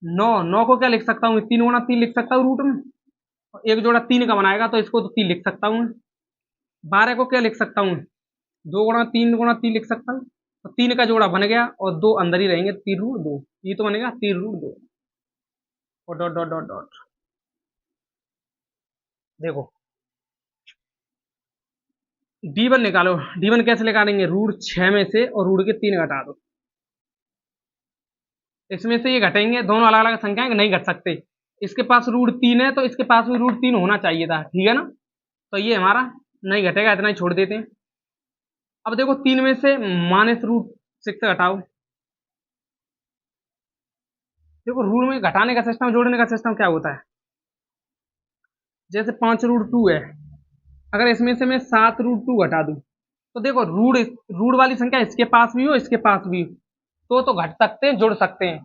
Speaker 1: 9, 9 को क्या लिख सकता हूँ? 3 × 3 लिख सकता हूँ रूट में, और एक जोड़ा 3 का बनाएगा तो इसको तो 3 लिख सकता हूँ। 12 को क्या लिख सकता हूँ? 2 × 3 × 3 लिख सकता हूँ। तो 3 का जोड़ा बन गया और 2 अंदर ही रहेंगे, 3 √2, ये तो बनेगा 3 √2। और डॉट डॉट डॉट डॉट। देखो D1 निकालो। D1 कैसे निकालेंगे? √6 में से और रूट के 3 घटा दो। इसमें से ये घटेंगे, दोनों अलग अलग संख्याएं नहीं घट सकते। इसके पास √3 है तो इसके पास भी √3 होना चाहिए था, ठीक है ना। तो ये हमारा नहीं घटेगा, इतना ही छोड़ देते हैं। अब देखो 3 में से -√6 घटाओ। देखो रूट में घटाने का सिस्टम, जोड़ने का सिस्टम क्या होता है? जैसे 5 √2 है, अगर इसमें से मैं 7 √2 घटा दूं, तो देखो रूट रूट वाली संख्या इसके पास भी हो, इसके पास भी हो, तो घट सकते हैं, जुड़ सकते हैं।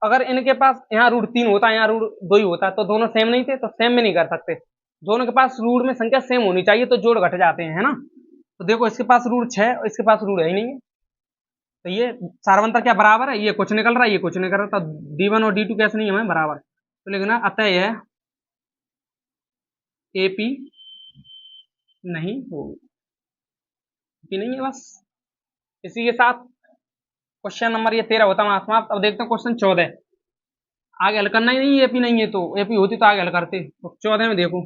Speaker 1: अगर इनके पास यहाँ रूट 3 होता है, यहाँ रूट 2 ही होता, तो दोनों सेम नहीं थे, तो सेम में नहीं कर सकते। दोनों के पास रूट में संख्या सेम होनी चाहिए, तो जोड़ घट जाते हैं, है ना। तो देखो इसके पास रूट 6 और इसके पास रूट है ही नहीं है, तो ये सारवंतर क्या बराबर है, ये कुछ निकल रहा है, ये कुछ निकल रहा है, तो D1 और D2 कैसे नहीं हमें बराबर, तो लिखना अतः यह AP नहीं होगी, नहीं है बस। इसी के साथ क्वेश्चन नंबर ये 13 होता है समाप्त। अब देखते हैं क्वेश्चन 14। आगे हल करना ही नहीं, एपी नहीं है तो एपी होती तो आगे हल करते। तो 14 में देखो,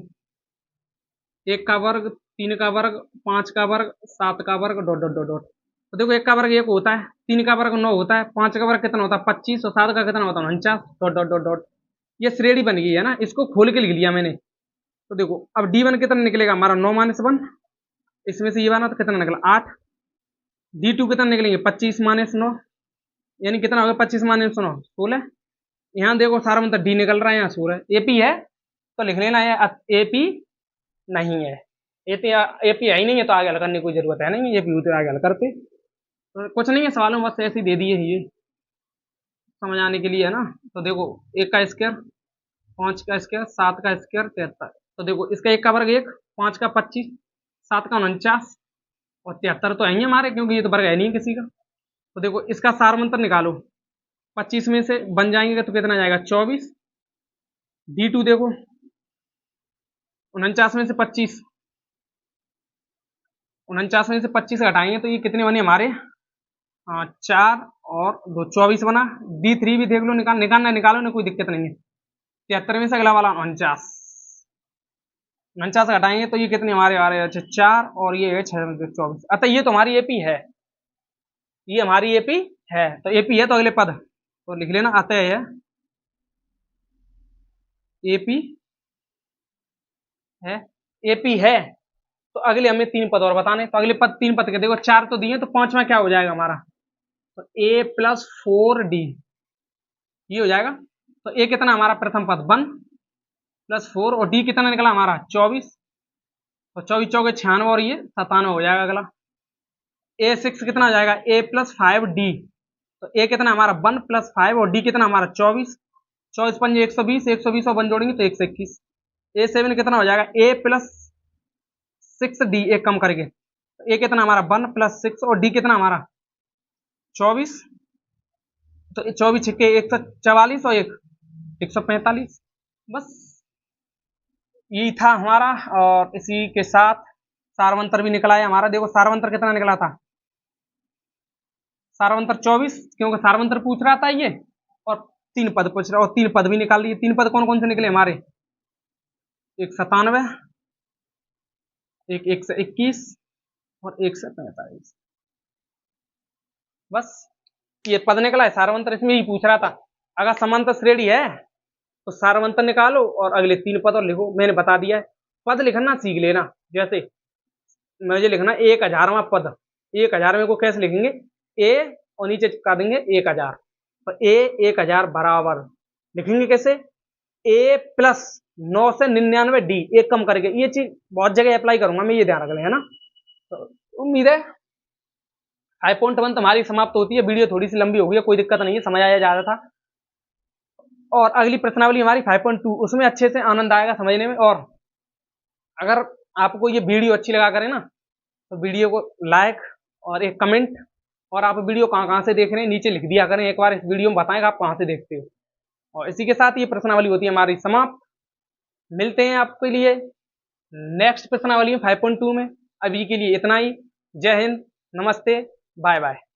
Speaker 1: 1 का वर्ग, 3 का वर्ग, 5 का वर्ग, 7 का वर्ग, डॉट डॉट डॉट डॉट। तो देखो 1 का वर्ग 1 होता है, 3 का वर्ग 9 होता है, 5 का वर्ग कितना होता है 25, और 7 का कितना होता है 49, डॉट डॉट डॉट डॉट। ये श्रेणी बन गई है ना, इसको खोल के लिख लिया मैंने। तो देखो अब D1 कितना निकलेगा हमारा 9-1, इसमें से ये बना तो कितना निकला 8। D2 कितना निकलेंगे 25-9, यानी कितना होगा 25-9 16। यहाँ देखो सारा मतलब डी निकल रहा है, यहाँ 16 एपी है तो लिख लेना है, एपी नहीं है, एपी है ही नहीं है तो आगे हल करने की कोई जरूरत है नहीं, एपी होते आगे हल करते। तो कुछ नहीं है सवालों में, बस ऐसे ही दे दिए ये समझ आने के लिए, है ना। तो देखो 1 का स्क्वायर, 5 का स्क्वायर, 7 का स्क्वायर 73। तो देखो इसका 1 का वर्ग 1, 5 का 25, 7 का 49 और 73 तो है ही हमारे, क्योंकि ये तो वर्ग है नहीं किसी का। तो देखो इसका सारमंतर निकालो, 25 में से बन जाएंगे तो कितना जाएगा 24। D2 देखो 49 में से 25, 49 में से 25 घटाएंगे तो ये कितने बने हमारे 4 और 2 24 बना। D3 भी देख लो, निकालो ना, कोई दिक्कत नहीं है। 73 में से अगला वाला 49, 49 घटाएंगे तो ये कितने हमारे आ रहे हैं 4 और ये है 6 24। अतः ये तो हमारी एपी है, ये हमारी एपी है। तो एपी है तो अगले पद तो लिख लेना, अतः है एपी है, एपी है। तो अगले हमें 3 पद और बताने, तो अगले पद 3 पद के देखो 4 तो दिए, तो 5वां क्या हो जाएगा हमारा, तो a + 4d ये हो जाएगा। तो a कितना हमारा प्रथम पद 1 + 4 और d कितना निकला हमारा 24, तो 24 चौके 96 और ये 97 हो जाएगा। अगला a6 कितना हो जाएगा a + 5d, तो a कितना हमारा 1 + 5 और d कितना हमारा 24, 24 पंजे 120, 120 और 1 जोड़ेंगे तो 121। a7 कितना हो जाएगा a + 6d, एक कम करके, तो a कितना हमारा 1 + 6 और d कितना हमारा 24, तो 24 छिक्के 144 और 145। बस यही था हमारा, और इसी के साथ सारवंतर भी निकला है हमारा। देखो सारवंतर कितना निकला था, सारवंतर 24, क्योंकि सारवंतर पूछ रहा था ये, और 3 पद पूछ रहा, और 3 पद भी निकाल लिए। 3 पद कौन कौन से निकले हमारे, एक 97, एक 121 और 145। बस ये पद निकला है सारवंतर, इसमें ही पूछ रहा था। अगर समांतर श्रेणी है तो सारवंतर निकालो और अगले 3 पद और लिखो, मैंने बता दिया है। पद लिखना सीख लेना, जैसे मुझे लिखना 1000वां पद, 1000 में को कैसे लिखेंगे, ए और नीचे चिपका देंगे 1000, तो ए 1000 बराबर लिखेंगे कैसे, a + 9 से 99 d, एक कम करके। ये चीज बहुत जगह अप्लाई करूंगा मैं, ये ध्यान रख लें, है ना। तो उम्मीद है 5.1 तुम्हारी समाप्त होती है। वीडियो थोड़ी सी लंबी हो गई है, कोई दिक्कत नहीं है, समझ आया जा रहा था। और अगली प्रश्नावली हमारी 5.2, उसमें अच्छे से आनंद आएगा समझने में। और अगर आपको ये वीडियो अच्छी लगा करे ना, तो वीडियो को लाइक और एक कमेंट, और आप वीडियो कहाँ से देख रहे हैं नीचे लिख दिया करें, एक बार इस वीडियो में बताएं आप कहाँ से देखते हो। और इसी के साथ ये प्रश्नावली होती है हमारी समाप्त। मिलते हैं आपके लिए नेक्स्ट प्रश्नावली में 5.2 में। अभी के लिए इतना ही। जय हिंद, नमस्ते, बाय बाय।